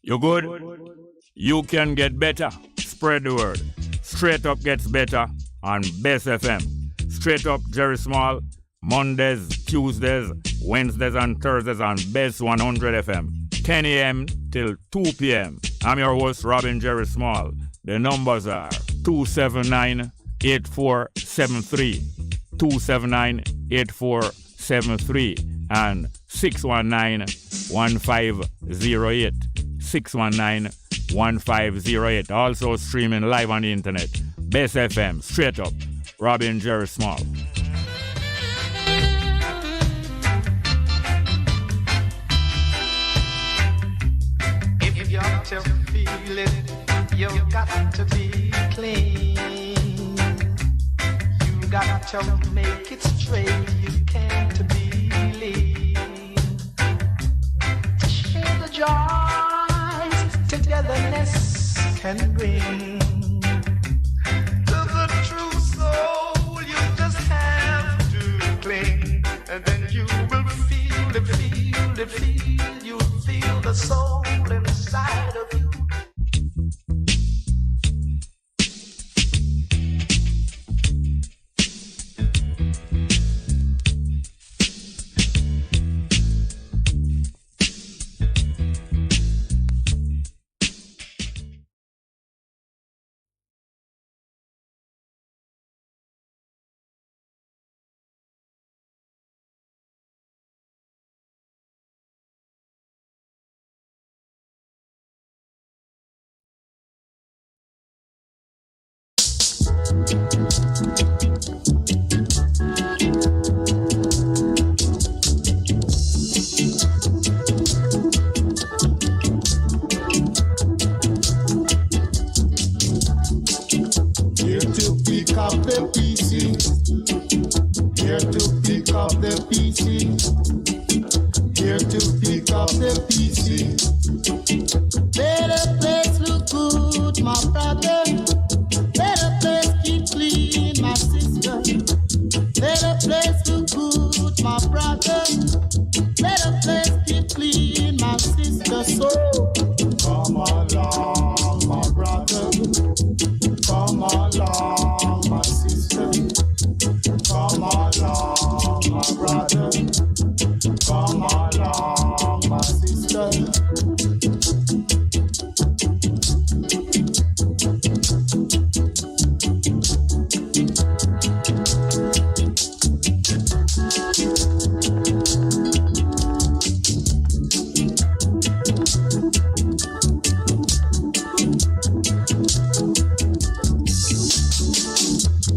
You good? You can get better. Spread the word. Straight Up gets better on Bess FM. Straight Up Jerry Small, Mondays, Tuesdays, Wednesdays and Thursdays on Bess 100 FM. 10 a.m. till 2 p.m. I'm your host, Robin Jerry Small. The numbers are 279-8473, 279-8473, and 619-1508. 619-1508. Also streaming live on the internet. Bess FM, Straight Up, Robin Jerry Small. If you got to feel it, you got to be clean. You got to make it straight. You can't be lean. Share the joys togetherness can bring. To the true soul, you just have to cling, and then you will feel it, feel it, feel. You'll feel the soul inside of you. Here to pick up the pieces. Here to pick up the pieces. Here to pick up the pieces. Let the place look good, my brother. Let the place keep clean, my sister. Let the place look good, my brother. Let the place keep clean, my sister. So come along, my brother. Come along, my sister. Come along, my brother. Come along, my sister.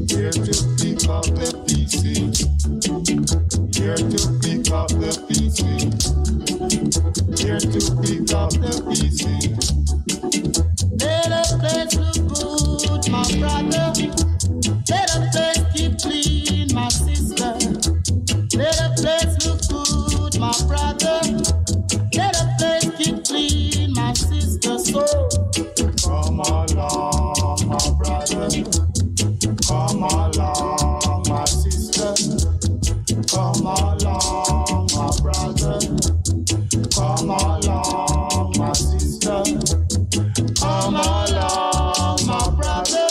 Here to pick up the pieces. Here to pick up the pieces. Here to pick up the pieces. Let the place look good, my brother. Let the place keep clean, my sister. Let the place look good, my brother. Let the place keep clean, my sister. So come along, my brother. Come along, my sister. Come along, my brother. Come along, my sister. Come along, my brother.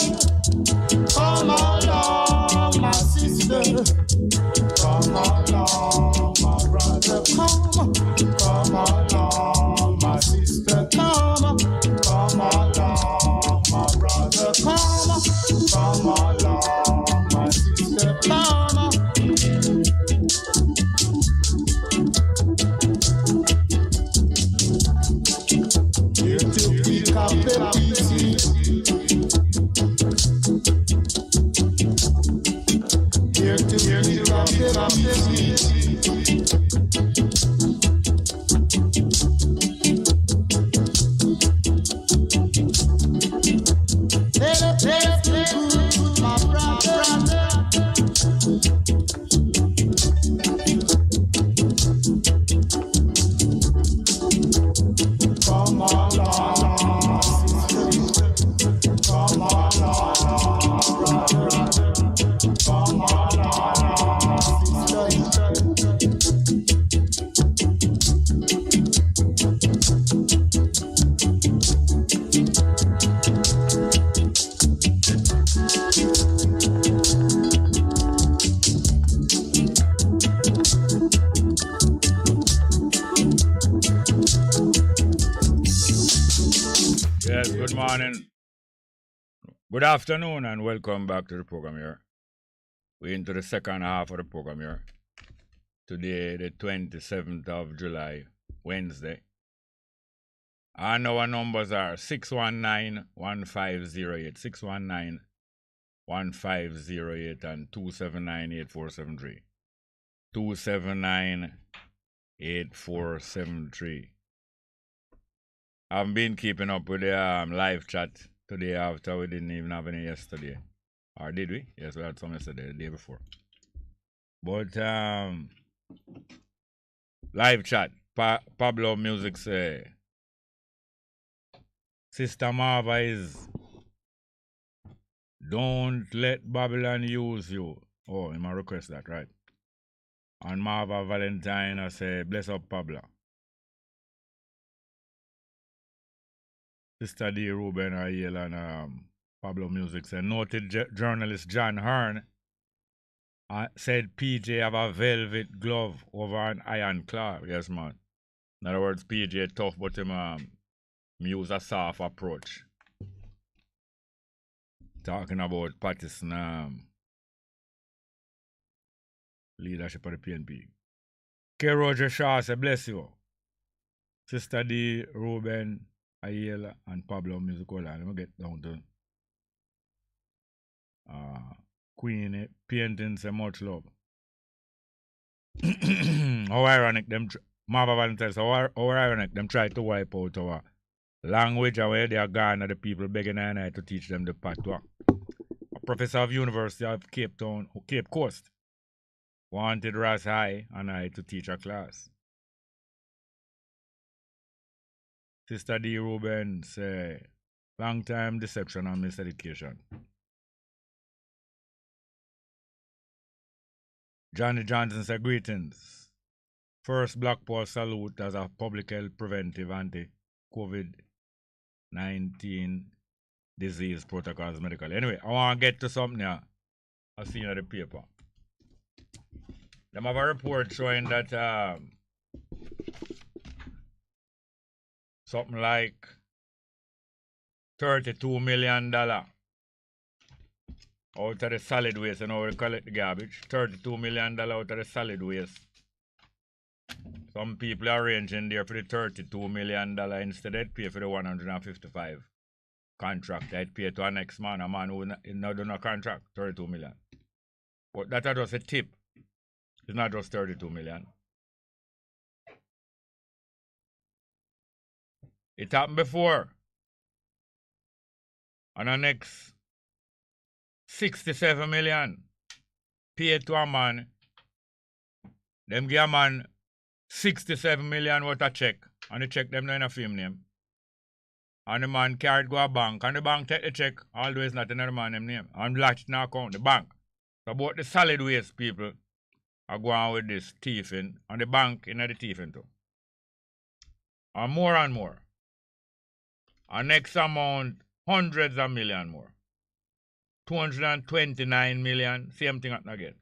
Yes, good morning. Good afternoon and welcome back to the program here. We're into the second half of the program here. Today, the 27th of July, Wednesday. And our numbers are 619-1508, 619-1508 and 279-8473. 279-8473. I've been keeping up with the live chat today after we didn't even have any yesterday. Or did we? Yes, we had some yesterday, the day before. But live chat. Pablo Music say Sister Marva is don't let Babylon use you. Oh, he might request that, right? And Marva Valentine I say bless up Pablo. Sister D. Ruben Ayel and Pablo Music said noted journalist John Hearn said PJ have a velvet glove over an iron claw. Yes, man. In other words, PJ tough, but him use a soft approach. Talking about Patterson leadership of the PNP. K. Roger Shaw said bless you. Sister D. Ruben Ayel and Pablo Music. Let me get down to Queen painting say much love. How ironic them Marva Valentine so how ironic them try to wipe out our language and where they are gone and the people begging and I to teach them the patois. A professor of University of Cape Town, Cape Coast, wanted Ras High and I to teach a class. Sister D. Ruben say long time deception and miseducation. Johnny Johnson said greetings. First Black Paul salute as a public health preventive anti-COVID-19 disease protocols medical. Anyway, I want to get to something here. I seen in the paper. Them have a report showing that something like $32 million out of the solid waste, you know, we collect the garbage. $32 million out of the solid waste. Some people are arranging there for the $32 million instead they'd pay for the 155 contract. They'd pay to a next man, a man who not done a contract, $32 million. But that's just a tip. It's not just $32 million. It happened before. And the next $67 million paid to a man. Them give a man $67 million worth of check. And the check them in a film name. And the man carried go a bank. And the bank take the check, although it's not in the man's name. And latch in account, the bank. So about the solid waste people are going with this thieving. And the bank in the thieving too. And more. And next amount, hundreds of million more. 229 million, same thing again.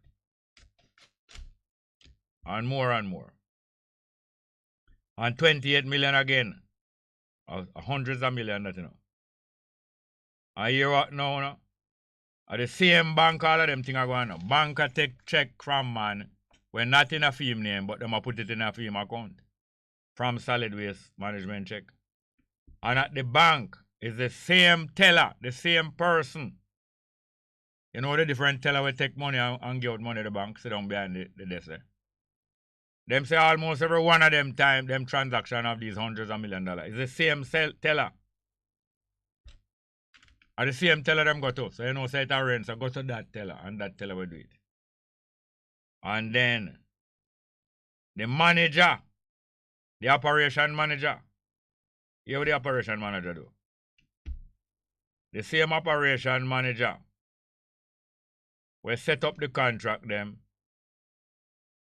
And more. And 28 million again. Hundreds of million, that you know. And you what now, no? At the same bank, all of them things are going on. Bank take check from man, when not in a firm name, but them a put it in a firm account. From solid waste management check. And at the bank is the same teller, the same person. You know the different teller will take money and give out money to the bank, sit down behind the desk there. Them say almost every one of them time, them transaction of these hundreds of million dollars. It's the same teller. And the same teller them go to. So you know, say it arrange, so go to that teller, and that teller will do it. And then, the manager, the operation manager, hear what the operation manager do. The same operation manager will set up the contract them.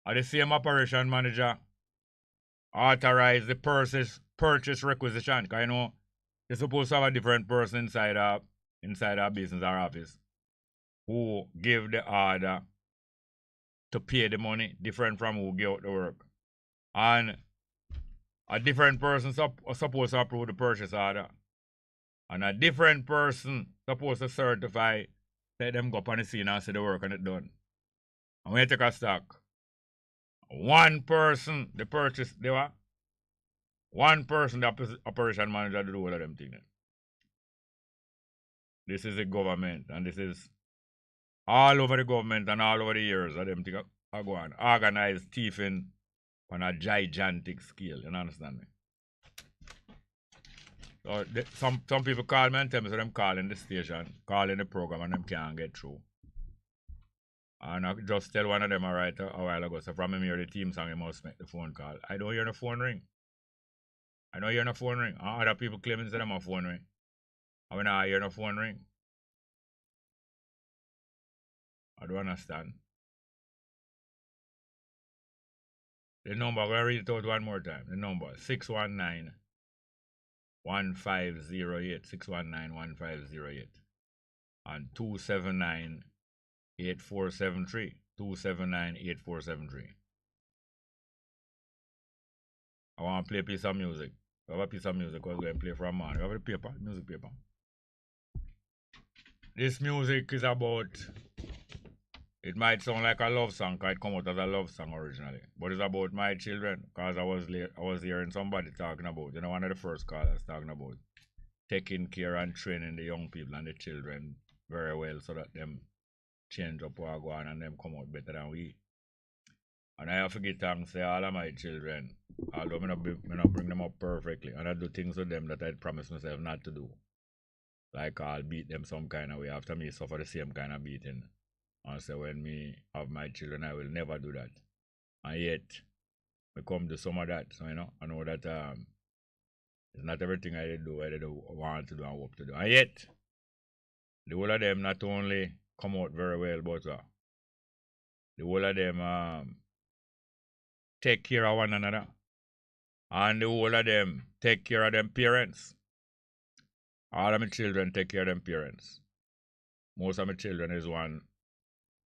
And the same operation manager authorize the purchase requisition. Because you know, you're supposed to have a different person inside our business or office who give the order to pay the money, different from who give out the work. And a different person supposed to approve the purchase order. And a different person supposed to certify, let them go up on the scene and see the work and it done. And when you take a stock, one person, the purchase, they were one person, the operation manager, do all of them things. This is the government, and this is all over the government and all over the years of them things are going organized thieving on a gigantic scale. You understand me? So some people call me and tell me so them calling the station, calling the program, and them can't get through. And I just tell one of them right a while ago, so from him hear the team song, he must make the phone call. I don't hear the phone ring. I don't hear the phone ring. And other people claiming say them a phone ring. I mean, I hear the phone ring. I don't understand. The number, I'm going to read it out one more time. The number, 619-1508. 619-1508. And 279-8473. 279-8473. I want to play a piece of music. I have a piece of music I was going to play from man. I have a paper, music paper. This music is about, it might sound like a love song because it come out as a love song originally. But it's about my children because I was hearing somebody talking about, one of the first callers talking about taking care and training the young people and the children very well so that them change up what go on and them come out better than we. And I have to give thanks to all of my children, although I not bring them up perfectly. And I do things with them that I promised myself not to do. Like I'll beat them some kind of way after me suffer the same kind of beating. And so when me have my children, I will never do that. And yet, we come to some of that. So, I know that it's not everything I do, want to do and hope to do. And yet, the whole of them not only come out very well, but the whole of them take care of one another. And the whole of them take care of them parents. All of my children take care of them parents. Most of my children is one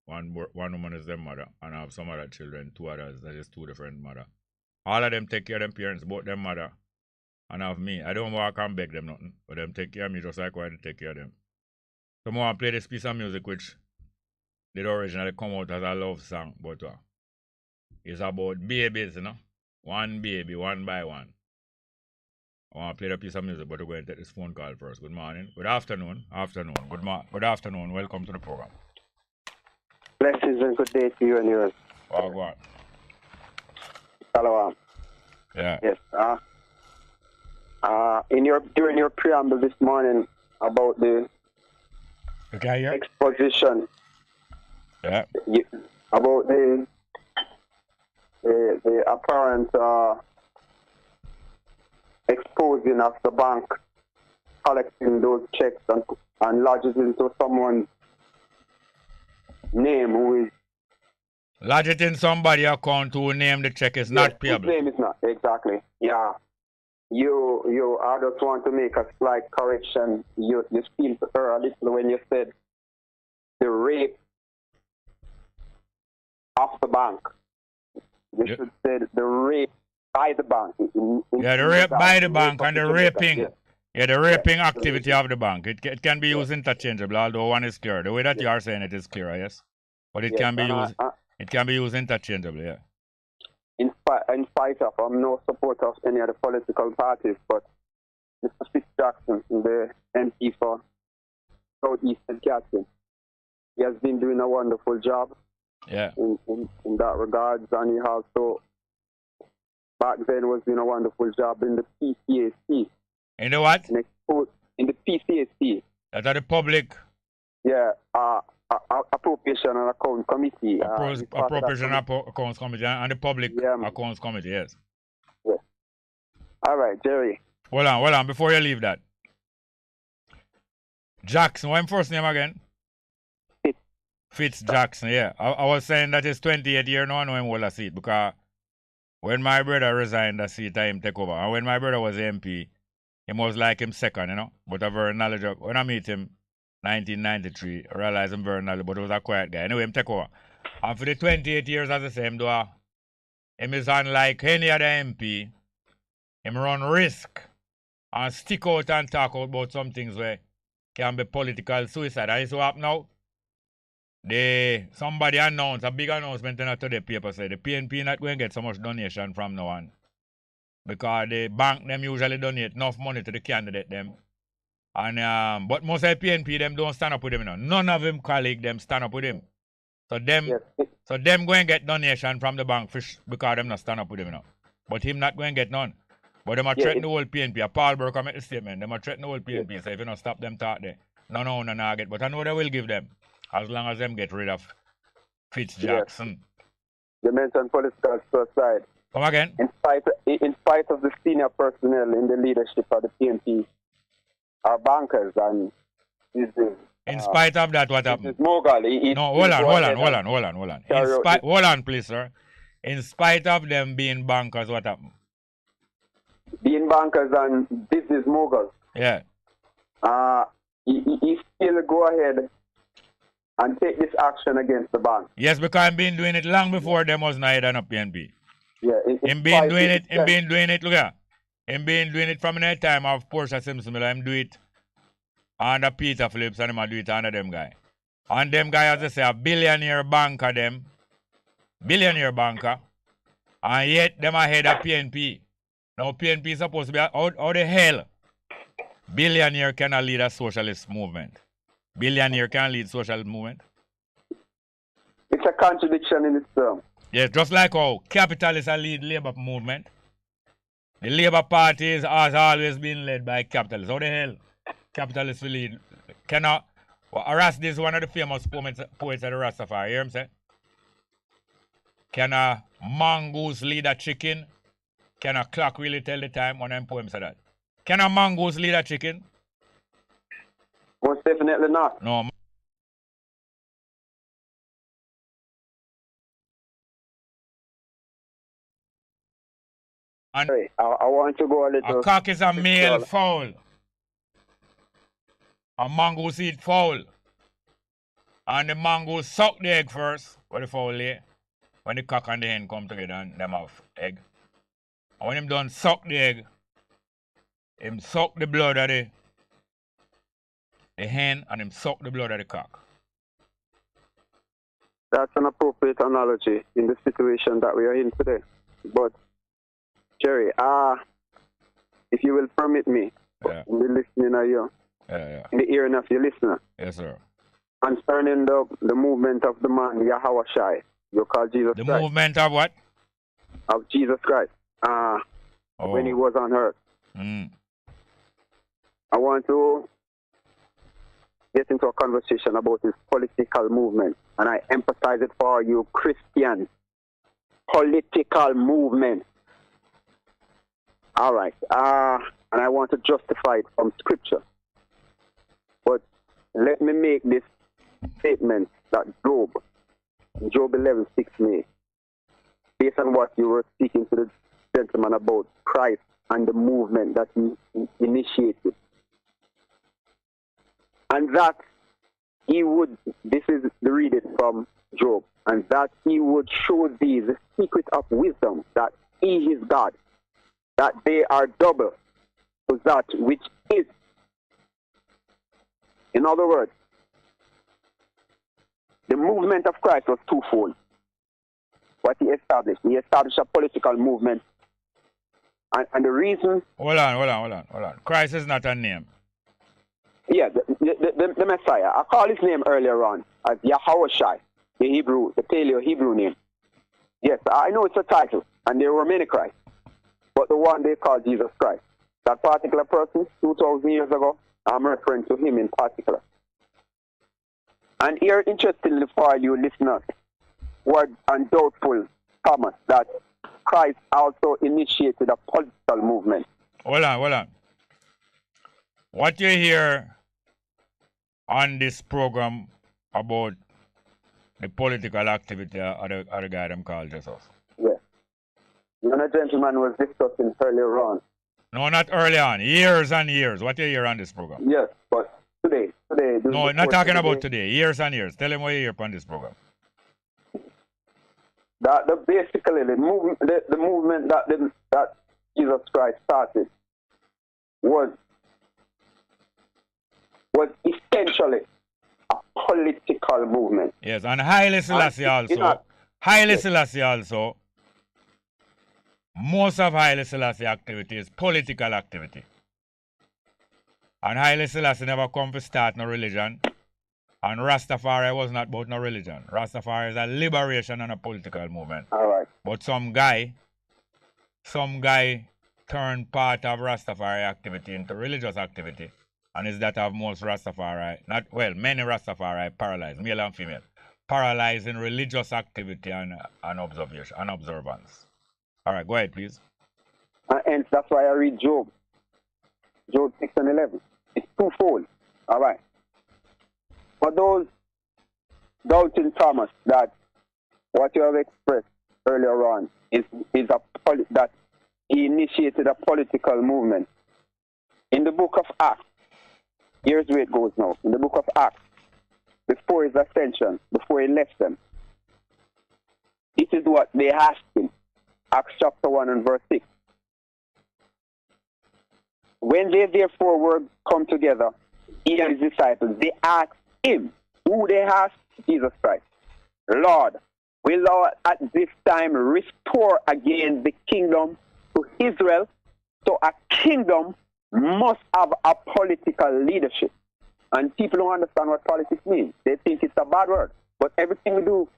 woman is their mother, and I have some other children, two others, that is two different mother. All of them take care of them parents, both them mother, and I have me. I don't walk and beg them nothing, but them take care of me just like I take care of them. So I want to play this piece of music which did originally come out as a love song, but it's about babies, One baby, one by one. I want to play the piece of music, but we're going to take this phone call first. Good morning. Good afternoon. Good afternoon. Welcome to the program. Blessings and good day to you and yours. Oh, go on. Hello. Yeah. Yes. During your preamble this morning about the exposition. Yeah. About the apparent exposing of the bank collecting those checks and lodges into someone's name who is lodge it in somebody's account who name the check is not payable. His name is not, exactly. Yeah. You I just want to make a slight correction. You seemed to err a little when you said the rape of the bank. You should say the rape by the bank. The rape by the bank and the raping. Yeah, the raping activity of the bank. It can be used interchangeably, although one is clear. The way that you are saying it is clear, yes? But it can be used it can be used interchangeably, yeah. In spite of, I'm no supporter of any of the political parties, but Mr. Fitzjackson, the MP for Southeastern Catherine, he has been doing a wonderful job in that regards, and he also back then was doing a wonderful job in the PCAC. In the what? In the PCAC. That are the public? Yeah, Appropriation and Account Committee. Appropriation and Accounts Committee and the Public Accounts Committee, yes. Yes. All right, Jerry. Hold on, before you leave that. Jackson, what's your first name again? Fitz Jackson, yeah. I was saying that it's 28 years now, I know him hold a seat because when my brother resigned the seat, I him take over. And when my brother was MP, he was like him second, but a very knowledgeable. When I meet him, 1993, I realized him very knowledgeable, but he was a quiet guy. Anyway, him take over. And for the 28 years, as I say, him is unlike any other MP. Him run risk and stick out and talk about some things where can be political suicide. And it's what happened now. Somebody announced a big announcement in the paper said the PNP not going to get so much donation from now on. Because the bank them usually donate enough money to the candidate them. And but most of the PNP them don't stand up with him, you know. None of them colleague them stand up with him. So them going to get donation from the bank because them not stand up with him, you know. But him not going to get none. But them are threatening the whole PNP. Paul Burke made the statement. Them are threatening the whole PNP. So if you don't stop them talk there, no get. But I know they will give them. As long as them get rid of Fitz Jackson. You mentioned political suicide. Come again? In spite of the senior personnel in the leadership of the PNP are bankers and in spite of that, what happened? Mogul. No, hold on. Hold on, please, sir. In spite of them being bankers, what happened? Being bankers and business moguls. Yeah. He still go ahead and take this action against the bank. Yes, because I've been doing it long before them was not on a PNP. Yeah. Him been doing it, look at. Him been doing it from the time of Portia Simpson Miller. Him do it under Peter Phillips and him do it under them guy. And them guy, as I say, a billionaire banker them. Billionaire banker. And yet them are head of PNP. Now PNP is supposed to be how the hell billionaire cannot lead a socialist movement? Billionaire can lead socialist movement? It's a contradiction in itself. Yes, just like how capitalists are lead labor movement. The Labour Party has always been led by capitalists. How the hell capitalists will lead? This is one of the famous poets of the Rastafari. You hear him say? Can a mongoose lead a chicken? Can a clock really tell the time? One of them poems said that. Can a mongoose lead a chicken? Most definitely not. No. And I want to go a little... A cock is a male fowl. A mongoose eat fowl. And the mongoose suck the egg first, what the fowl lay. When the cock and the hen come together and them have egg. And when him done suck the egg, him suck the blood of the hen and him suck the blood of the cock. That's an appropriate analogy in the situation that we are in today. But Jerry, if you will permit me, in the listening of you, in the hearing of your listener. Yes, sir. Concerning the movement of the man Yahweh Shai, you call Jesus Christ. The movement of what? Of Jesus Christ. When he was on earth. I want to get into a conversation about his political movement, and I emphasize it for you Christians. Political movement. All right. And I want to justify it from Scripture. But let me make this statement that Job 11:6 made, based on what you were speaking to the gentleman about Christ and the movement that he initiated. And that he would, this is the reading from Job, and that he would show thee the secret of wisdom, that he is God, that they are double to that which is. In other words, the movement of Christ was twofold. What he established a political movement. And the reason... Hold on. Christ is not a name. Yeah, the Messiah. I called his name earlier on as Yahweh Shai, the Paleo-Hebrew name. Yes, I know it's a title, and there were many Christs. But the one they called Jesus Christ. That particular person, 2,000 years ago, I'm referring to him in particular. And here, interestingly for you listeners, word undoubtful Thomas, that Christ also initiated a political movement. Hold on. What you hear on this program about the political activity of the guy them called Jesus? Yes. When a gentleman was discussing earlier on. No, not early on. Years and years. What you hear on this program? Yes, but today. No, not talking about today. Years and years. Tell him what you hear on this program. That basically the movement that Jesus Christ started was essentially a political movement. Yes, and Haile Selassie also. Haile Selassie also. Most of Haile Selassie activity is political activity. And Haile Selassie never come to start no religion. And Rastafari was not about no religion. Rastafari is a liberation and a political movement. All right. But some guy turned part of Rastafari activity into religious activity. And is that of most Rastafari, many Rastafari paralyzed, male and female, paralyzed in religious activity and observation and observance. All right, go ahead, please. And that's why I read Job 6 and 11. It's twofold. All right. For those doubting Thomas that what you have expressed earlier on is that he initiated a political movement. In the book of Acts, here's where it goes now. In the book of Acts, before his ascension, before he left them, this is what they asked him. Acts chapter 1 and verse 6. When they therefore were come together, he and his disciples, they asked him, who they asked? Jesus Christ. Lord, will Lord at this time restore again the kingdom to Israel? So a kingdom must have a political leadership. And people don't understand what politics means. They think it's a bad word. But everything we do,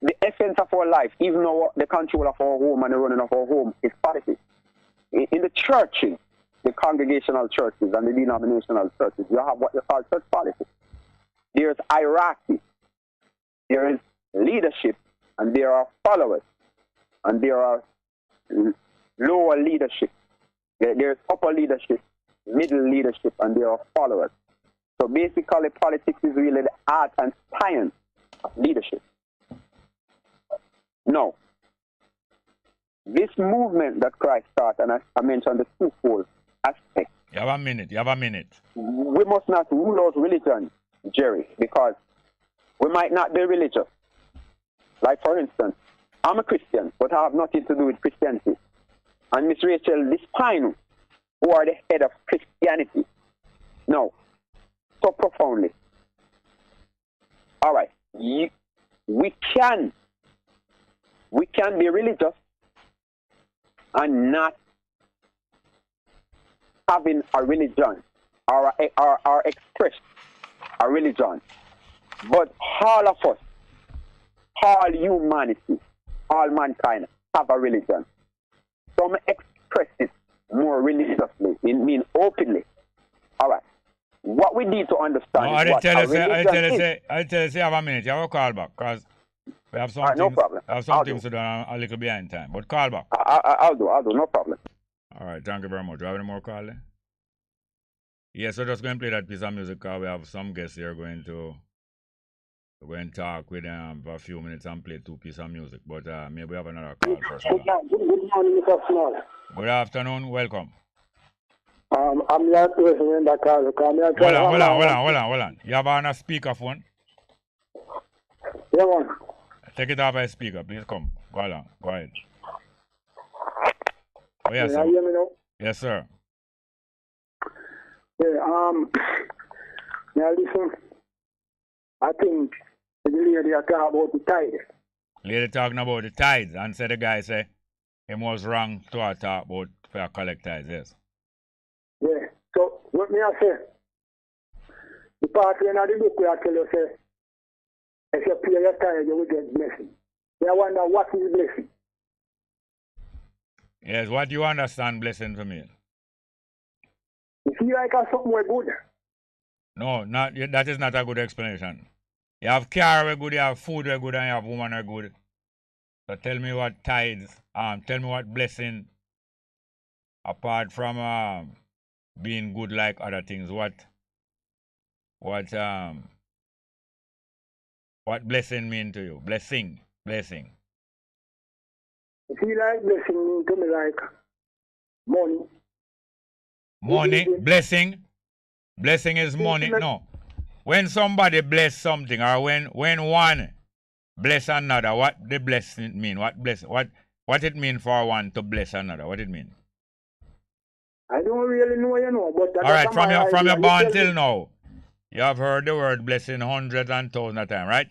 the essence of our life, even though the control of our home and the running of our home is politics. In the churches, the congregational churches and the denominational churches, you have what you call church politics. There's hierarchy. There is leadership, and there are followers, and there are lower leadership. There's upper leadership, middle leadership, and there are followers. So basically, politics is really the art and science of leadership. Now, this movement that Christ started, and I mentioned the twofold aspect. You have a minute. We must not rule out religion, Jerry, because we might not be religious. Like, for instance, I'm a Christian, but I have nothing to do with Christianity. And Miss Rachel Despino, who are the head of Christianity. No, so profoundly. All right, we can be religious and not having a religion or express a religion. But all of us, all humanity, all mankind have a religion. Some express it more religiously, mean openly. All right. What we need to understand is what a religion is. I'll tell you, have a minute. You have a call back, because we have some no problem. I have some things to do. I'm a little behind time, but call back. I'll do, no problem. All right, thank you very much. Do you have any more call there? Yes, so just going to play that piece of music, because we have some guests here going to talk with them for a few minutes and play two pieces of music. But maybe we have another call first. Good morning, Mr. Small. Good afternoon, welcome. I'm not listening in that call. Hold on. You have on a speakerphone? Yeah, man. Take it off a speaker, please come. Go ahead. Oh, yes, Can you hear me now? Yes, sir. Yeah, now listen, I think the lady are talking about the tides. Lady talking about the tides, and the guy say he was wrong to talk about fair collect tides, yes. Yeah, so what me I say, the part in the book where I tell you say, if you pay your tithe, you will get blessing. I wonder what is blessing? Yes, what do you understand blessing for me? You feel like something more good? No, that is not a good explanation. You have car we good, you have food we good, and you have woman we good. So tell me what tithes, tell me what blessing, apart from being good like other things, what blessing mean to you? Blessing. You feel like blessing mean to me like money. Money? Blessing? Blessing is money? No. When somebody bless something, or when one bless another, what the blessing mean? What it mean for one to bless another? What it mean? I don't really know, you know, but All right, from your born till now, you have heard the word blessing hundreds and thousands of times, right?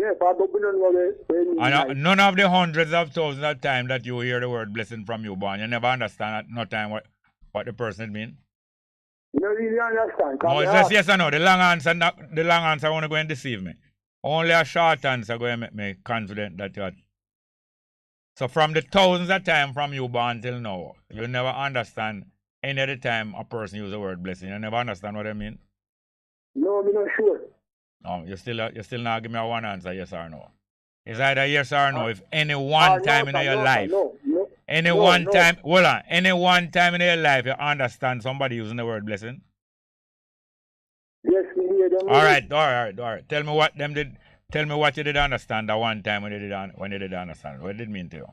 Yeah, but we don't know and none of the hundreds of thousands of times that you hear the word blessing from you born, you never understand at no time what the person mean. You don't really understand. No, it's just yes or no. The long answer won't go and deceive me. Only a short answer going to make me confident that you are. So from the thousands of times from you born till now, you never understand any other time a person use the word blessing. You never understand what I mean? No, I'm not sure. No, you still not give me a one answer, yes or no. It's either yes or no. If any one time in your life, any one time in your life you understand somebody using the word blessing. Yes, we hear them. All right. Tell me what them did. Tell me what you did understand that one time when you did understand. What did it mean to you?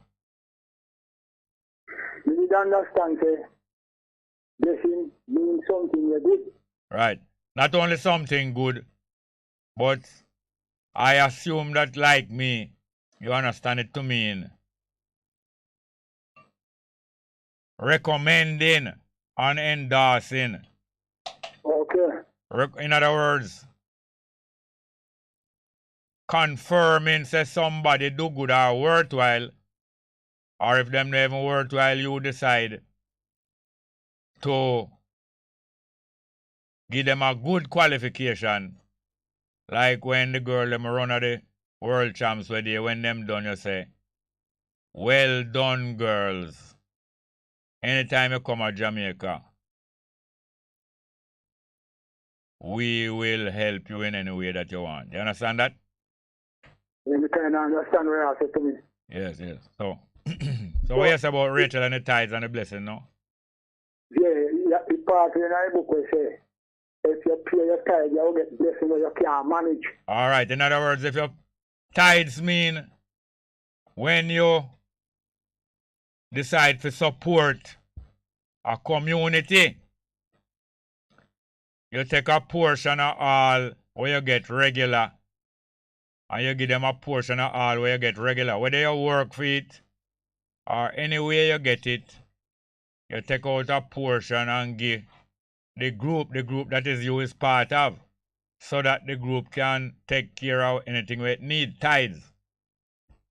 You did understand, say, blessing means something you did. Right. Not only something good, but I assume that, like me, you understand it to mean recommending and endorsing. Okay. In other words, confirming say somebody do good or worthwhile, or if them not even worthwhile, you decide to give them a good qualification. Like when the girl them run at the world champs where they when them done, you say, well done, girls. Anytime you come to Jamaica, we will help you in any way that you want. You understand that? You can understand what I said to me. Yes. So, what you say about Rachel and the tithes and the blessing, no? Yeah, the part in the book will say, if you pay your tithe, you will get blessing or you can't manage. All right. In other words, if your tithes mean when you decide to support a community, you take a portion of all where you get regular, and you give them a portion of all where you get regular. Whether you work for it or any way you get it, you take out a portion and give the group that is you is part of, so that the group can take care of anything we need. Tithes.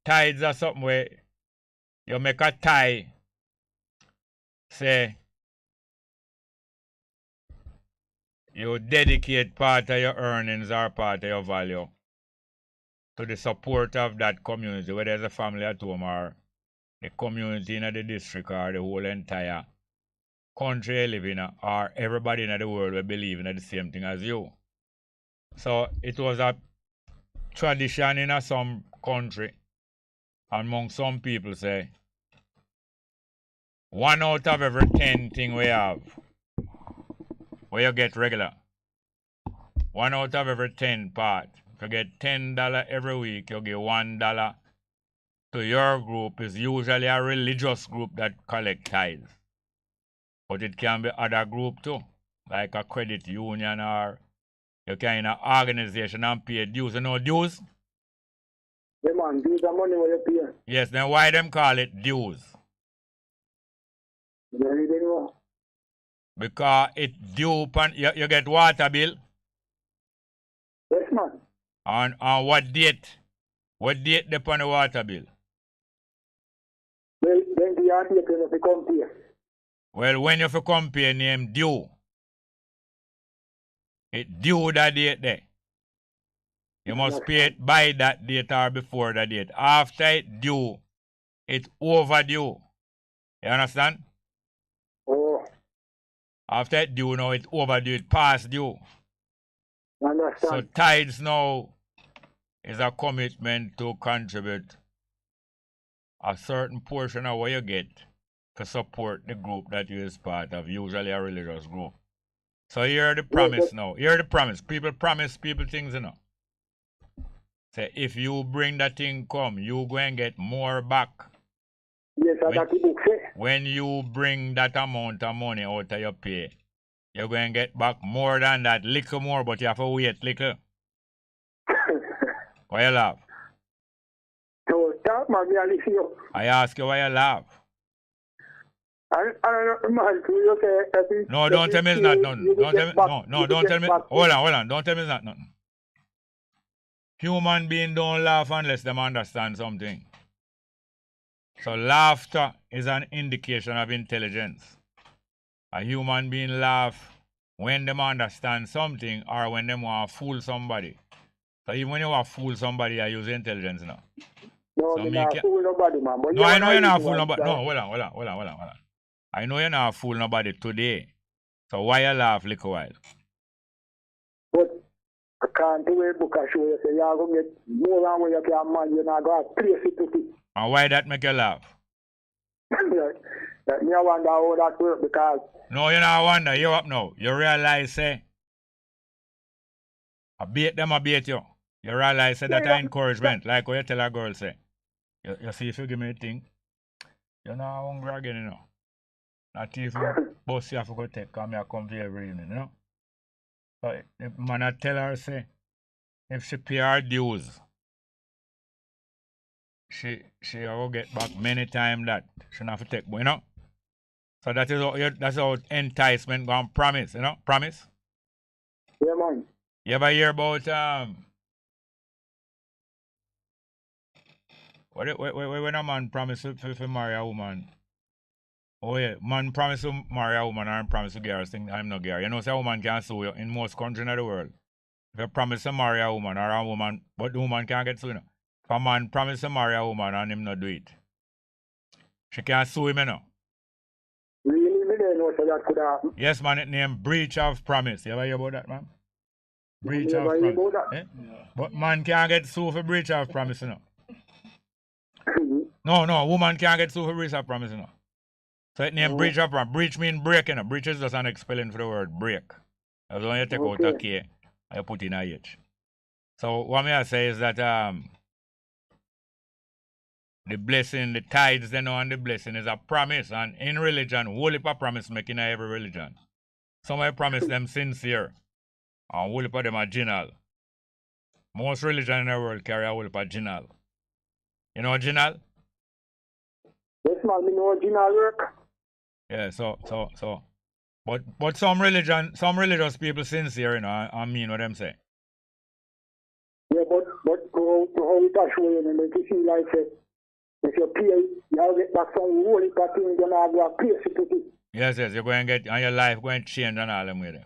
Tithes are something where you make a tie, say, you dedicate part of your earnings or part of your value to the support of that community, whether it's a family at home or the community in the district or the whole entire country you live in, or everybody in the world will believe in the same thing as you. So it was a tradition in some country, among some people say, 1 out of every 10 thing we have, where you get regular, 1 out of every 10 part. If you get $10 every week, you get $1 to your group. Is usually a religious group that collect tithes. But it can be other group too, like a credit union, or you can in an organization and pay dues. You know dues? Yeah, man, dues are money where you pay. Yes, then why them call it dues? Yeah, you don't know. Because it due upon, you get water bill. Yes, man. On what date? What date upon the water bill? Well, then the answer you have compare. Well, when you compare name due, it due that date there. You must pay it by that date or before that date. After it due, it overdue. You understand? Oh. After it due now, it overdue, it past due. Understand. So tithes now is a commitment to contribute a certain portion of what you get to support the group that you is part of, usually a religious group. So hear the promise now. Hear the promise. People promise people things, you know. Say, if you bring that thing come, you go and get more back. Yes, that's the book say. When you bring that amount of money out of your pay, you're going to get back more than that. Little more, but you have to wait little. Why you laugh? So, talk, man, me listen you. I ask you why you laugh. Man, you say, no, don't tell me it's not nothing. Don't tell me, don't tell me. Hold on. Don't tell me it's not nothing. Human beings don't laugh unless they understand something. So laughter is an indication of intelligence. A human being laugh when they understand something or when they want to fool somebody. So even when you want to fool somebody, you use intelligence now. No, so you're not fool nobody, man. But no, I know you're not fool nobody. No, hold on. I know you're not fool nobody today. So why you laugh little while? But I can't do it because you say you're going to get more than what you can, man. You're not going to place it to it. And why that make you laugh? Me I wonder how that work because... No, you not wonder. You up now. You realize, say, I bait them, I bait you. You realize, say, that encouragement. Like what you tell a girl, say. You see, if you give me a thing, you're not hungry again, you know. Not even boss you have to go take, because I come here every evening, you know. But if man I tell her, say, if she pay her dues, she will get back many times that she don't have to take, you know. So that's how enticement gone promise, you know? Promise? Yeah, man. You ever hear about when a man promise to marry a woman? Oh yeah, man promise to marry a woman and promise to get her thing, I'm not get her. You know, say a woman can sue you in most countries in the world. If you promise to marry a woman or a woman, but the woman can't get sued, you know. If a man promise to marry a woman and him not do it, she can't sue him, you know. Really, me don't know so that could happen. Yes, man, it named breach of promise. You ever hear about that, man? Breach You of ever hear promise. about that? Eh? But man can't get sued for breach of promise, you know. No, woman can't get sued for breach of promise, you know. So it named breach of promise. Breach means break, you know. Breach is just an expelling for the word break. As long as you take out a K and you put in a H. So what I say is that the blessing, the tithes, they know, and the blessing is a promise. And in religion, whole heap of promise making in every religion. Some of promise them sincere. And whole heap of them are general. Most religion in the world carry a whole heap of general. You know general? Yes, man, me know general work. Yeah, so. But some religious people sincere, you know, I mean what them say. Yeah, but how it show you, and make you feel like if you pay, you'll get back some whole heap of things, you're not going to place it to it. Yes, you're going to get, and your life going to change and all them with it.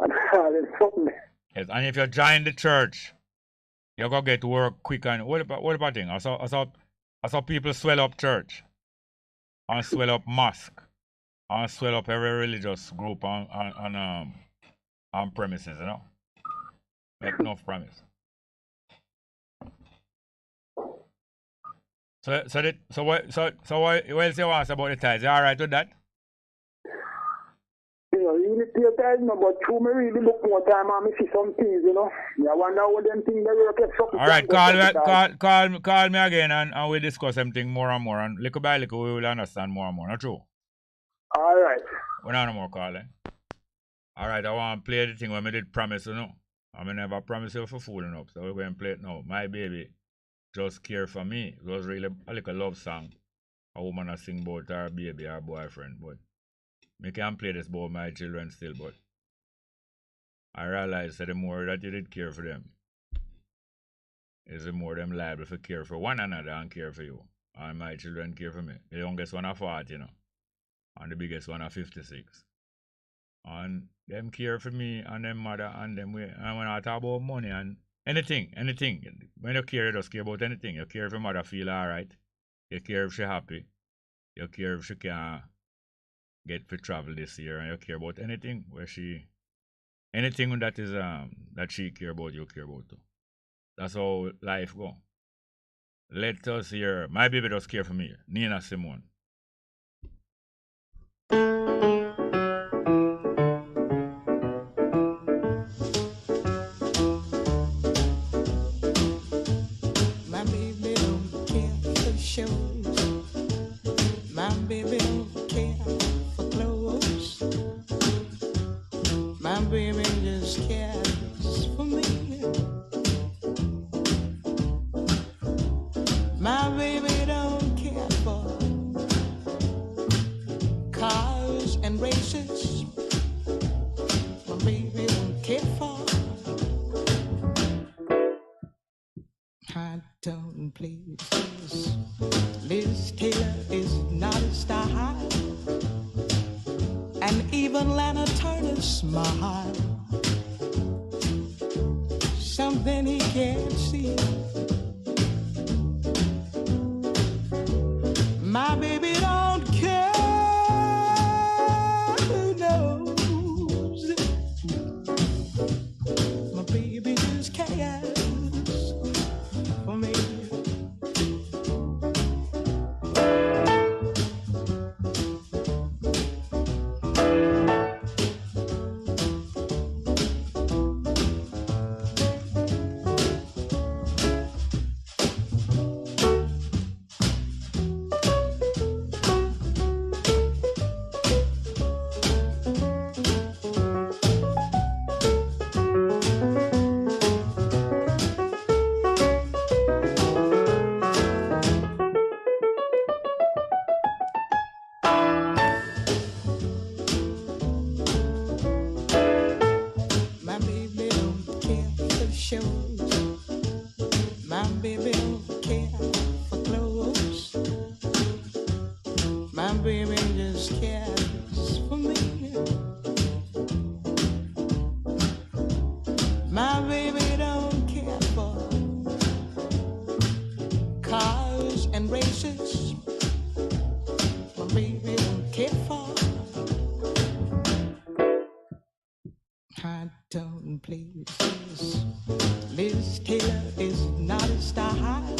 And all them something. Yes, and if you join the church, you're going to get to work quick and what about thing? I saw people swell up church and swell up mosque and swell up every religious group on premises, you know. Make enough promise. So what else you want to say about the tithes? You alright with that? You know, really pay attention, but through me really look more time and me see some things, you know. I wonder how them things they work at something. Alright, call me again and we'll discuss something more and more, and little by little we will understand more and more, not true? Alright. We don't no more calling. Alright, I want to play the thing when I did promise, you know. I never promise you for fooling up, so we're going to play it now. My baby just care for me. It was really a little love song. A woman a sing about her baby, her boyfriend, but I can't play this about my children still, but I realize that the more that you did care for them, is the more them liable to care for one another and care for you. And my children care for me. The youngest one are 40, you know, and the biggest one are 56. And them care for me and them mother and them way. And when I talk about money and anything, when you care, you just care about anything. You care if your mother feel alright. You care if she happy. You care if she can get for travel this year, and you care about anything anything that is that she care about, you care about too. That's how life go. Let us hear my baby does care for me, Nina Simone. My baby don't care for shows. My baby don't care for clothes. My baby just cares for me. My baby don't care for races. My baby don't care for. I don't please. Liz Taylor is not a style, and even Lana Turner's smile. Something he can't see. My baby don't care who knows. My baby just cares for me. My baby don't care for shows. My baby don't care for clothes. My baby just cares for me. My baby don't care for cars and races. My baby don't care for. I don't please. Liz Taylor is not a style,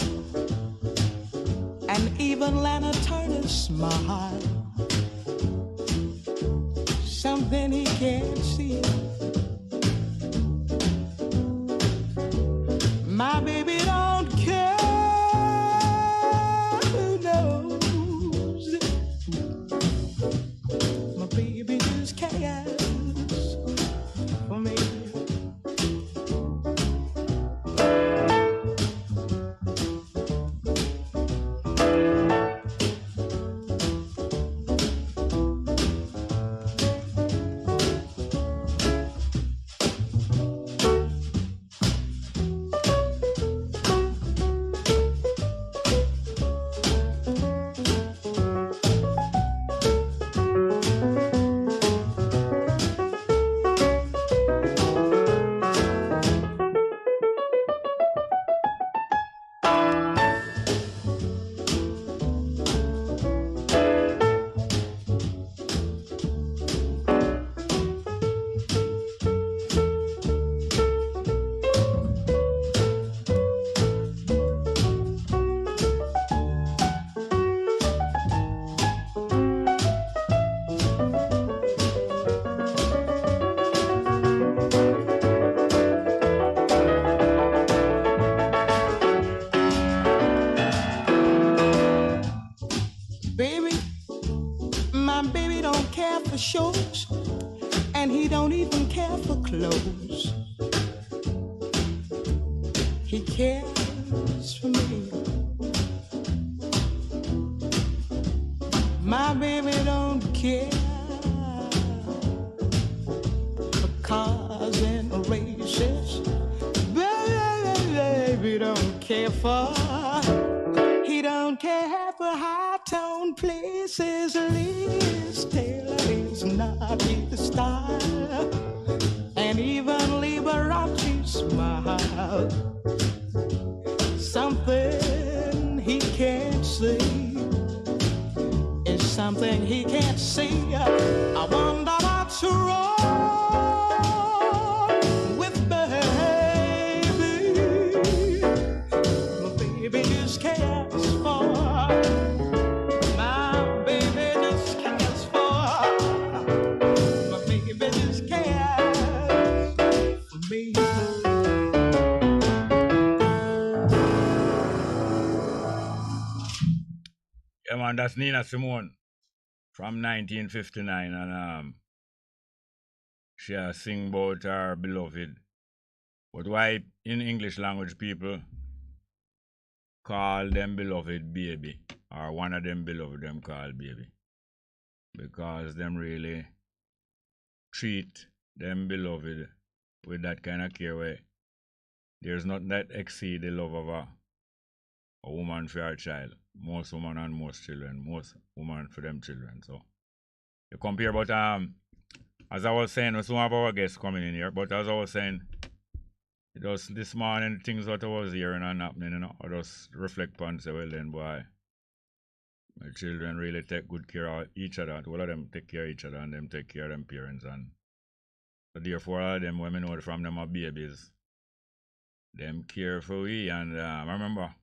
and even Lana Turner's smile. Something he can't see. My baby don't care who knows. My baby just cares for me. Baby, my baby don't care for shows, and he don't even care for clothes. He cares for me. My baby don't care for cars and races. Baby don't care for. He don't care for high-tone places. Liz Taylor is not his style, and even Liberace smile. Something he can't see is something he can't see. I wonder what's wrong with baby. My baby just cares for. My baby just cares for. My baby just cares for me. Yeah, man, that's Nina Simone from 1959, and she sing about her beloved. But why in English language people call them beloved baby, or one of them beloved them call baby? Because them really treat them beloved with that kind of care where there's nothing that exceed the love of a woman for her child. Most women and most children. Most women for them children. So you compare, but as I was saying, we soon have our guests coming in here, but as I was saying, it was this morning things that I was hearing and happening, you know, I just reflect upon and say, well then boy, my children really take good care of each other. All of them take care of each other and them take care of them parents, and so therefore all of them when I know from them are babies, them care for we. And I remember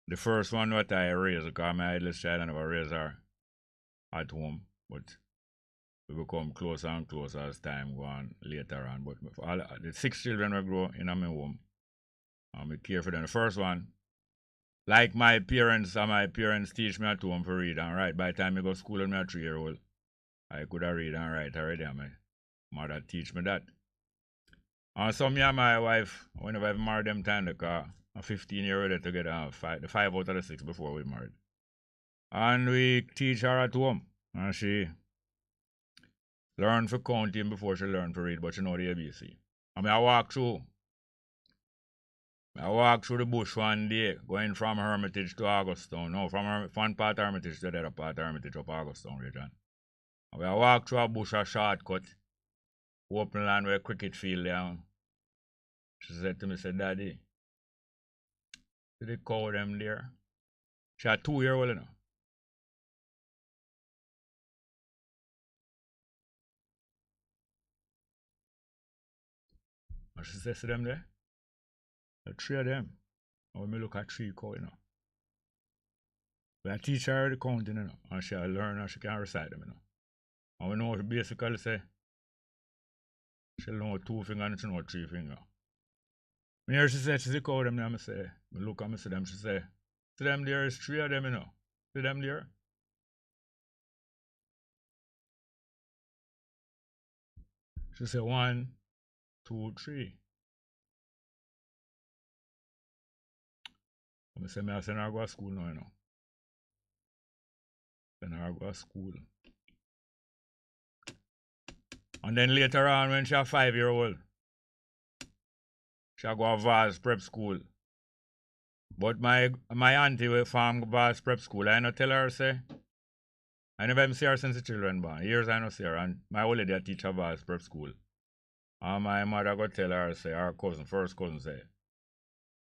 the first one that I raised, because my eldest child I never raised her at home, but we become closer and closer as time go on later on. But all the 6 children we grow in my home, and we care for them. The first one, like my parents teach me at home for read and write. By the time I go to school when I was 3-year-old, I could have read and write already, and my mother teach me that. And so me and my wife, whenever I married them time, like a 15-year-old together, the 5 out of the 6 before we married. And we teach her at home, and she learned for counting before she learned to read, but she know the ABC. I mean, I walk through the bush one day, going from Hermitage to Augustown. No, from one part of Hermitage to the other part of Hermitage up Augustown region. And I walk through a bush, a shortcut, open land where cricket field there. She said to me, said, Daddy, see the cow them there? She had 2-year-old, you know. And she said, see them there? The 3 of them. And when me look at 3 cow, you know. But I teach her the counting, you know, and she'll learn and she can recite them, you know. And we know she basically say, she'll know 2 fingers and she know 3 fingers. When here she said, she see cow them there, I say, I look at me, see them, she say, see them there is 3 of them, you know. See them there? She say 1, 2, 3. I say, I send her to go to school now, you know. Send her to go to school. And then later on, when she a 5-year-old, she go to Vaz Prep School. But my auntie will farm Vaz Prep School. I no tell her, say, I never even see her since the children born. Years I no see her. And my old lady teach her Vaz Prep School. And my mother go tell her, say, her cousin, first cousin, say,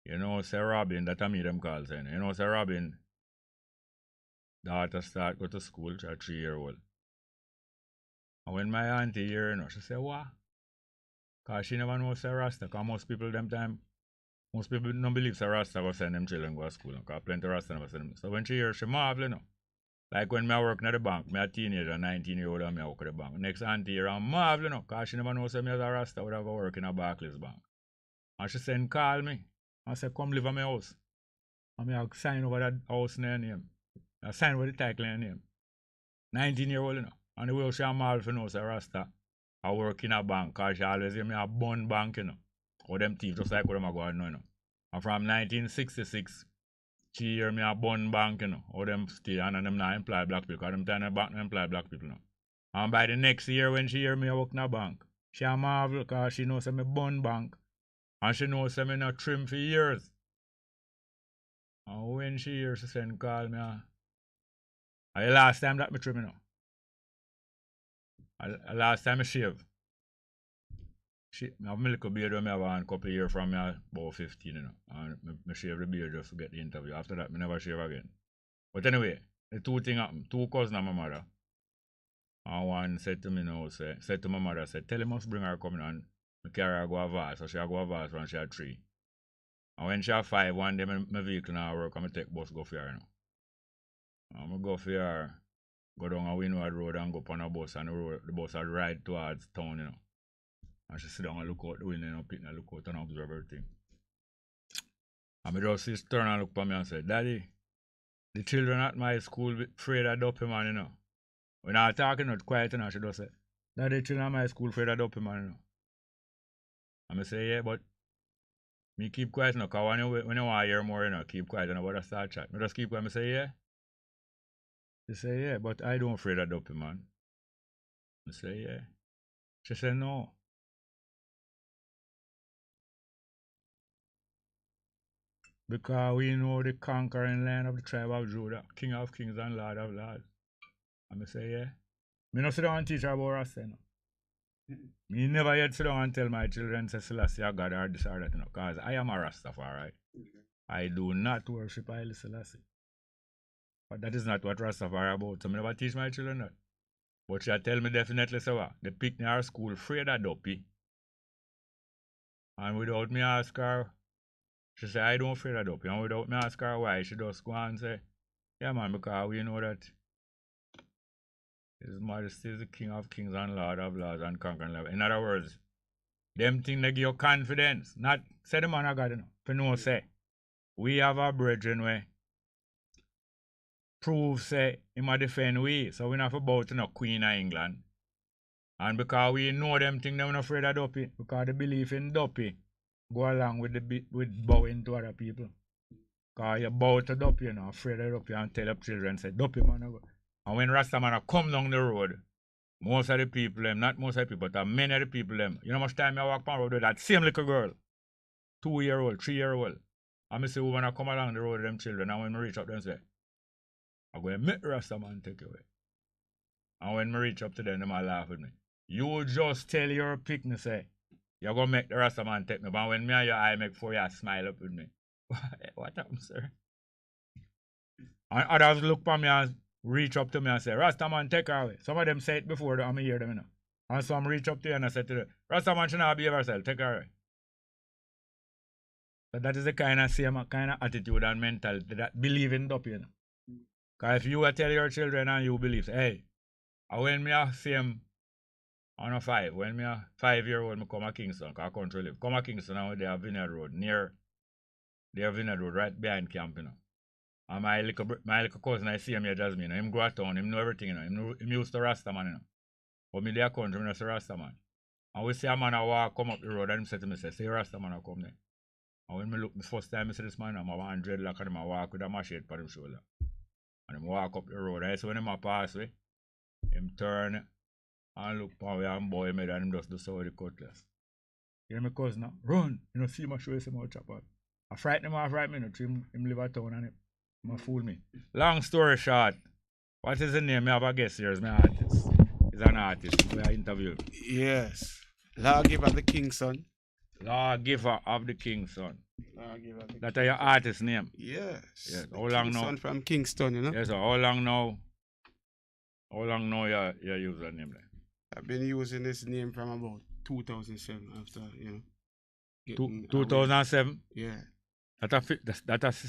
you know, say Robin, that I me them call saying, you know, say Robin, daughter start go to school, she a 3-year-old. And when my auntie hear, you know, she say, what? Because she never know say Rasta, because most people don't believe say Rasta go send them children go to school, because plenty of Rasta never send them. So when she hear, she marvel, you know. Like when I work at the bank, me a teenager, 19-year-old, and I work at the bank. Next auntie here, I'm marvel, you know, because she never know say me as a Rasta would have go work in a Barclays bank. And she send call me. I said, come live at my house. And I sign over that house in her name. I sign over the title in her name. 19-year-old, you know. And the way she a marvel for know, say Rasta, I work in a bank, because she always hear me a bun bank, you know. Or them thief, just like what them a go on now, you know. And from 1966, she hear me a bun bank, you know. Or them stay and them not employ black people, because them time the bank not employ black people, you know. And by the next year, when she hear me a work in a bank, she a marvel, because she knows me bun bank. And she knows me not trim for years. And when she hears, she send call me. The last time that me trim, you know. The last time I shave. I have a little beard when I have a couple of years from me about 15, you know. And I shave the beard just to get the interview. After that, I never shave again. But anyway, the 2 things happened. 2 cousins of my mother. And one said to me now, said to my mother, said, tell him must bring her coming and I carry her go a Vaz. So she go a Vaz when she had 3. And when she had 5, one day my vehicle now work and I take bus go for her, you know. And I go for her, go down a Windward Road and go up on a bus, and the bus had ride towards town, you know. And she sit down and look out the window, you know, pick and look out and observe everything. And I just turn and look at me and say, Daddy, the children at my school afraid of dopey man, you know. When I talking not quiet, you know, she just say, Daddy, the children at my school afraid of dopey man, you know. And I say, yeah, but me keep quiet, you know, because when you want to hear more, you know, keep quiet, you know, but I start chat. I just keep quiet, I say, yeah. She say, yeah, but I don't afraid of dopey man. I say, yeah. She said, no. Because we know the conquering land of the tribe of Judah, King of kings and Lord of lords. And I say, yeah. Me no sit down and teach her about Rasta, no. Me never yet sit down and tell my children, say Selassie or God or this or that, because I am a Rastafari. I do not worship Haile Selassie. But that is not what Rastafari about. So I never teach my children that. But she tell me definitely, so what? They pick me our school afraid of Duppy. And without me ask her, she say, I don't fear that Duppy. And without me ask her why, she just go and say, yeah man, because we know that His Majesty is the King of kings and Lord of lords and conquering love. In other words, them thing they give you confidence. Not say the man of God, you know. For no say. We have a brethren where prove say him a defend we. So we not about to know Queen of England. And because we know them thing, they're not afraid of Duppy. Because the belief in Duppy go along with with bowing to other people. Because you bow to Duppy, you know, afraid of Duppy and tell up children, say, Duppy man. And when Rasta man come down the road, most of the people, them, not most of the people, but many of the people, them, you know how much time I walk on the road with that same little girl, 2-year-old, 3-year-old. And I see women come along the road with them children, and when I reach up them say, I'm going to make Rasta man take away. And when I reach up to them, they might laugh with me. You just tell your picnic, say, you're going to make the Rasta man take me. But when me and your eye make for you, smile up with me. What happened, sir? And others look for me and reach up to me and say, Rasta man take her away. Some of them say it before, I'm hear them, you know. And some reach up to you and I say to them, Rasta man should not behave herself, take her away. But that is the kind of same kind of attitude and mentality that believe in Duppy, you know. Because if you tell your children and you believe, hey, when me a same on a 5, when me a 5-year-old me come to Kingston, because I country live, come to Kingston and they have Vineyard Road, near their Vineyard Road, right behind camp, you know. And my little cousin, I see him here, Jasmine, you know, him go to town, him know everything, you know, him used to Rasta man, you know. But me there country, me not say Rasta man. And we see a man a walk, come up the road, and him say to me, say Rasta man a come there. And when me look, the first time I see this man, I'm a 100 dreadlock and him a walk with a machete on him shoulder. And him walk up the road, and so when him a pass way, him turn and look for me and boy made and him just do so with the cutlass. Hear me cousin now, run, you know, see my show you some more chop out. I frighten him off right me, you know, him live at town and him fool me. Long story short, what is the name? I have a guest here, is my artist. He's an artist, we are interviewing. Yes. Lawgiver of the King's Son. Lawgiver of the King's Son. Lawgiver of the That is your artist name? Yes. Yes. How long King's now? Son from Kingston, you know? Yes, sir. How long now? How long now you use that name there? I've been using this name from about 2007 after, you know. 2007? Yeah. That's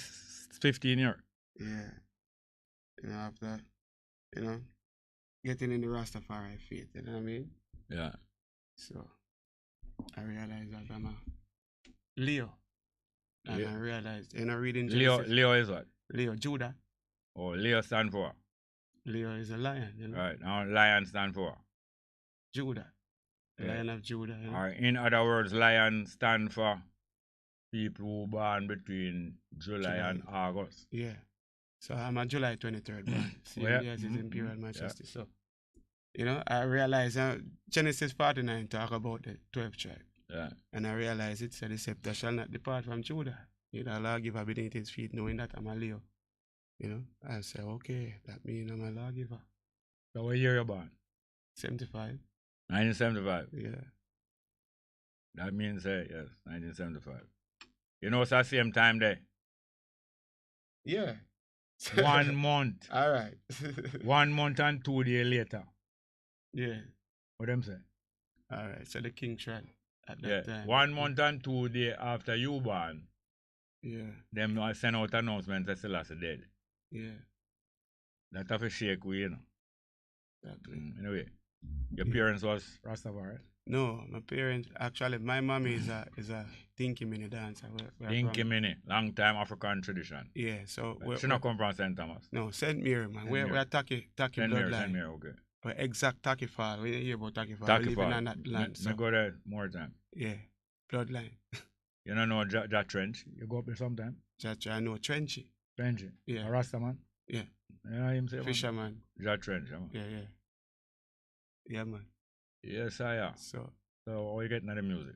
15 years. Yeah. You know, after, you know, getting in the Rastafari faith, you know what I mean? Yeah. So, I realized that I'm a Leo. And Leo. I realized, you know, reading Genesis. Leo is what? Leo, Judah. Oh, Leo stand for? Leo is a lion, you know. Right. Now, lion stand for? Judah. The Yeah. Lion of Judah. You know? Or in other words, lion stand for people who born between July and August. Yeah. So I'm a July 23rd born. Same Yeah. day as His Imperial Majesty. So, you know, I realized Genesis 49 talk about the 12th tribe. Yeah. And I realized it said the scepter shall not depart from Judah. Neither lawgiver beneath his feet, knowing that I'm a Leo. You know, I say, okay, that means I'm a lawgiver. So what year you born? 75. 1975? Yeah. That means, yes, 1975. You know, it's the same time there. Yeah. 1 month. All right. 1 month and 2 days later. Yeah. What them say? All right. So the king tried at that time. 1 month and 2 days after you born. Yeah. Them send out announcement that Selassie dead. Yeah. That have a shake we, you know. Exactly. Anyway, your parents was Rastafari? No, my parents actually my mommy is a Dinky Mini dancer. Dinky Mini, long time African tradition. Yeah, so she not come from St. Thomas. No, St. Mary, man. We're Taki bloodline. St. Mary, okay. We're exact Taki Fall. We hear about Taki Fall. Taki we Fall. living on that land. Me go there more time. Yeah, bloodline. You don't know Jack Trench? You go up there sometime? I know Trenchy. Trenchy? Yeah. A Rasta man? Yeah. Yeah, him say Fisherman. Jack Trench, man. Yeah. Yeah, man. Yes, I am. So how you getting at the music?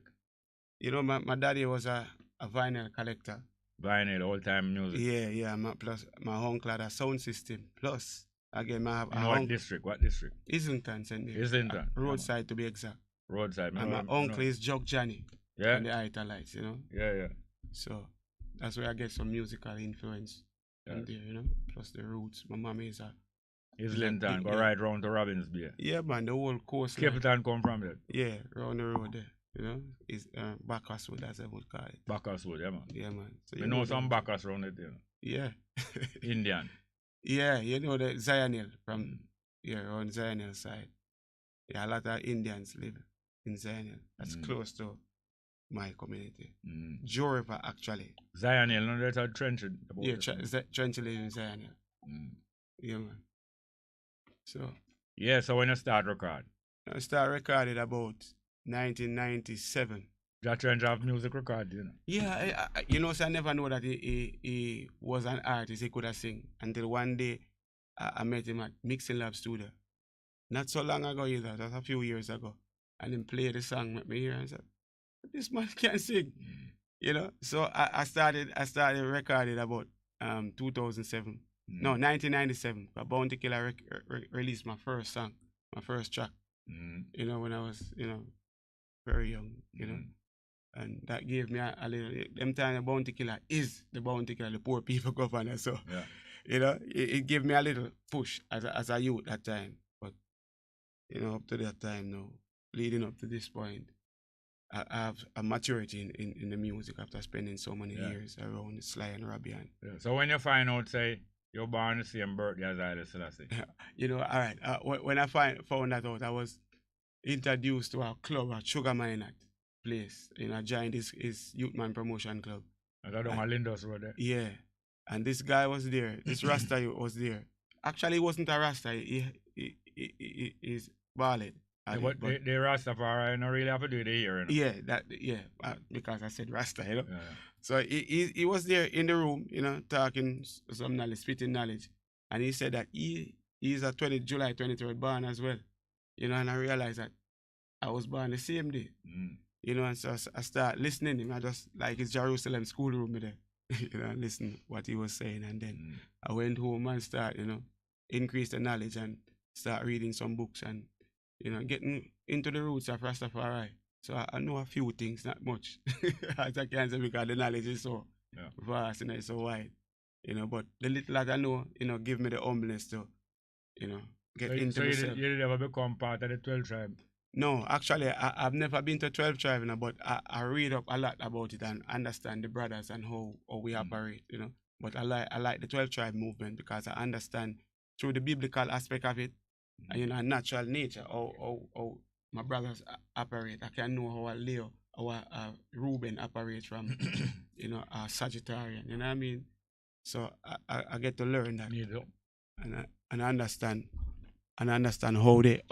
You know, my daddy was a vinyl collector. Vinyl, old time music. Yeah. Plus my uncle had a sound system. Plus, again, I have In what district? What district? Islington, St. Mary. Islington. Roadside, to be exact. Roadside. And my uncle is Jug Johnny. Yeah. On the Italites, you know. Yeah. So that's where I get some musical influence from there, you know. Plus the roots. My mom is a Islington, go right round to Robbins Bay. Yeah, man, the whole coast. Capleton come from there. Yeah, round the road there. You know, is Bacchuswood, as I would call it. Bacchuswood, yeah, man. Yeah, man. So you know some Bacchus around it, you know. Yeah. Indian. Yeah, you know the Zion Hill from on Zion Hill side. Yeah, a lot of Indians live in Zion Hill. That's close to my community. Joe River, actually. Zion Hill, no, that's a trench. Yeah, trench live in Zion Hill. Yeah, man. So. Yeah, so when you start record? I started recording about 1997. That trench have music record, you know? Yeah, you know, so I never know that he was an artist, he could have sing. Until one day, I met him at Mixing Lab Studio. Not so long ago either, just a few years ago. And he played the song, met me here and said, this man can sing. You know, so I started recording about 2007. No, 1997. Bounty Killer released my first song, my first track. You know, when I was, you know, very young, you know. And that gave me a little, them time the Bounty Killer is the Bounty Killer, the poor people governor. So, you know, it gave me a little push as a youth that time. But, you know, up to that time now, leading up to this point, I have a maturity in the music after spending so many years around Sly and Robbie. So when you find out, say, you're born the same birthday as Haile Selassie. You know, all right. When I found that out, I was introduced to a club at Sugar Minot place. You know, I joined his Youth Man Promotion Club. I got on Lindos Road there. Yeah. And this guy was there. This Rasta was there. Actually, he wasn't a Rasta. He's bald. But the Rastafari don't really have to do it here, you know? Yeah, because I said Rasta, you know. Yeah. So he was there in the room, you know, talking some knowledge, spitting knowledge. And he said that he's a July 23rd born as well. You know, and I realized that I was born the same day. You know, and so I start listening to him. I just, like his Jerusalem schoolroom there, you know, and listen what he was saying. And then I went home and start, you know, increase the knowledge and start reading some books and, you know, getting into the roots of Rastafari. So I know a few things, not much, as I can say, because the knowledge is so vast and it's so wide, you know. But the little that I know, you know, give me the humbleness to, you know, get into myself. You did ever become part of the 12 tribe? No, actually, I've never been to 12 tribe, you know, but I read up a lot about it and understand the brothers and how we operate, you know. But I like the 12 tribe movement because I understand through the biblical aspect of it, and, you know, natural nature, how my brothers operate. I can know how a Leo or a Reuben operates from, you know, a Sagittarian. You know what I mean? So I get to learn that, and I understand how the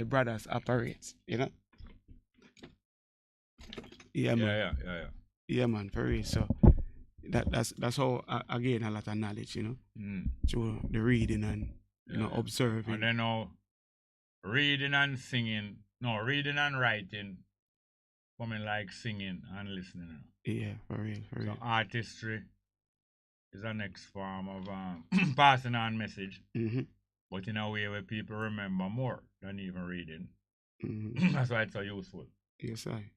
brothers operate. You know? Yeah, man. Yeah, man, for real. So that's how I gain a lot of knowledge. You know, through the reading and you know observing. And then now, reading and writing, coming like singing and listening. Yeah, for real. So artistry is the next form of passing on message, but in a way where people remember more than even reading. That's why it's so useful. Yes, I.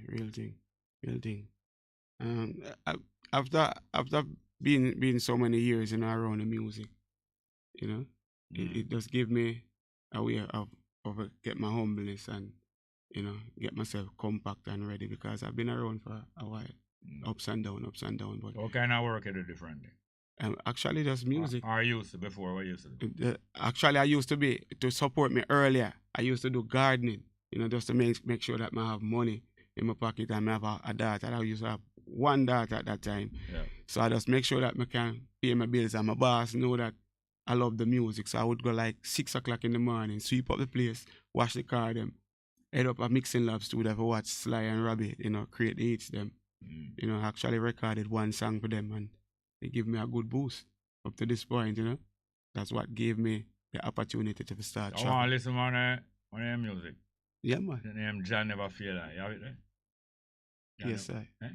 Real thing. After being so many years, you know, around the music, you know, it does give me a way of get my humbleness and, you know, get myself compact and ready because I've been around for a while, ups and down. But what kind of work you do differently? Actually, just music. Or used to before? What used to do? Actually, I used to support me earlier. I used to do gardening, you know, just to make sure that I have money in my pocket and I have a daughter. I used to have one daughter at that time. Yeah. So I just make sure that I can pay my bills and my boss know that I love the music. So I would go like 6 o'clock in the morning, sweep up the place, wash the car them, head up a Mixing Lab Studio to watch Sly and Robbie, you know, create the hits them. You know, actually recorded one song for them and they give me a good boost up to this point, you know. That's what gave me the opportunity to start. I want to listen, man. On your music. Yeah, man. The name John Never Fail. You have it there? Yes, sir. Eh?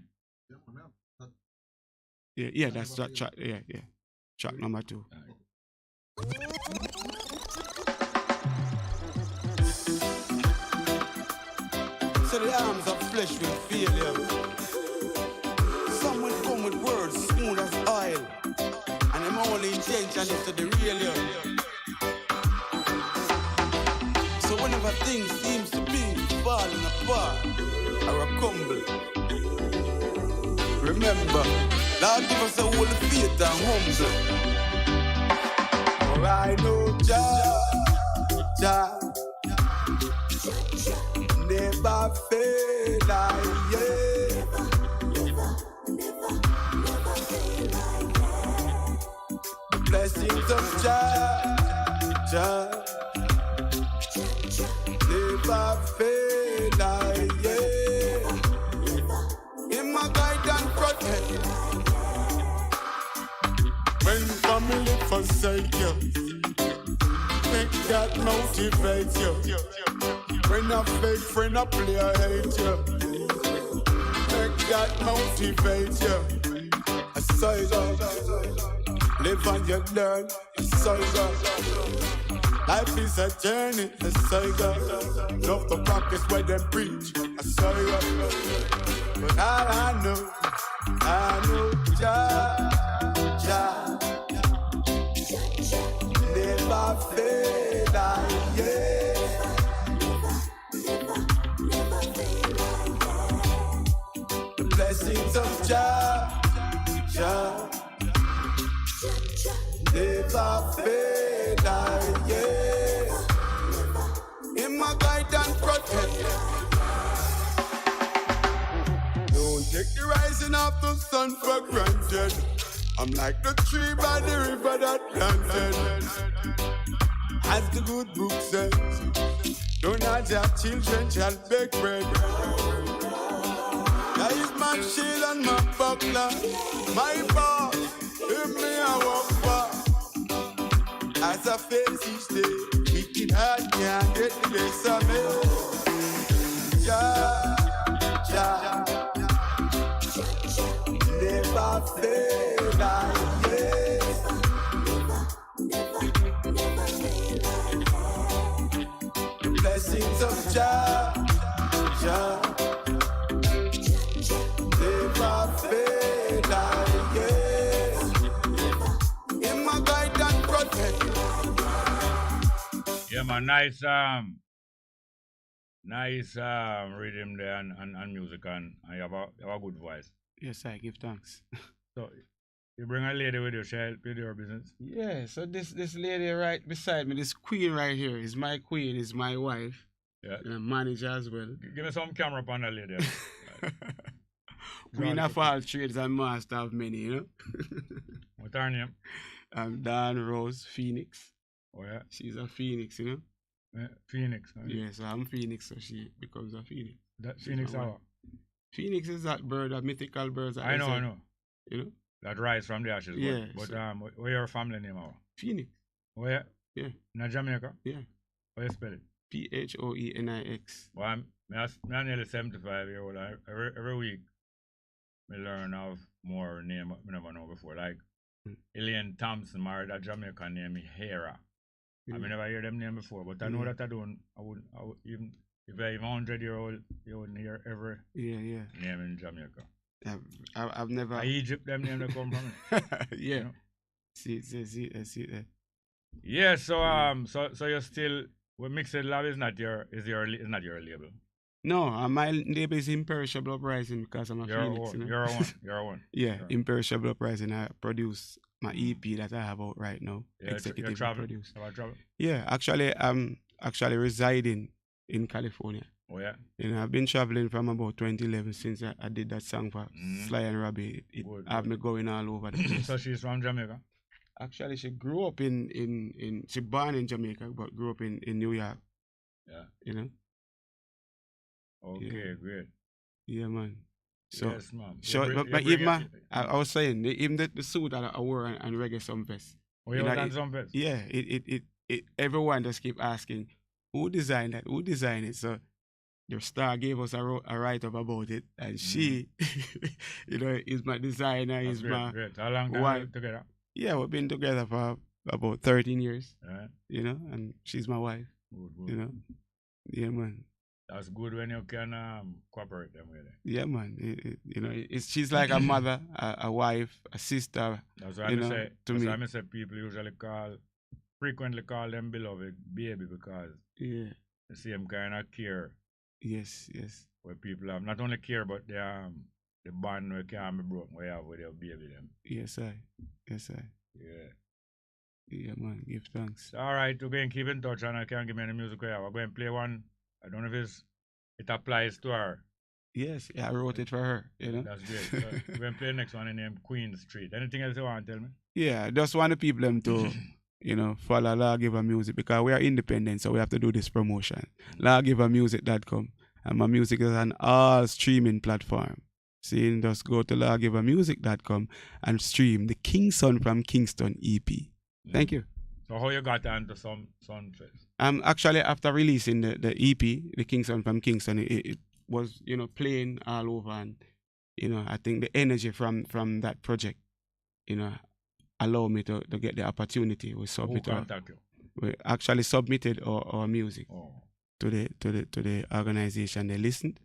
Yeah, that's track. Yeah. Track number 2. So the arms of flesh will fail you. Some will come with words smooth as oil, and them only intention is to derail you. So whenever things seems to be falling apart or a crumble, remember, Lord give us a whole faith and humble. For I know Jah never fail, the blessings of Jah never fail, in my guide and protect. When family forsake you, make that motivate you. When a fake friend a play I hate you, make that motivate you. A soldier, live and you learn. A soldier, life is a journey. A soldier, love the practice where they preach. A soldier, but all I know Jah never fail, the blessings of Jah never fail, in my guide and protect. Don't take the rising of the sun for granted. I'm like the tree by the river that planted. As the good book says, do not have children shall bake bread. That is my shield and my buckler, my boss, if me I walk back. As I face each day, wicked heart can't get the best of me. Jah never fail, the blessings of Jah never fail, in my guide and protect. Yeah, man, nice rhythm there and music, and you have a good voice. Yes, I give thanks. So you bring a lady with you, she help you do your business? Yeah, so this lady right beside me, this queen right here, is my queen, is my wife. Yeah. And manager as well. Give me some camera upon that lady. Queen of all trades and master of many, you know. What's her name? Dan Rose Phoenix. Oh yeah? She's a Phoenix, you know. Yeah, Phoenix. Huh? Yeah, so I'm Phoenix, so she becomes a Phoenix. That Phoenix how? Phoenix is that bird, that mythical bird. I know. You know? That rise from the ashes. Yeah. But where your family name are? Phoenix. Where? Yeah. In Jamaica? Yeah. How you spell it? Phoenix. Well, I'm nearly 75 years old. Every week, I learn of more name I never know before. Like Elaine Thompson married a Jamaican named Hera. I never hear them name before, but I know that I would even if I even 100-year-old, you wouldn't hear every name in Jamaica. I've never. Egypt, them name they come from. Yeah. You know? See that. Yeah. So you're still. Well, Mixed Lab is not your label. No, my label is Imperishable Uprising because I'm a Phoenix. You know? You're one. Yeah, Imperishable Uprising. I produce my EP that I have out right now. Yeah, Executive produce. Travel? Yeah, actually, I'm actually residing in California. Oh yeah. You know, I've been traveling from about 2011 since I did that song for Sly and Robbie. It have me going all over the place. So she's from Jamaica? Actually, she grew up she born in Jamaica, but grew up in New York. Yeah. You know? Okay, great. Yeah, man. So, yes, man. I was saying, even the suit that I wore and reggae some vest. Oh, you know, some vest? Yeah, everyone just keep asking, who designed that? Who designed it? So your star gave us a write-up about it, and she, is my designer, That's is great, my great. How long time wife. you together? Yeah, we've been together for about 13 years, Right. and she's my wife, Good. Yeah, man. That's good when you can cooperate them with it. Yeah, man. She's like a mother, a wife, a sister, That's why I say, to me. I say people usually frequently call them beloved baby because Yeah. the same kind of care. Yes. Where people have not only care, but the bond where can't be broken, where you have with your baby them. Yes, I. Yeah. Yeah, man. Give thanks. All right, we're going to keep in touch and I can't give me any music here. We're going to play one. I don't know if it applies to her. Yes, I wrote it for her, That's great. So we're going to play the next one named Queen Street. Anything else you want to tell me? Yeah, I just want the people them to, follow Lawgiver Music because we are independent, so we have to do this promotion. Lawgivermusic.com. And my music is on all streaming platforms. See, just go to lawgivermusic.com and stream the King's Son from Kingston EP. Thank you. So how you got onto some Sunfest? Actually, after releasing the EP, the King's Son from Kingston, it was, playing all over. And, I think the energy from that project, allowed me to get the opportunity. We actually submitted our music to the organization. They listened,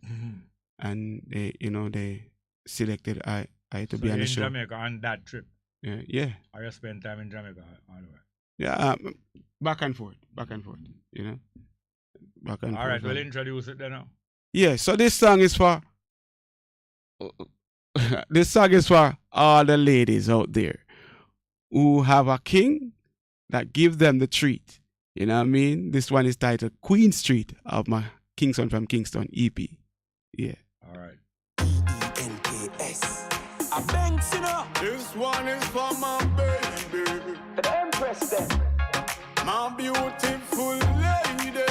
and they selected I to be on the show. In Jamaica on that trip? Yeah. Or you spend time in Jamaica all the way? Yeah, back and forth, back and all forth. Right, we'll introduce it then now. Yeah, so this song is for all the ladies out there who have a king that give them the treat. You know what I mean? This one is titled Queen Street of my King's Son from Kingston EP. Yeah. All right. A Banks, This one is for my baby. The Empress then. My beautiful lady.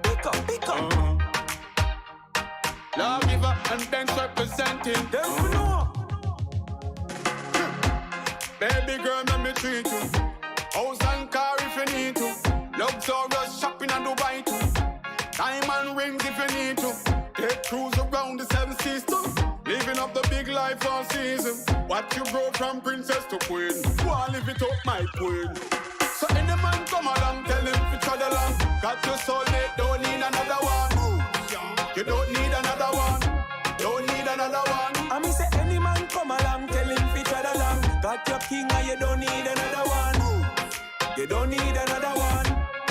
Pick up. Lawgiver and Banks representing. Them we know. Baby girl, let me treat you. House and car if you need to. Luxurious shopping and Dubai too. Diamond rings if you need to. Take cruise around the seven seas too. Living up the big life all season. Watch you grow from princess to queen. Go and live it up, my queen. So any man come along, tell him to trod along. Got your soulmate, don't need another one. You don't need another one. Don't need another one. I mean say any man come along, tell him to trod along. Got your king and you don't need another one. You don't need another one.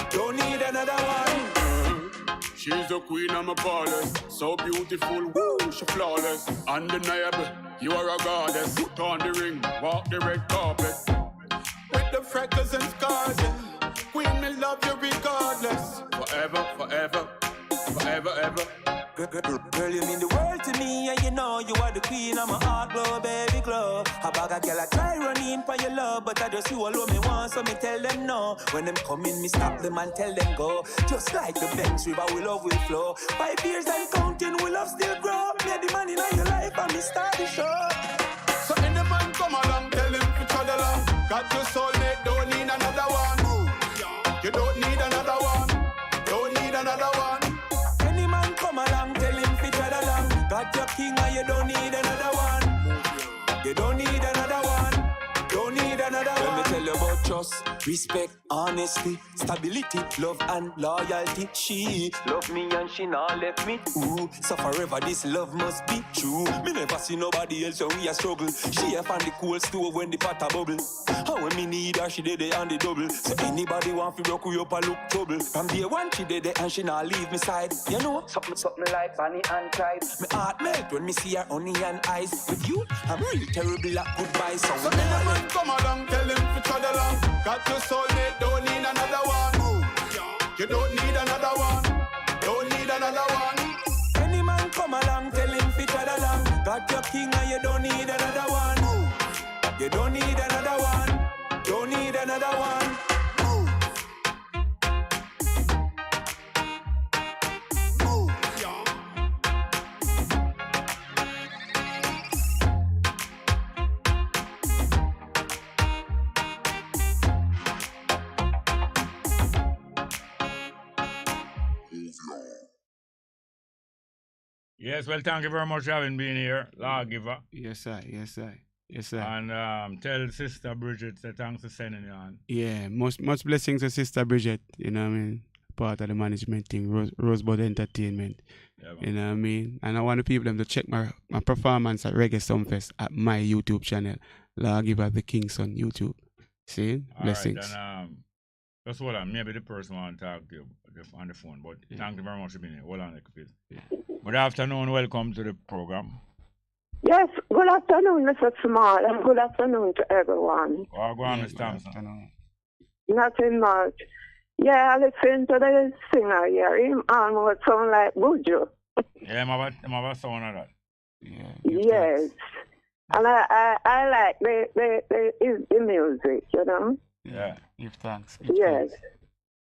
Don't need another one. She's the queen of my ballers. So beautiful, woo, she flawless. Undeniable, you are a goddess. Put on the ring, walk the red carpet. With the freckles and scars, yeah. Queen, me love you regardless. Forever, forever, forever, ever. Girl, you mean the world to me, and you know you are the queen of my heart, glow, baby, glow. A bag of girl, I try running for your love, but I just you alone me want, so me tell them no. When them come in, me stop them and tell them go. Just like the Banks River, we love will flow. 5 years and counting, we love still grow. Me the man in your life, and me start the show. So any man come along, tell him to trod along. Got your soulmate, don't need another one. You don't need another one. Don't need another one. Any man come along, tell him to trod along. Got your king and you don't need another one. You don't need another one. Don't need another one. Let me tell you about trust, respect, honesty, stability, love and loyalty. She love me and she not left me. Ooh, so forever this love must be true. Me never see nobody else when we a struggle. She a find the cool stove when the pot a bubble. And when me need her, she did it on the double. So anybody want to rock we up a look trouble. From day one she did it and she not leave me side. You know, something like Bonnie and Clyde. Me heart melt when me see her honey and eyes. With you, I'm real terrible at goodbye. So any man come along, tell him to trod along. Got your soulmate, don't need another one. You don't need another one. Don't need another one. Any man come along, tell him to trod along. Got your king and you don't need another one. You don't need another one. Don't need another one. Yes, well, thank you very much for having been here, Lawgiver. Yes, sir. Yes, sir. Yes, sir. And tell Sister Bridget that thanks for sending you on. Yeah, much blessings to Sister Bridget, you know what I mean? Part of the management team, Rosebud Entertainment. Yeah, you know what I mean? And I want the people them to check my performance at Reggae Sumfest at my YouTube channel, Lawgiver the Kingston YouTube. See? Blessings. All right, then, just hold on. Maybe the person want to talk to you on the phone, but thank you very much for being here. Hold on, like, please. Good afternoon. Welcome to the program. Yes, good afternoon, Mr. Small, and good afternoon to everyone. Oh, go on, Miss Thompson. Nothing much. Yeah, I listen to the singer here. Him almost sound like Buju. Yeah, I'm about sound of that. Yeah. Yes. And I like the music, you know? Yeah. Give thanks. Yes.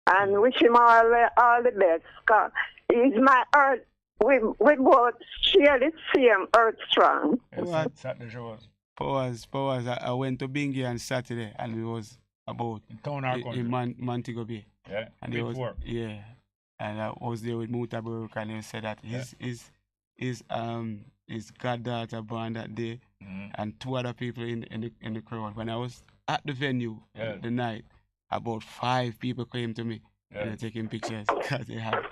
And wish him all the best. 'Cause he's my earth. We both share the same earth strong. Pause. I went to Bingi on Saturday and it was about in Montego Bay. Yeah. And it was and I was there with Mutaburuk and he said that his goddaughter born that day and two other people in the crowd. When I was at the venue the night, about 5 people came to me and they're taking pictures because they have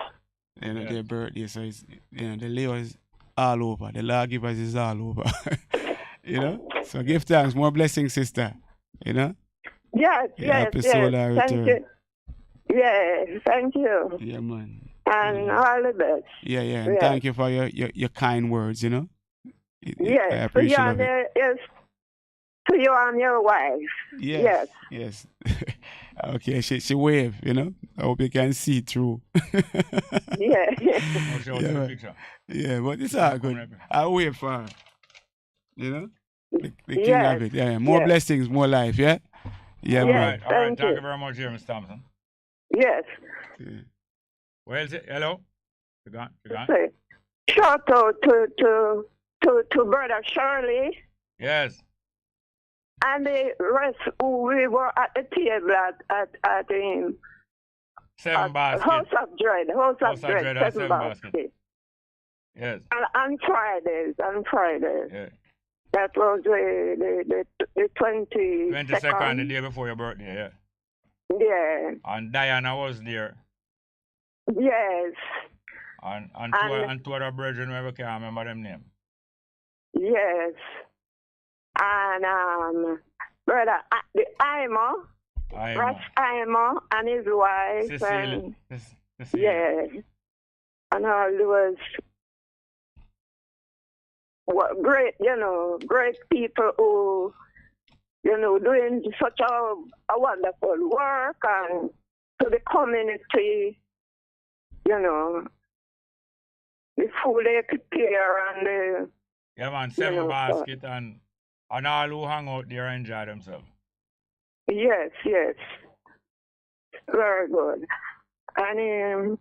their birthday. So it's the Leo is all over. The Lawgivers is all over. You know? So give thanks. More blessings, sister. You know? Yes. Thank you. Yes, thank you. Yeah, man. And all the best. Yeah. And thank you for your kind words, you know? Yes. I appreciate it. Yes. To you and your wife. Yes. Okay, she wave, you know? I hope you can see through. Yeah. Yeah, but it's all good. I'll wait for her. You know? The king of it. Yeah. More blessings, more life, yeah? Yeah, man. All right. Thank you very much here, Mr. Thompson. Yes. Well, hello? You gone? Shout out to Brother Shirley. Yes. And the rest who we were at the table at Seven Basket. House of Dread, Seven Basket. Yes. And on Fridays. Yeah. That was the 22nd. 22nd, the day before your birthday, yeah. Yeah. And Diana was there. Yes. And two other brethren, whoever can't remember them name. Yes. And brother the Imo, Russ Imo and his wife. Cecilia. Yeah. And all was great people who, doing such a wonderful work and to the community, the food they prepare and the... Yeah, man, Seven Basket and all who hang out there enjoy themselves. Yes. Very good. And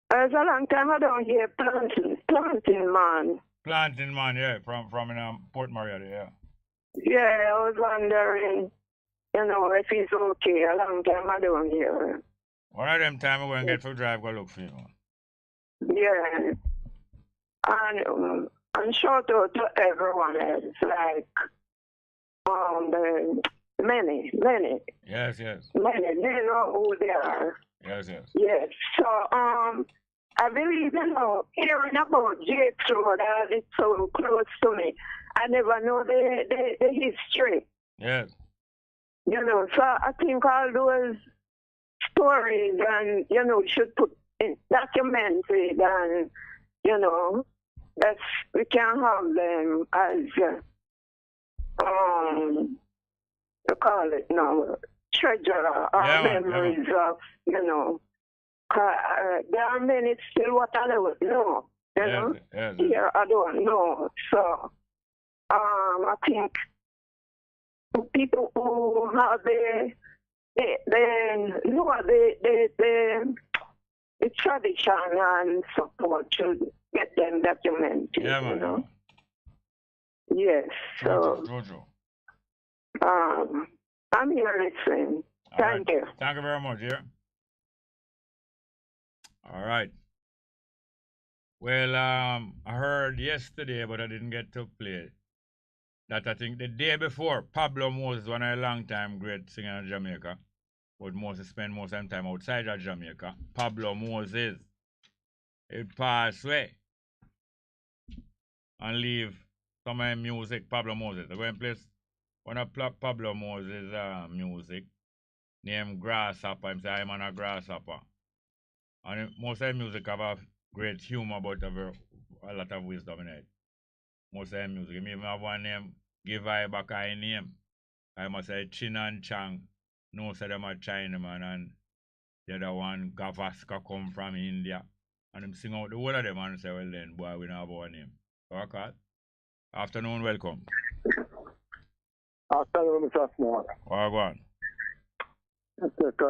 there's a long time I don't hear planting man. Planting man, yeah, from Port Marietta, yeah. Yeah, I was wondering, if he's okay. A long time I don't hear him. One of them time I'm going to get for drive, go look for you. Yeah. And shout out to everyone else, like the many. Yes. Many, they know who they are. Yes. Yes. So I believe, hearing about Jake's Road, it's so close to me. I never know the history. Yes. So I think all those stories and, should put in documented and, that we can have them as, you call it now, treasure or memories of, there are many still what I don't know, Yes. Here I don't know. So, I think people who have the tradition and support should get them documented, Yes, so I'm here listening. Thank you. Thank you very much, yeah. All right. Well, I heard yesterday, but I didn't get to play it. That I think the day before, Pablo Moses, one of a long time great singer in Jamaica, would mostly spend most of the time outside of Jamaica. Pablo Moses, he passed away and leave some of his music. Pablo Moses, I go and play one of Pablo Moses' music named Grasshopper. Him say I'm on a grasshopper. And most of the music have a great humor, but have a lot of wisdom in it. Most of the music. He even have one name, give I back I name. I must say Chin and Chang. No say them are Chinaman, and the other one Gavaska come from India. And him sing out the whole of them and say, well then, boy, we don't have our name. Okay? Afternoon, welcome. Afternoon, Mr. Small. Oh, go on. I take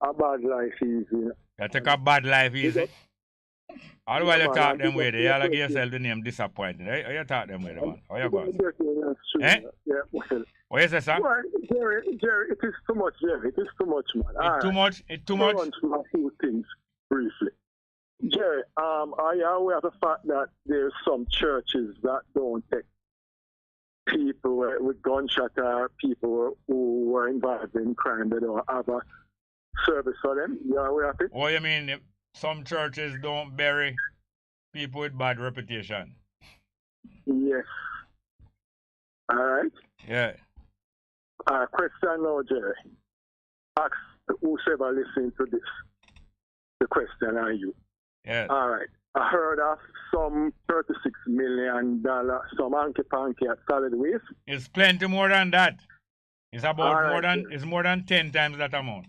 a bad life easy. You take a bad life easy? How do you talk them way? You all give yourself the name disappointed. How you talk them way, man? How you go? Eh? What you say, sir? Well, Jerry, it is too much, Jerry. It is too much, man. It's too much? It's too much? I want to a few things briefly. Jerry, are you aware of the fact that there's some churches that don't take people with gunshot or people who were involved in crime? They don't have a service for them? You are aware of it? What you mean? Some churches don't bury people with bad reputation? Yes. All right? Yeah. Question now, Jerry. Ask whoever listening to this. The question are you? Yeah. All right. I heard of some $36 million, some hanky-panky at solid waste. It's plenty more than that. It's about more than 10 times that amount.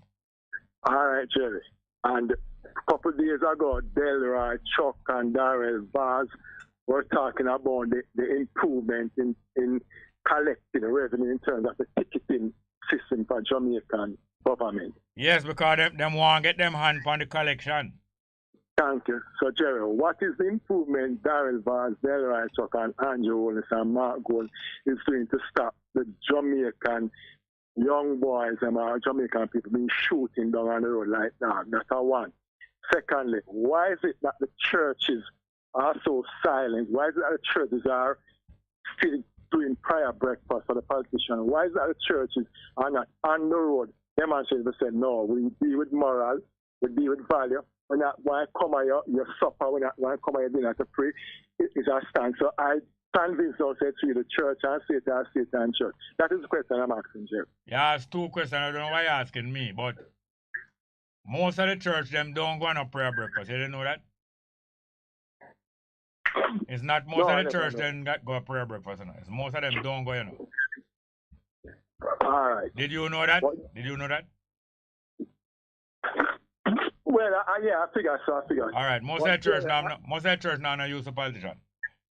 All right, Jerry. And a couple of days ago, Delroy, Chuck, and Darrell Vaz were talking about the improvement in collecting revenue in terms of the ticketing system for Jamaican government. Yes, because them want to get them hand on the collection. Thank you. So, Jerry, what is the improvement Darrell Vaz, Delroy, Chuck, and Andrew Wallace and Mark Gold is doing to stop the Jamaican young boys and Jamaican people being shooting down on the road like that? That's one. Secondly, why is it that the churches are so silent? Why is it that the churches are still doing prayer breakfast for the politicians? Why is it that the churches are not on the road? Them and they said, no, we deal with moral, we deal with value. We're not going to come at your supper, we're not going to come at your dinner to pray. It is our stand. So I convince us to the church and Satan church. That is the question I'm asking, Jeff. You asked two questions. I don't know why you're asking me, but most of the church, them don't go on a prayer breakfast. You didn't know that? It's not most of the church them go a prayer breakfast. It's most of them don't go, you know. All right. Did you know that? Did you know that? Well, yeah, I figure so. All right. Most of the church now not use a politician.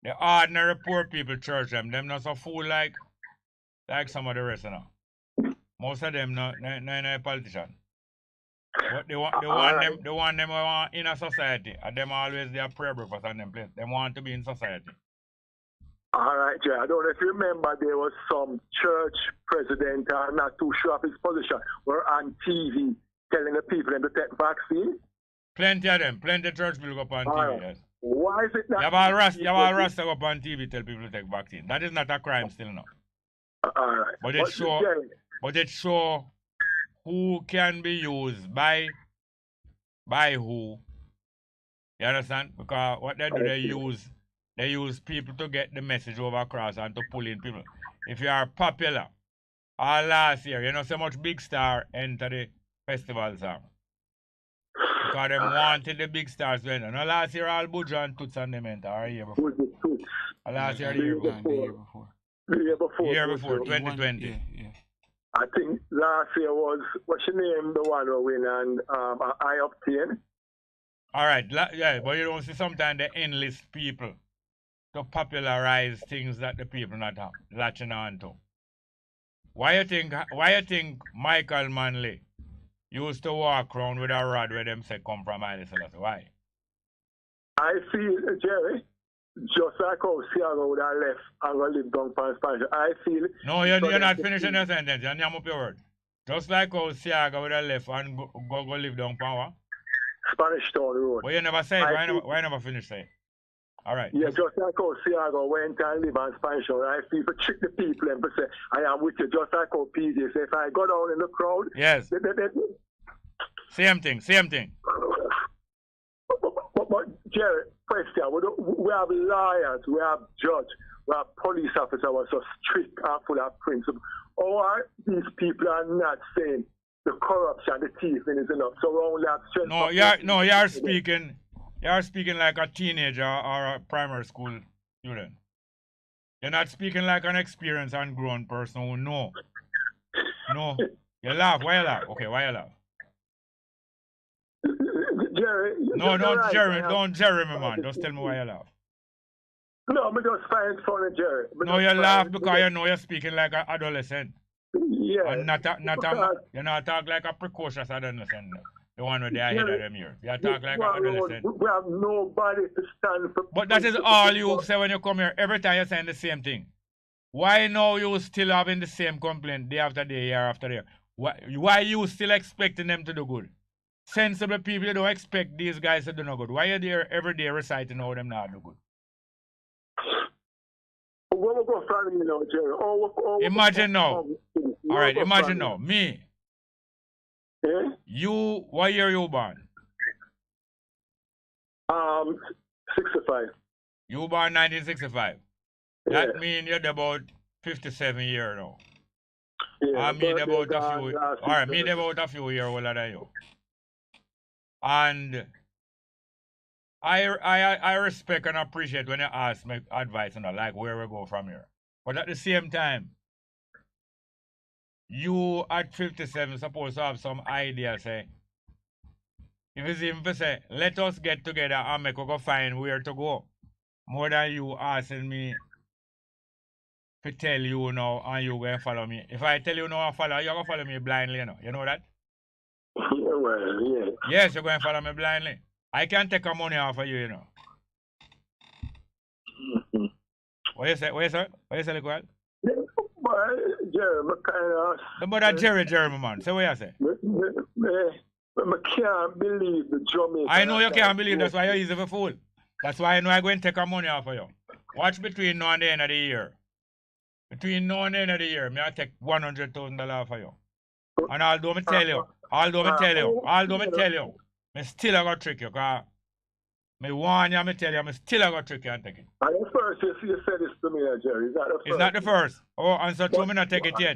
The ordinary poor people church them not so fool like some of the rest, you know. Most of them not a politician. But they want them in a society, and them always their prayer breakfast on them place. They want to be in society. All right, Jay. I don't know if you remember there was some church president, I'm not too sure of his position, were on TV telling the people to take vaccine. Plenty of them. Plenty of church people go up on TV. Right. Yes. Why is it that... You have all Rasta go up on TV tell people to take vaccine. That is not a crime still now. All right. But it show who can be used by who. You understand? Because what they do, they use people to get the message over across and to pull in people. If you are popular, all last year, you know so much big star enter the festival song. Because them wanted the big stars to enter. Now last year all Buja and Toots and them enter, or a year before. Last year, the year before. The year before, 2020. Yeah. I think last year was, what's your name, the one who win, and I obtained. All right, yeah, but you don't see sometimes they enlist people to popularize things that the people not latching on to. Why you think Michael Manley used to walk around with a rod where them say come from Haile Selassie? Why? I feel, Jerry, just like how Siaga would have left and go live down for Spanish. I feel... No, you're not finishing your sentence. You're not up your word. Just like how Siaga would have left and go live down for what? Spanish Town Road. But you never say it. Why never finish saying it? All right. Yeah, just like how Siago went and live on Spanish Shore. I feel to trick the people and say, I am with you, just like how PJ say, if I go down in the crowd. Yes. Same thing. But Jerry, question, we have lawyers, we have judges, we have police officers who are so strict and full of principle. Or these people are not saying the corruption, the thieving is enough. So we only have strength. You're speaking like a teenager or a primary school student. You're not speaking like an experienced and grown person who know. No. You laugh. Why you laugh? Okay, why you laugh? Jerry, no, don't right, Jeremy, man. Just tell me why you laugh. No, I just find it funny, Jerry. No, you laugh because you know you're speaking like an adolescent. Yeah. And you're not talk like a precocious adolescent. The one with the head of them ears. You talk like an adolescent. We have nobody to stand for. But that is all you say when you come here. Every time you're saying the same thing. Why now you still having the same complaint day after day, year after year? Why you still expecting them to do good? Sensible people, you don't expect these guys to do no good. Why are you there every day reciting how them not do good? Where we go from you now, Jerry? Imagine now. All right, imagine now. Me. Yeah? You, what year you born? 65. You born 1965. Yeah. That means you're about 57 years now. Yeah, me about a few. All right, me about a few years older than you. And I respect and appreciate when you ask me advice and like where we go from here. But at the same time, you at 57 supposed to have some idea, say, if it's even to say, let us get together and make us go find where to go. More than you asking me to tell you now and you going to follow me. If I tell you now I follow, you're going to follow me blindly, you know. You know that? Yeah, well, yeah. Yes, you're going to follow me blindly. I can't take money off of you, you know. Mm-hmm. What you say? What you say, Liquid? Yeah, but Jerry, kind of... No, but that Jerry, man. So what you say? I can't believe the Jamaican... I know you can't believe, that's why you're easy for fool. That's why I know I'm going to take money off of you. Watch between now and the end of the year. Between now and the end of the year, I take $100,000 off of you. And although me tell you, I still a go trick you, cause me warn you, me tell you, I still a go trick you and take it. And the first you said this to me, Jerry, is that the first? It's not the first. Oh, and so true, me not take it yet.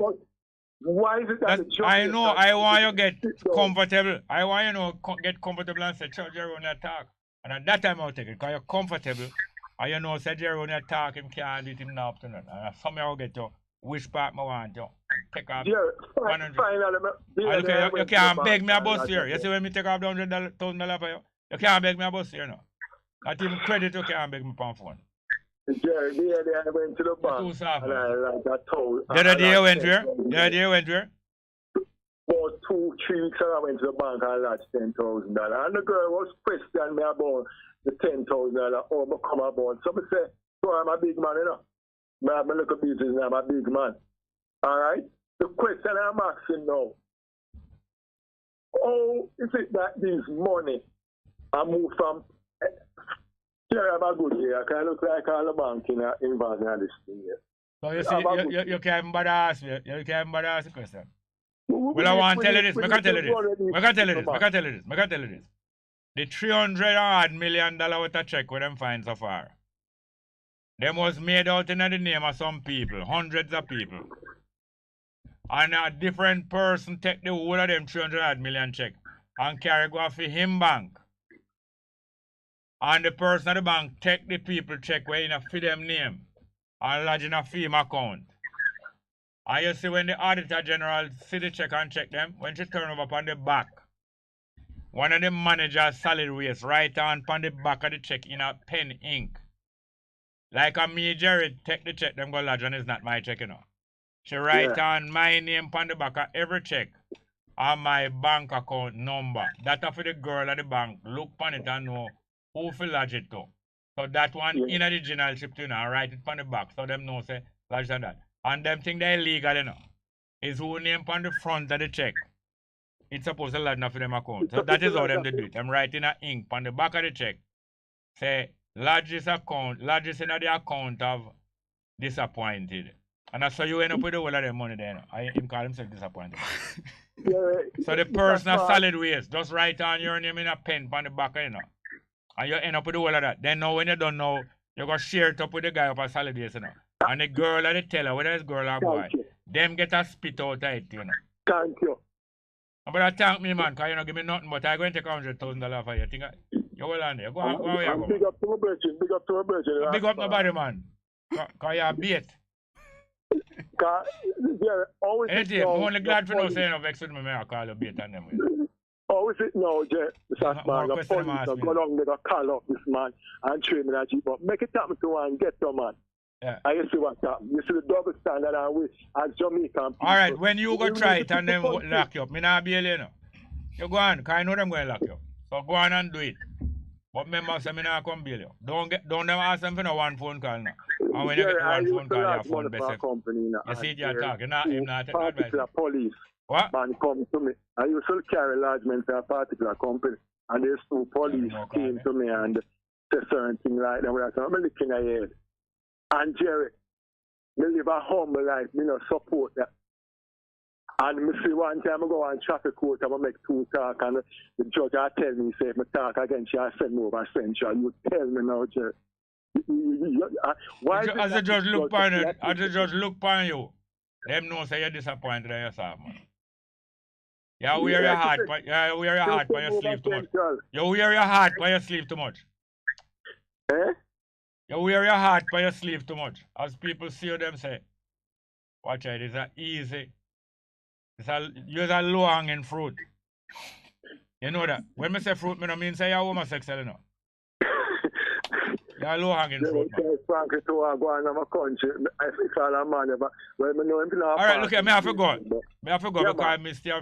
Why is it that the Jamaican... I know, I want you to get comfortable. I want you to get comfortable and say, Jerry, when you talk. And at that time I'll take it, because you're comfortable. And you know, say Jerry, when you talk, him can't beat him now up to nothing. And somehow I'll get you, which part I want you. Take off you can't beg me a bus here. You see when me take off $100,000 for you? You can't beg me a bus here now. Not even credit you can't beg me on phone. Jerry, the other day I went to the bank and I told... The other day you went where? About 2-3 weeks ago I went to the bank and I lost $10,000. And the girl was questioning me about the $10,000. Oh, I come about. So I say, so I'm a big man, you know. I have a little business and I'm a big man. All right? The question I'm asking now, how is it that this money I move from... Jerry, I'm a good year. I can look like all the bank involved in this thing here. So you see, you can't even bother ask me. You can't even bother ask the question. Well, I want to tell you this. I can tell you this. The $300 million worth of check with them find so far, them was made out in the name of some people, hundreds of people. And a different person take the whole of them $300 million check and carry go for him bank. And the person at the bank take the people check where in a for them name and lodge in a FEMA account. And you see when the Auditor General see the check and check them, when she turn over on the back, one of the managers' salary waste right on the back of the check in a pen ink. Like a me, Jerry, take the check, them go lodge and it's not my check, you know. She write on my name on the back of every check and my bank account number. That's for the girl at the bank. Look on it and know who feel lodge it to. So that one in the general chip to, you know, and write it on the back so them know say lodge on that. And them think they're illegal, you know. Is who name on the front of the check. It's supposed to lodge for them account. So that is how them do it. Them write in a ink on the back of the check. Say lodge this in the account of disappointed. And that's how you end up with the whole of the money then. Him call himself disappointed. So the person of solid waste, just write on your name in a pen on the back, you know. And you end up with the whole of that. Then now when you don't know, you go share it up with the guy up at solid waste, you know. And the girl or the teller, whether it's girl or boy, them get a spit out of it, you know. Thank you. But thank me, man, because you don't give me nothing, but I'm going to take $100,000 for you. Think you hold on there. Go on, where you go? Big up to my virgin, big up to my virgin. Big up nobody, man. Because you're a bait. Anything, I'm only glad for no saying no vex with me, I call you bait and them. Always it now, Jay. That man, the police go down, they go call up this man and train me that jeep. But make it happen to one, get to man. Yeah. And you see what's happening. You see the double standard and we as Jamaican people. All right, when you go try it and then lock you up, me not bail you know. You go on, because I know them going to lock you up. So go on and do it. But remember, say me not come bail you. Don't them ask them for no one phone call now. And when you get one phone call, you have phone best. You see you're talking, him not take advice. Police. What? Man come to me. I used to carry large men to a particular company. And there's two police came to me and say certain things like that. When I said, I'm looking at your head. And Jerry, me live a humble life, me no support that. And me see one time I go on traffic court and I make two talk and the judge I tell me, say if I talk against you, I send me over censure. You tell me now, Jerry. Why as the judge look upon it, as the judge look upon you, them know say you're disappointed in yourself, man. You wear your heart, but you wear your heart by your sleeve too much. You wear your heart by your sleeve too much. Eh? You wear your heart by your sleeve too much. As people see you, them say, watch it, it's a easy. You're a low hanging fruit. You know that. When I say fruit, I don't mean say you're homosexual, you know. You're a low hanging fruit, man. Frankly, to go on in my country, I think all a man, but when I know him, all right, look here, me have to go. Me have to go because I missed you.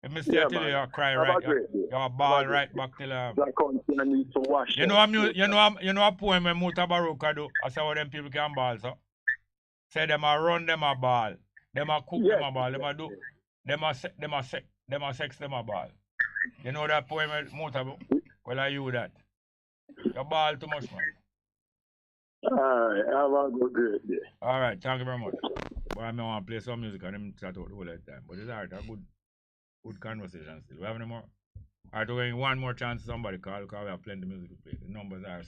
Till you cry right. You're a ball right back till that country I need to wash. You know a poem when Muta Baruka do. I say how them people can ball, so. Say them a run, them a ball. Them a cook, them a ball. Them a do. Them a sex, them a ball. You know that poem Muta? Well, I you that. You ball too much, man. Alright, have a good day. Alright, thank you very much. But I want to play some music and them chat out the whole time. But it's alright, a good conversation still. We have any more? Alright, we're going one more chance somebody call because we have plenty of music to play. The numbers are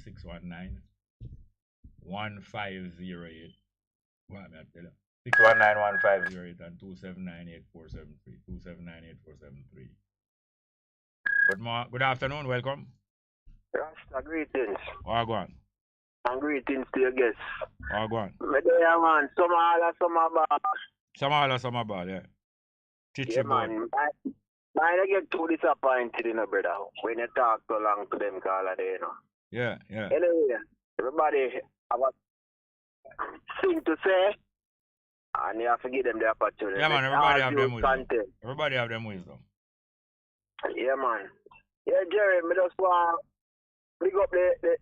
619-1508. What am I tell you? 619-1508 and 279-8473. 279-8473. Good afternoon, welcome. Rasta, greetings. Oh, go on. And greetings to your guests. Oh, go on. Me there, man. Some all, some bad. Some bad, yeah. Yeah, man. I get too disappointed, you know, brother, when you talk so long to them, call a day, you know. Yeah. Anyway, everybody have a thing to say, and you have to give them the opportunity. Yeah, man, everybody have them wisdom. Everybody have them wisdom. Yeah, man. Yeah, Jerry, me just want to big up the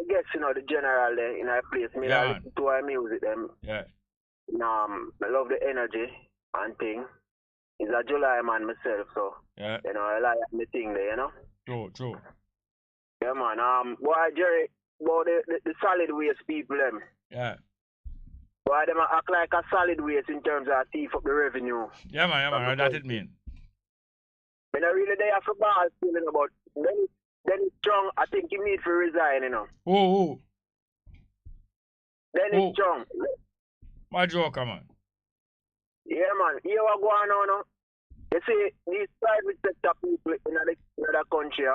guests, you know, the general there in our place. Me yeah, listen to our music, them. Yeah. I love the energy and thing. It's a July man myself, so yeah. You know, I like the thing there, you know. True. Yeah, man. Boy, Jerry, about the solid waste people, them. Yeah. Boy, them act like a solid waste in terms of thief up the revenue. Yeah, man. That's it mean. When I really they have a ball feeling about then Strong, I think he need to resign, you know. Who? Dennis Strong. My joker, man. Yeah, man. Here what going on now? You see, these private sector people in the country,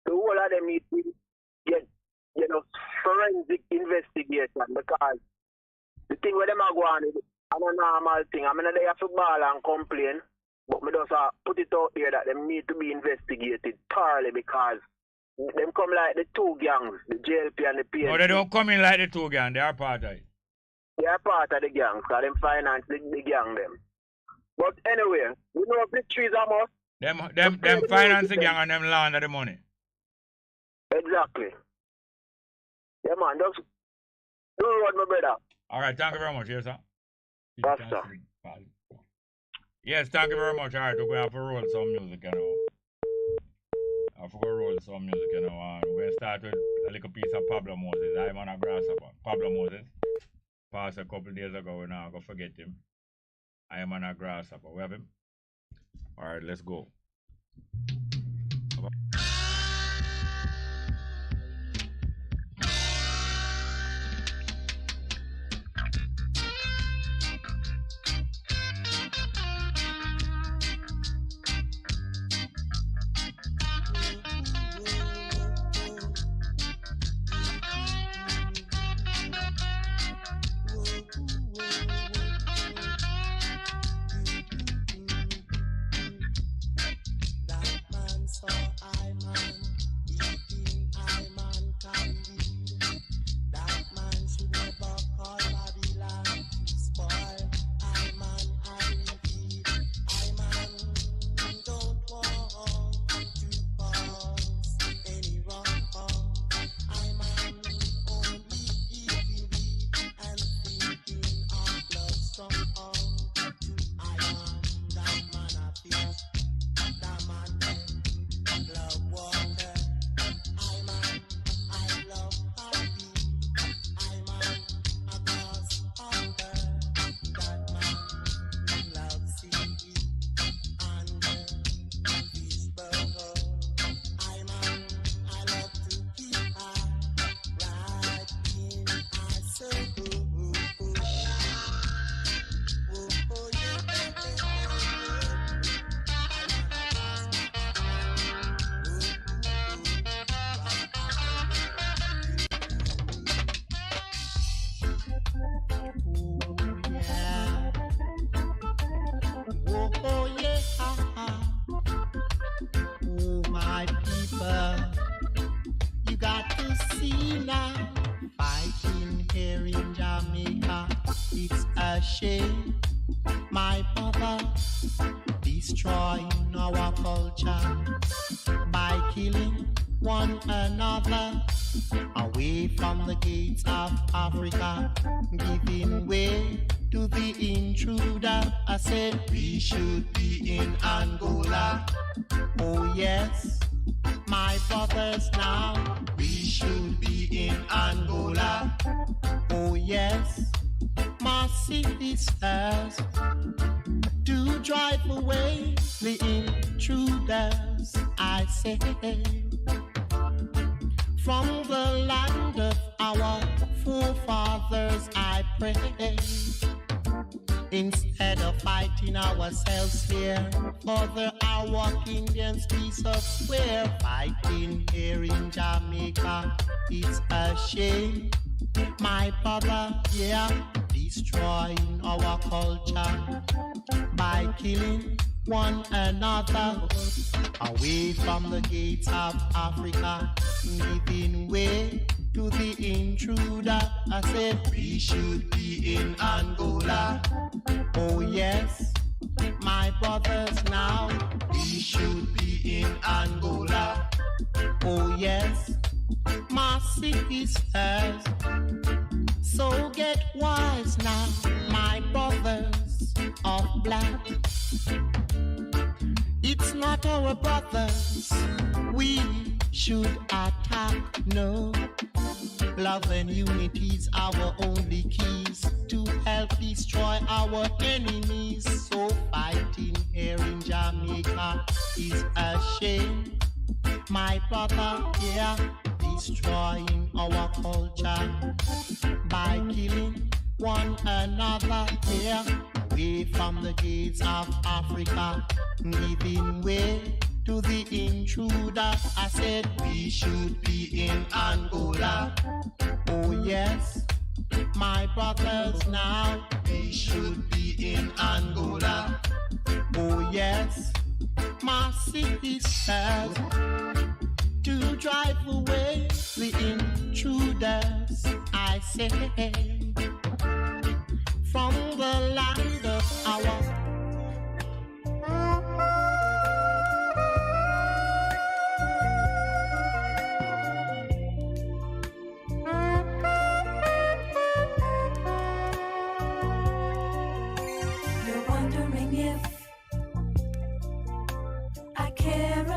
the whole of them need to get, you know, forensic investigation because the thing where them are going is a normal thing. I mean, they have to ball and complain, but me just put it out there that them need to be investigated thoroughly because them come like the two gangs, the JLP and the PNP. No, they don't come in like the two gangs. They are part of it. They are part of the gang, because them finance the gang them. But anyway, you know victories are must. Them finance the gang and them launder the money. Exactly. Yeah, man, just do what my brother. All right, thank you very much, yes, sir. Yes, sir. Yes, thank you very much. All right, we're going to have to roll some music, you know. I forgot to roll some music, you know. We're going to start with a little piece of Pablo Moses. I'm on a grasshopper. Pablo Moses. Passed a couple days ago, we're not going to forget him. I am on a grasshopper. We have him? Alright, let's go.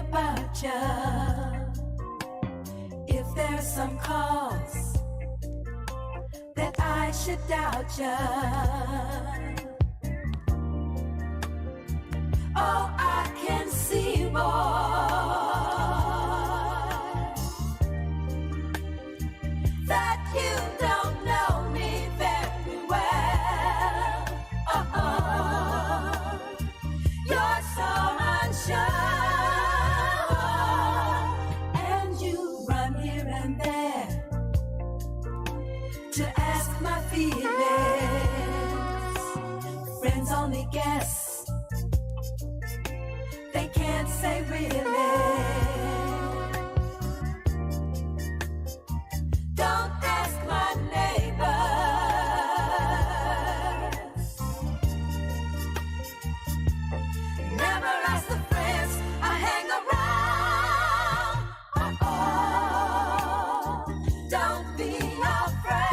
About you. there's some cause that I should doubt you. Oh, I can see, boy, that you don't know me very well. You're so unsure, and you run here and there to ask my feelings. Friends only guess, they can't say really. Don't ask my neighbors. Never ask the friends I hang around. Don't be afraid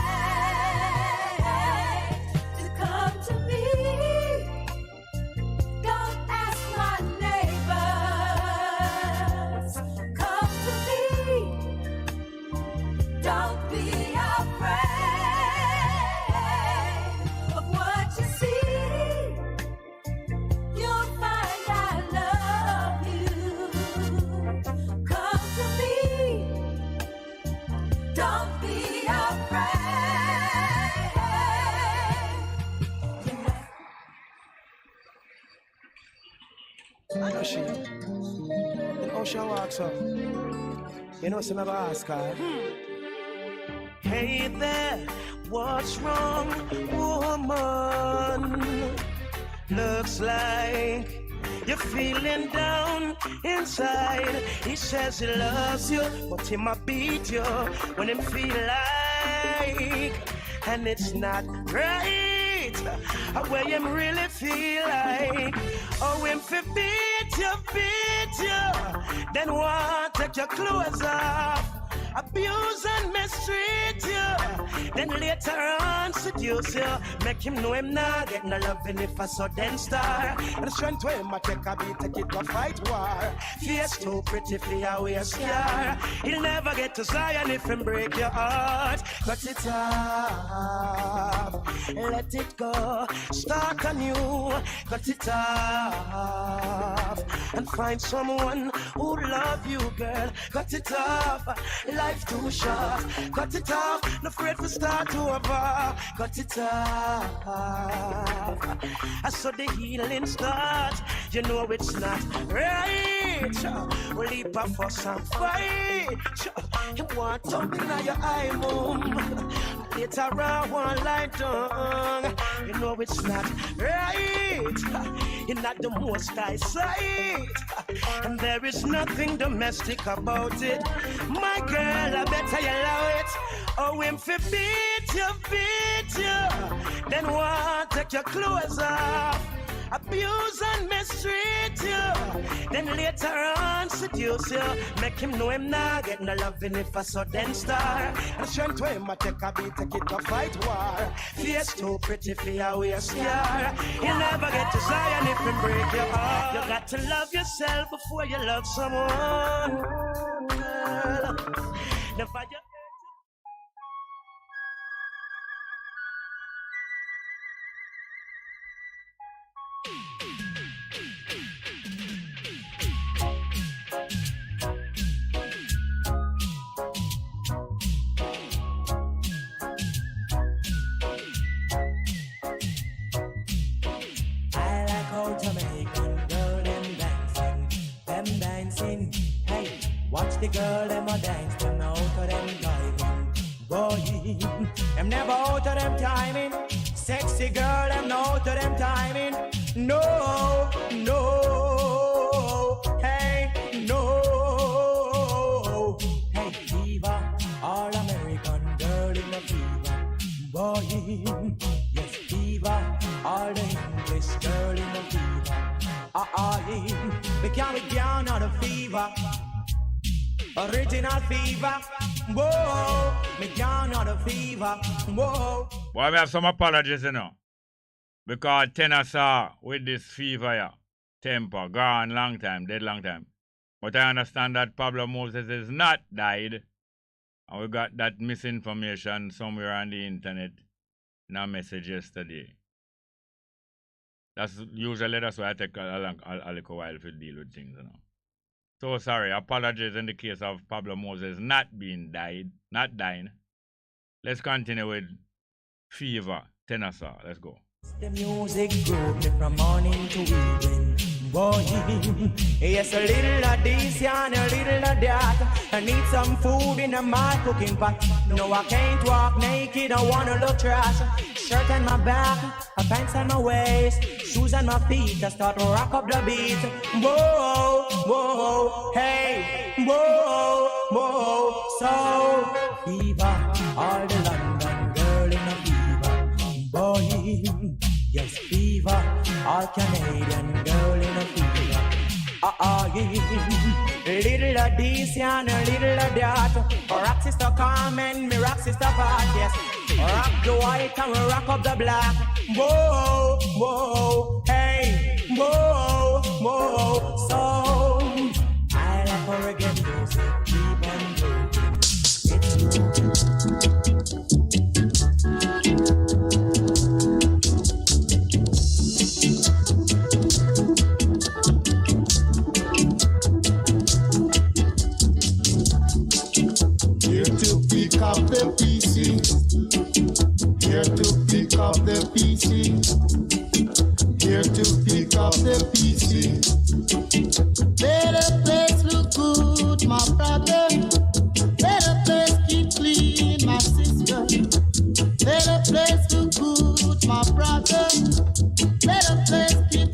to come to me. Don't ask my neighbors. Come to me. Don't be afraid of what you see. You'll find I love you. Come to me. Don't be afraid. I know she. And how she walks up. You know, some of her ask her. Hey there, what's wrong, woman? Looks like you're feeling down inside. He says he loves you, but he might beat you when him feel like. And it's not right, where him really feel like. Oh, him fi beat you, then want take your clothes off. Abuse and mistreat you, then later on seduce you. Make him know him not get no loving if a sudden star. And strength to him, I take a beat, take it to fight war. Face too pretty for your wear scar. He'll never get to Zion if him break your heart. Cut it off, let it go, start anew. Cut it off, and find someone who love you, girl. Cut it off, life too short. Cut it off, no afraid to start over. Cut it off, I saw the healing start. You know it's not right. We'll leap up for some fight. You want something on your eye, mom. Later on, one lie down. You know it's not right. You're not the most high sight. And there is nothing domestic about it. My girl, I better you allow it. Oh, him fi beat you, then want take your clothes off. Abuse and mistreat you, then later on seduce you. Make him know him not get no loving if a sudden star. And strength to him, I take a beat, take it to fight war. Face too pretty for your wear scar. You'll never get to Zion if him break your heart. You got to love yourself before you love someone. Girl, never you. Watch the girl, them a dance, them out of them timing. Boy, them never out of them timing. Sexy girl, them out of them timing. No, no, hey, no. Hey, fever, all American girl in a fever. Boy, yes, fever, all the English girl in a fever. We can't be down on the fever. Original fever, whoa, me down on the fever, whoa. Well, we have some apologies, you know. Because Tennessee with this fever, yeah, temper, gone long time, dead long time. But I understand that Pablo Moses is not died. And we got that misinformation somewhere on the internet in a message yesterday. That's why I take a little while to deal with things, you know. So sorry, apologies in the case of Pablo Moses not dying. Let's continue with Fever, Tennessee. Let's go. The music grew me from morning to evening. Boy, yes, a little of this and a little of that. I need some food in my cooking pot. No, I can't walk naked, I wanna look trash. Shirt on my back, a pants on my waist, shoes on my feet, I start to rock up the beat. Whoa, whoa, hey, whoa, whoa. So, fever, all the London girl in a fever. Boy, yes, fever, all Canadian girl in a fever. Little of this and a little of that. Rock sister Carmen, me rock sister Pat, yes. Rock the white and we rock up the black. Whoa, whoa, hey, whoa, whoa. So, I like for reggae music, keep on going. Here to pick up the PC. Here to pick up the PC. Here to pick up the PC. Better place look good, my brother.